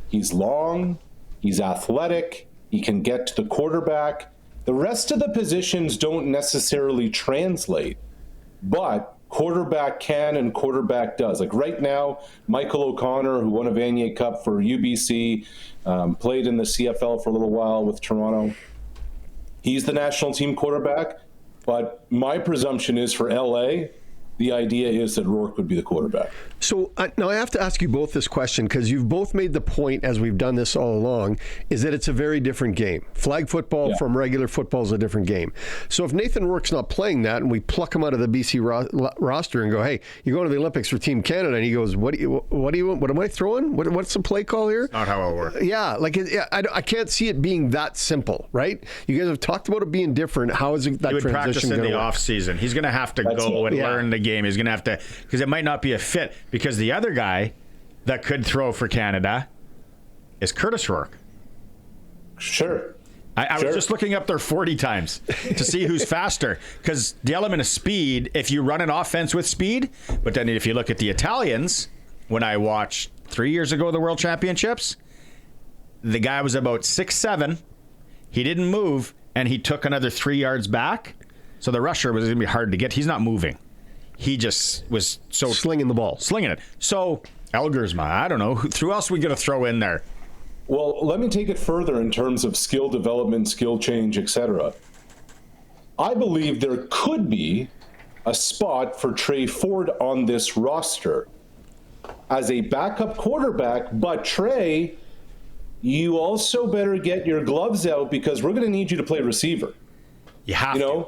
He's long, he's athletic, he can get to the quarterback. The rest of the positions don't necessarily translate, but quarterback can and quarterback does. Like right now, Michael O'Connor, who won a Vanier Cup for UBC, played in the CFL for a little while with Toronto. He's the national team quarterback, but my presumption is for LA, the idea is that Rourke would be the quarterback. So now I have to ask you both this question because you've both made the point, as we've done this all along, is that it's a very different game. Flag football from regular football is a different game. So if Nathan Rourke's not playing that and we pluck him out of the BC roster and go, hey, you're going to the Olympics for Team Canada, and he goes, what am I throwing? What's the play call here? Not how it'll work. Yeah, like I can't see it being that simple, right? You guys have talked about it being different. How is it that transition going to work? He would practice in the off season. He's going to have to go and learn the game. He's going to have to, because it might not be a fit, because the other guy that could throw for Canada is Curtis Rourke. Sure. I was just looking up their 40 times to see who's faster, because the element of speed, if you run an offense with speed, but then if you look at the Italians, when I watched 3 years ago the World Championships, the guy was about 6'7", he didn't move, and he took another 3 yards back, so the rusher was going to be hard to get. He's not moving. He just was so slinging the ball. Slinging it. So, Elgersma, I don't know. Who else are we going to throw in there? Well, let me take it further in terms of skill development, skill change, etc. I believe there could be a spot for Trey Ford on this roster as a backup quarterback, but Trey, you also better get your gloves out because we're going to need you to play receiver. You have to.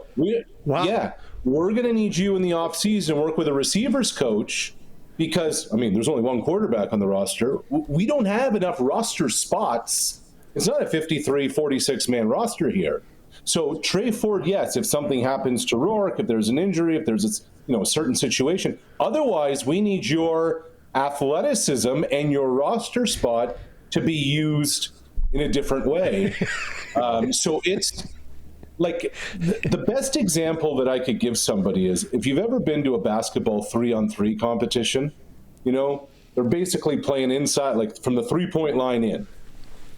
Yeah. We're going to need you in the offseason work with a receivers coach because, there's only one quarterback on the roster. We don't have enough roster spots. It's not a 53, 46-man roster here. So Trey Ford, yes, if something happens to Rourke, if there's an injury, if there's a certain situation. Otherwise, we need your athleticism and your roster spot to be used in a different way. So it's... like the best example that I could give somebody is if you've ever been to a basketball 3-on-3 competition, they're basically playing inside, like from the 3-point line in.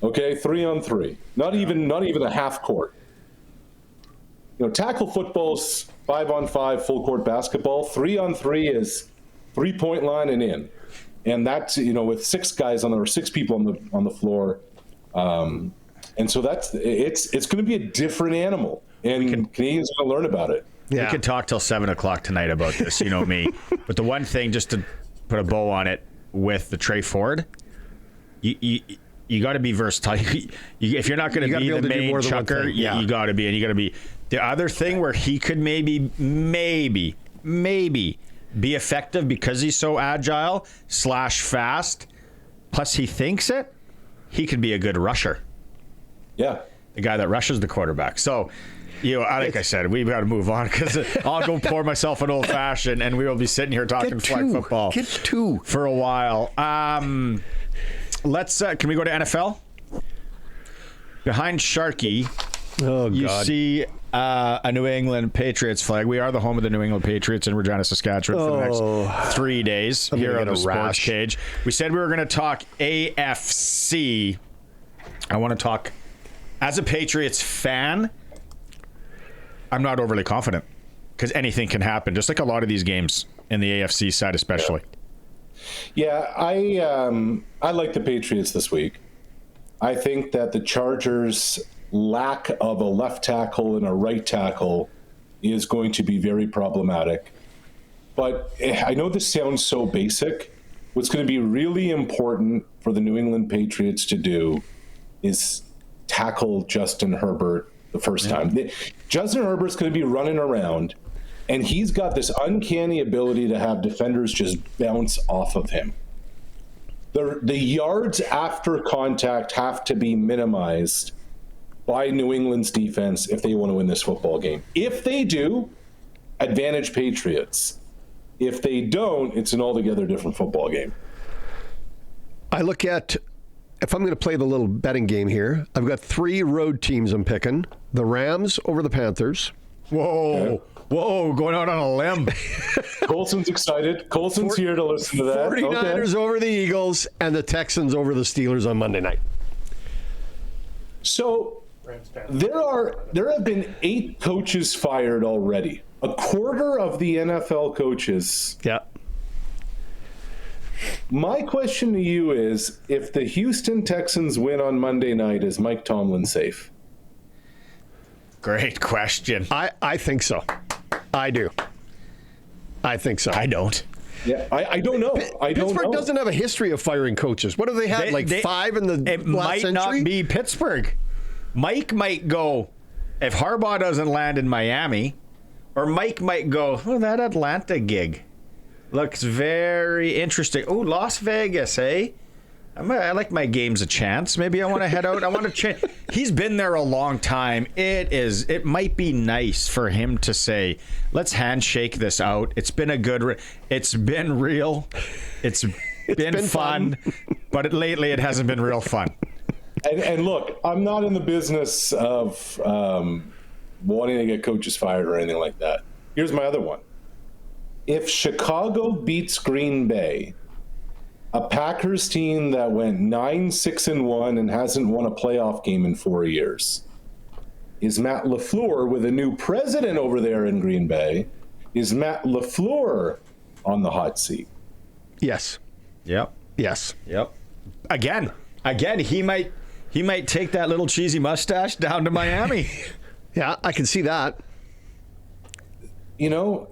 Okay, 3-on-3, not even a half court. tackle football's 5-on-5 full court basketball. 3-on-3 is 3-point line and in, and that's with 6 guys or 6 people on the floor, and so it's going to be a different animal, and Canadians are going to learn about it. Yeah. We could talk till 7:00 tonight about this, you know me. But the one thing, just to put a bow on it, with the Trey Ford, you got to be versatile. If you're not going to be the main chucker, you got to be, and you got to be. The other thing where he could maybe be effective because he's so agile / fast, plus he thinks it, he could be a good rusher. Yeah, the guy that rushes the quarterback. So. Like I said, we've got to move on because I'll go pour myself an old fashioned and we will be sitting here talking flag football for a while. Let's can we go to NFL? Behind Sharky, you see a New England Patriots flag. We are the home of the New England Patriots in Regina, Saskatchewan for the next 3 days here on the SportsCage. We said we were going to talk AFC. I want to talk as a Patriots fan. I'm not overly confident because anything can happen, just like a lot of these games in the AFC side especially. Yeah, I like the Patriots this week. I think that the Chargers' lack of a left tackle and a right tackle is going to be very problematic. But I know this sounds so basic. What's going to be really important for the New England Patriots to do is tackle Justin Herbert the first time. Justin Herbert's going to be running around, and he's got this uncanny ability to have defenders just bounce off of him. The yards after contact have to be minimized by New England's defense if they want to win this football game. If they do, advantage Patriots. If they don't, it's an altogether different football game. I look at, if I'm going to play the little betting game here, I've got 3 road teams I'm picking. The Rams over the Panthers. Whoa, going out on a limb. Colson's excited. Colson's here to listen to that. 49ers over the Eagles and the Texans over the Steelers on Monday night. So there have been 8 coaches fired already. A quarter of the NFL coaches. Yeah. My question to you is, if the Houston Texans win on Monday night, is Mike Tomlin safe? Great question. I think so. I do. I think so. I don't. Yeah, I don't know. Pittsburgh doesn't have a history of firing coaches. What have they had? 5 in the last century? It might not be Pittsburgh. Mike might go, if Harbaugh doesn't land in Miami, or Mike might go, that Atlanta gig looks very interesting. Oh, Las Vegas, eh? I like my games a chance. Maybe I want to head out. I want to change. He's been there a long time. It might be nice for him to say, let's handshake this out. It's been it's been real. It's been fun. But lately it hasn't been real fun. And look, I'm not in the business of wanting to get coaches fired or anything like that. Here's my other one. If Chicago beats Green Bay, a Packers team that went 9-6-1 and hasn't won a playoff game in 4 years, is Matt LaFleur, with a new president over there in Green Bay, is Matt LaFleur on the hot seat? Yes. Yep. Yes. Yep. Again, he might take that little cheesy mustache down to Miami. Yeah, I can see that. You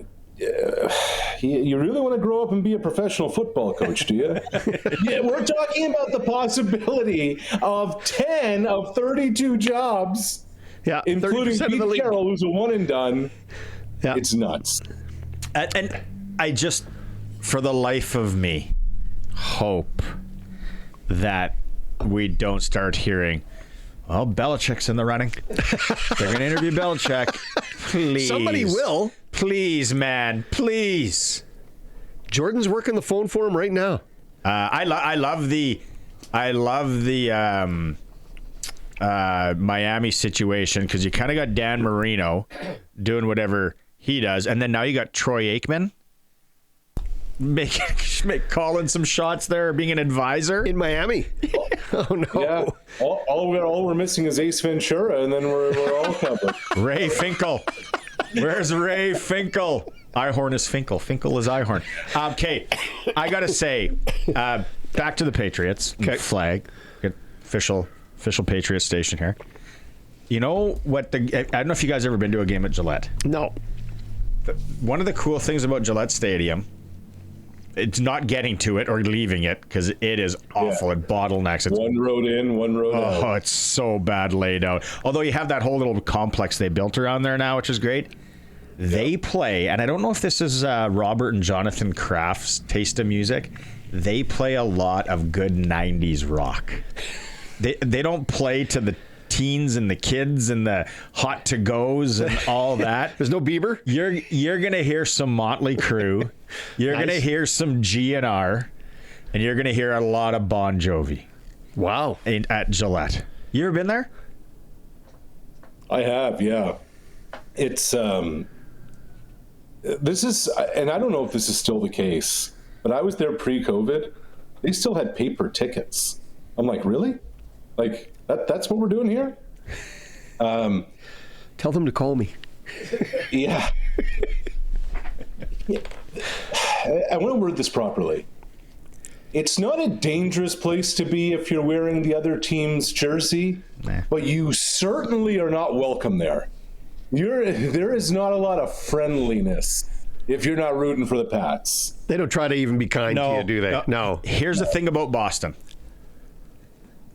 really want to grow up and be a professional football coach, do you? Yeah, we're talking about the possibility of 10 of 32 jobs, including Pete Carroll, who's a one and done. Yeah. It's nuts. And I just, for the life of me, hope that we don't start hearing, well, Belichick's in the running. They're going to interview Belichick. Please. Somebody will. Please, man. Please. Jordan's working the phone for him right now. I love the Miami situation because you kind of got Dan Marino doing whatever he does, and then now you got Troy Aikman. calling some shots there, being an advisor in Miami. Oh no! Yeah, all we're missing is Ace Ventura, and then we're all covered. Ray Finkel, where's Ray Finkel? Ihorn is Finkel. Finkel is Ihorn. Okay, I gotta say, back to the Patriots. Okay. Flag, official Patriot station here. You know what? I don't know if you guys ever been to a game at Gillette. No. One of the cool things about Gillette Stadium, it's not getting to it or leaving it because it is awful. It bottlenecks. It's one road in, one road out. Oh, it's so bad laid out. Although you have that whole little complex they built around there now, which is great. They play, and I don't know if this is Robert and Jonathan Kraft's taste of music. They play a lot of good 90s rock. They don't play to the teens and the kids and the hot to goes and all that. There's no Bieber. You're gonna hear some Motley Crue. You're gonna hear some GNR, and you're gonna hear a lot of Bon Jovi. Wow! At Gillette. You ever been there? I have. Yeah. It's this is, and I don't know if this is still the case, but I was there pre-COVID. They still had paper tickets. I'm like, really? Like. That's what we're doing here? Tell them to call me. Yeah. I want to word this properly. It's not a dangerous place to be if you're wearing the other team's jersey, but you certainly are not welcome there. There is not a lot of friendliness if you're not rooting for the Pats. They don't try to even be kind to you, do they? No. Here's the thing about Boston.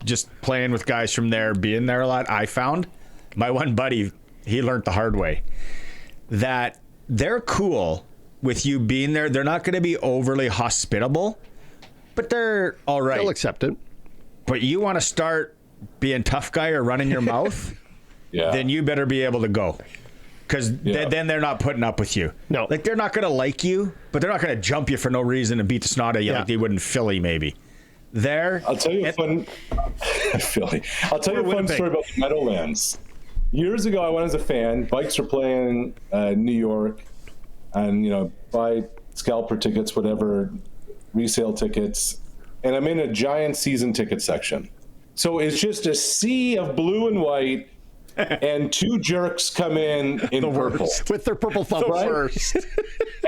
Just playing with guys from there, being there a lot, I found my one buddy, he learned the hard way that they're cool with you being there. They're not going to be overly hospitable, but they're all right. They'll accept it. But you want to start being tough guy or running your mouth, then you better be able to go. Because then they're not putting up with you. No. Like, they're not going to like you, but they're not going to jump you for no reason and beat the snot out of you like they would in Philly, maybe. I'll tell you a fun story about the Meadowlands. Years ago, I went as a fan. Bikes were playing New York, and buy scalper tickets, whatever, resale tickets, and I'm in a giant season ticket section. So it's just a sea of blue and white, and two jerks come in purple with their purple thumbs first.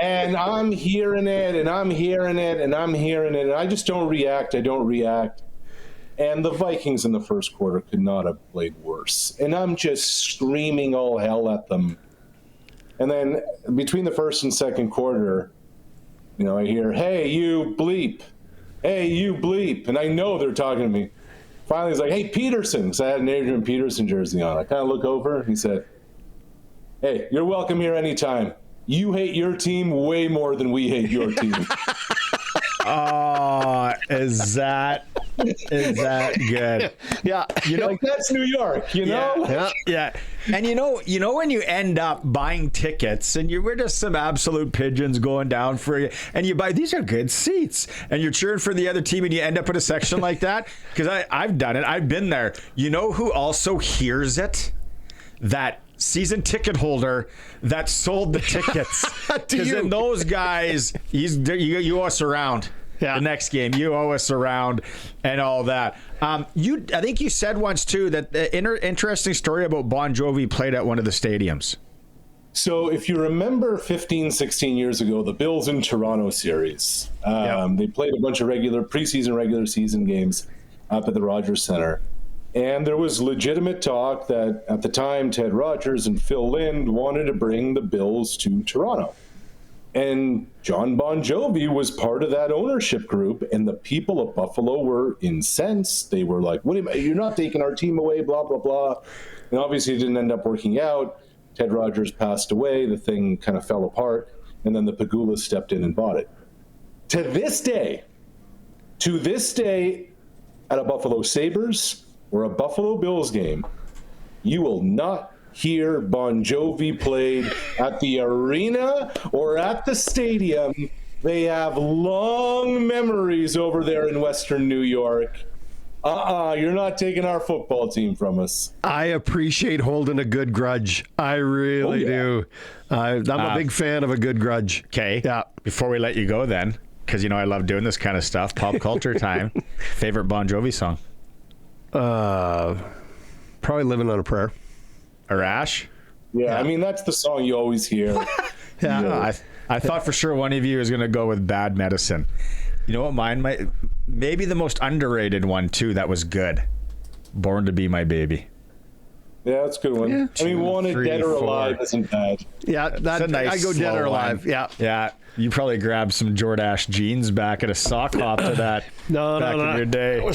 And I'm hearing it, and I'm hearing it, and I'm hearing it, and I just don't react. I don't react. And the Vikings in the first quarter could not have played worse. And I'm just screaming all hell at them. And then between the first and second quarter, I hear, "Hey, you bleep. Hey, you bleep." And I know they're talking to me. Finally, he's like, "Hey, Peterson," because I had an Adrian Peterson jersey on. I kind of look over, and he said, "Hey, you're welcome here anytime. You hate your team way more than we hate your team." Oh, is that good? Yeah. That's New York, Yeah. And when you end up buying tickets and we're just some absolute pigeons going down for you, and you buy, these are good seats, and you're cheering for the other team, and you end up in a section like that, because I've done it. I've been there. You know who also hears it? That season ticket holder that sold the tickets. Because then those guys, you owe us around. Yeah. The next game, you owe us around and all that. I think you said once too that the interesting story about Bon Jovi played at one of the stadiums. So if you remember 15, 16 years ago, the Bills in Toronto series, they played a bunch of preseason, regular season games up at the Rogers Center. And there was legitimate talk that at the time, Ted Rogers and Phil Lind wanted to bring the Bills to Toronto. And John Bon Jovi was part of that ownership group, and the people of Buffalo were incensed. They were like, "You're not taking our team away, blah, blah, blah." And obviously it didn't end up working out. Ted Rogers passed away. The thing kind of fell apart. And then the Pagulas stepped in and bought it. To this day, at a Buffalo Sabres or a Buffalo Bills game, you will not hear Bon Jovi played at the arena or at the stadium. They have long memories over there in Western New York. You're not taking our football team from us. I appreciate holding a good grudge. I really do. I'm a big fan of a good grudge. Okay. Yeah. Before we let you go then, because I love doing this kind of stuff. Pop culture time. Favorite Bon Jovi song? Probably Living on a Prayer. Arash? Yeah, I mean, that's the song you always hear. Yeah. I thought for sure one of you was going to go with Bad Medicine. You know what mine might... Maybe the most underrated one, too, that was good. Born to Be My Baby. Yeah, that's a good one. Yeah. I mean, Wanted Dead or Alive isn't bad. Yeah, that's a nice, I go Dead or Alive. One. Yeah. You probably grabbed some Jordache jeans back at a sock hop to that back in your day. I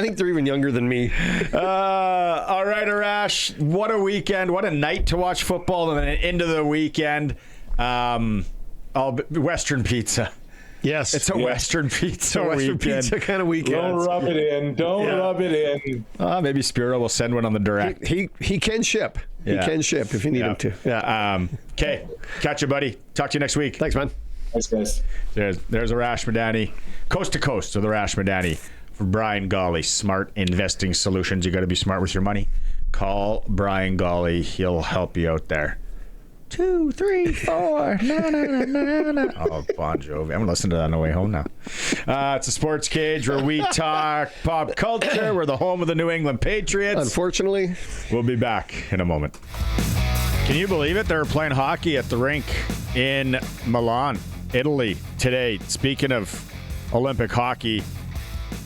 think they're even younger than me. All right, Arash. What a weekend. What a night to watch football and then into the weekend. Western Pizza. Yes. It's a Western Pizza Western Pizza kind of weekend. Don't rub it in. Rub it in. Maybe Spiro will send one on the direct. He can ship. He can ship if you need him to. Yeah. Okay. Catch you, buddy. Talk to you next week. Thanks, man. Thanks, guys. There's Arash Madani. Coast to coast with Arash Madani. For Brian Golly, Smart Investing Solutions. You got to be smart with your money. Call Brian Golly. He'll help you out there. 2, 3, 4. Na, na, na, na, na. Oh, Bon Jovi. I'm going to listen to that on the way home now. It's a Sports Cage where we talk pop culture. We're the home of the New England Patriots. Unfortunately. We'll be back in a moment. Can you believe it? They're playing hockey at the rink in Milan, Italy today. Speaking of Olympic hockey,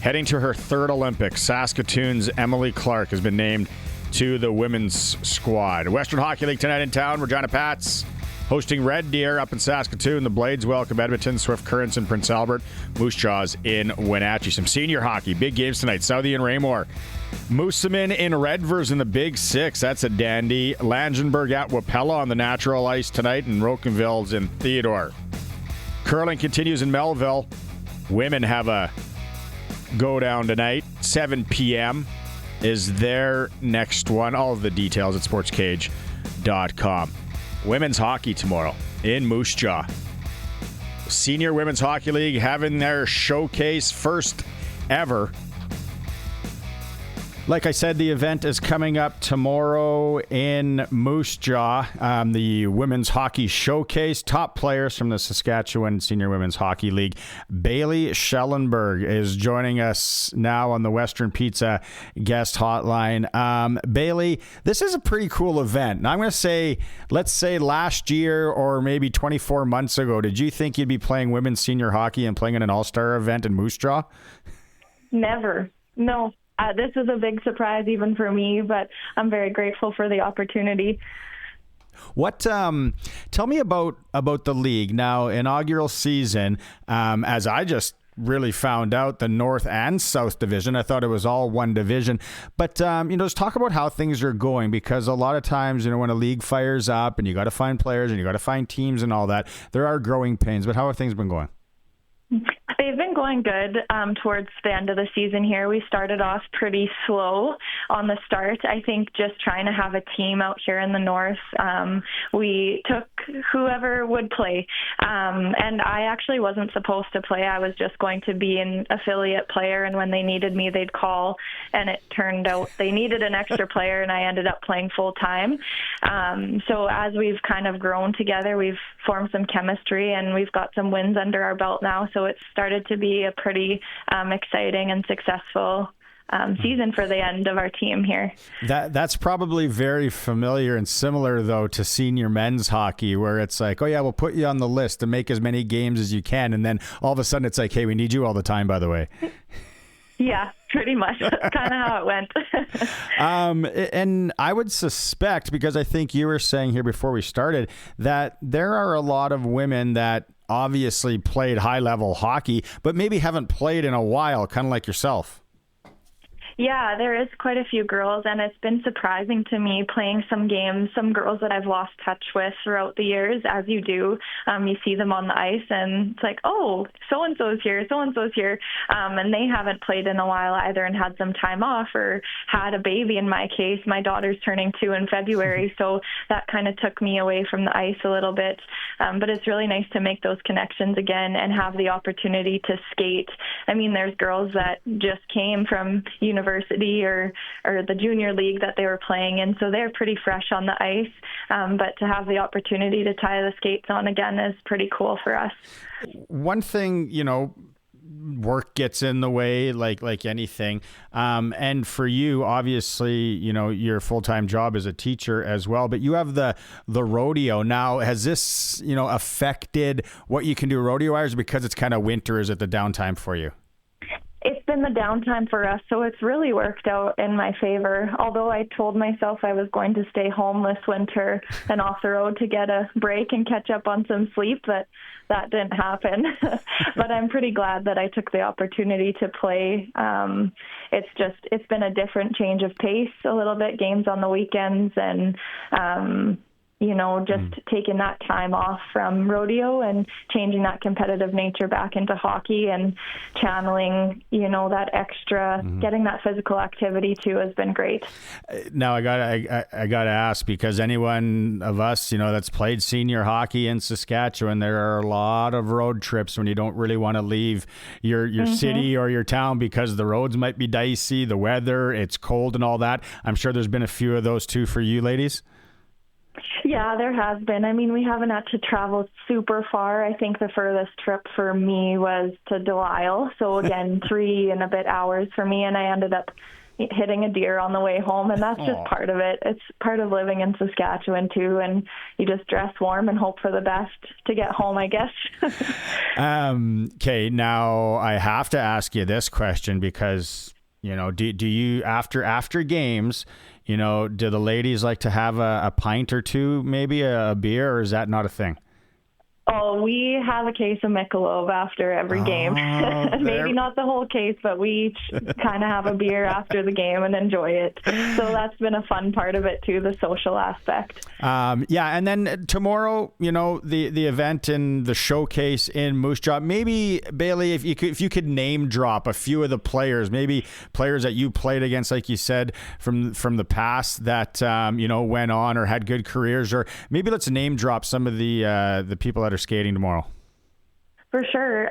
heading to her third Olympics, Saskatoon's Emily Clark has been named to the women's squad. Western Hockey League tonight in town. Regina Pats hosting Red Deer up in Saskatoon. The Blades welcome Edmonton, Swift Currents in Prince Albert, Moose Jaws in Wenatchee. Some senior hockey. Big games tonight. Southie and Raymore. Moosomin in Redvers in the Big Six. That's a dandy. Langenberg at Wapella on the natural ice tonight, and Rokenville's in Theodore. Curling continues in Melville. Women have a go down tonight. 7 p.m. is their next one. All of the details at sportscage.com. Women's hockey tomorrow in Moose Jaw. Senior Women's Hockey League having their showcase first ever. Like I said, the event is coming up tomorrow in Moose Jaw. The Women's Hockey Showcase. Top players from the Saskatchewan Senior Women's Hockey League. Bailey Schellenberg is joining us now on the Western Pizza guest hotline. Bailey, this is a pretty cool event. Now I'm going to say, let's say last year or maybe 24 months ago, did you think you'd be playing women's senior hockey and playing in an all-star event in Moose Jaw? Never. No. This is a big surprise even for me, but I'm very grateful for the opportunity. What? Tell me about the league now. Inaugural season, as I just really found out, the North and South Division. I thought it was all one division, but just talk about how things are going, because a lot of times, when a league fires up and you got to find players and you got to find teams and all that, there are growing pains. But how have things been going? They've been going good towards the end of the season here. We started off pretty slow on the start. I think just trying to have a team out here in the north. We took whoever would play. And I actually wasn't supposed to play. I was just going to be an affiliate player, and when they needed me, they'd call. And it turned out they needed an extra player, and I ended up playing full time. So as we've kind of grown together, we've formed some chemistry, and we've got some wins under our belt now. So it's started to be a pretty exciting and successful season for the end of our team here. That's probably very familiar and similar, though, to senior men's hockey, where it's like, oh yeah, we'll put you on the list to make as many games as you can, and then all of a sudden it's like, hey, we need you all the time, by the way. Yeah, pretty much. That's kind of how it went. And I would suspect, because I think you were saying here before we started, that there are a lot of women that obviously played high-level hockey, but maybe haven't played in a while, kind of like yourself. Yeah, there is quite a few girls, and it's been surprising to me playing some games, some girls that I've lost touch with throughout the years, as you do. You see them on the ice, and it's like, oh, so-and-so's here, so-and-so's here. And they haven't played in a while either and had some time off or had a baby in my case. My daughter's turning 2 in February, so that kind of took me away from the ice a little bit. But it's really nice to make those connections again and have the opportunity to skate. I mean, there's girls that just came from university university or the junior league that they were playing in. So they're pretty fresh on the ice. But to have the opportunity to tie the skates on again is pretty cool for us. One thing, work gets in the way, like anything. And for you, obviously, your full-time job as a teacher as well, but you have the rodeo. Now, has this, affected what you can do rodeo-wise, because it's kind of winter? Is it the downtime for you? It's been the downtime for us, so it's really worked out in my favor. Although I told myself I was going to stay home this winter and off the road to get a break and catch up on some sleep, but that didn't happen. But I'm pretty glad that I took the opportunity to play. It's been a different change of pace a little bit, games on the weekends, and just taking that time off from rodeo and changing that competitive nature back into hockey and channeling, that extra, getting that physical activity too has been great. Now I gotta ask, because anyone of us, that's played senior hockey in Saskatchewan, there are a lot of road trips when you don't really want to leave your city or your town because the roads might be dicey, the weather, it's cold and all that. I'm sure there's been a few of those too for you ladies. Yeah, there has been. I mean, we haven't had to travel super far. I think the furthest trip for me was to Delisle. So again, 3 and a bit hours for me, and I ended up hitting a deer on the way home, and that's just part of it. It's part of living in Saskatchewan too, and you just dress warm and hope for the best to get home, I guess. Okay, now I have to ask you this question, because do you after games, do the ladies like to have a pint or two, maybe a beer, or is that not a thing? Oh, we have a case of Michelob after every game. Maybe not the whole case, but we each kind of have a beer after the game and enjoy it. So that's been a fun part of it too, the social aspect. Yeah, and then tomorrow, the event and the showcase in Moose Jaw. Maybe, Bailey, if you could name drop a few of the players, maybe players that you played against, like you said, from the past that went on or had good careers, or maybe let's name drop some of the people that are skating tomorrow. For sure.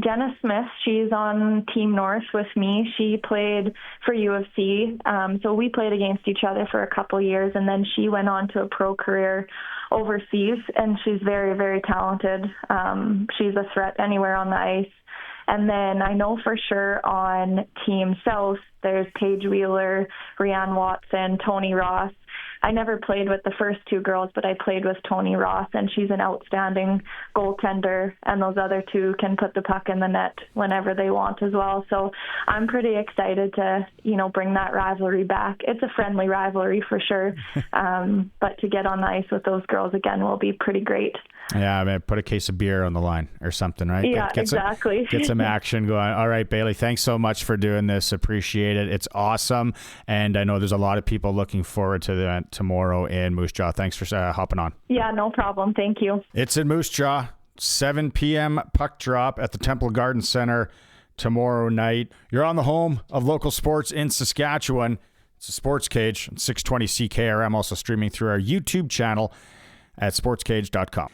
Jenna Smith, she's on Team North with me. She played for U of C. So we played against each other for a couple years, and then she went on to a pro career overseas, and she's very, very talented. She's a threat anywhere on the ice. And then I know for sure on Team South, there's Paige Wheeler, Rianne Watson, Tony Ross. I never played with the first two girls, but I played with Tony Ross, and she's an outstanding goaltender, and those other two can put the puck in the net whenever they want as well. So I'm pretty excited to, bring that rivalry back. It's a friendly rivalry for sure, but to get on the ice with those girls again will be pretty great. Yeah, I mean, put a case of beer on the line or something, right? Yeah, exactly. Get some action going. All right, Bailey, thanks so much for doing this. Appreciate it. It's awesome. And I know there's a lot of people looking forward to the event tomorrow in Moose Jaw. Thanks for hopping on. Yeah, no problem. Thank you. It's in Moose Jaw, 7 p.m. puck drop at the Temple Garden Center tomorrow night. You're on the home of local sports in Saskatchewan. It's a SportsCage, 620 CKRM, also streaming through our YouTube channel at sportscage.com.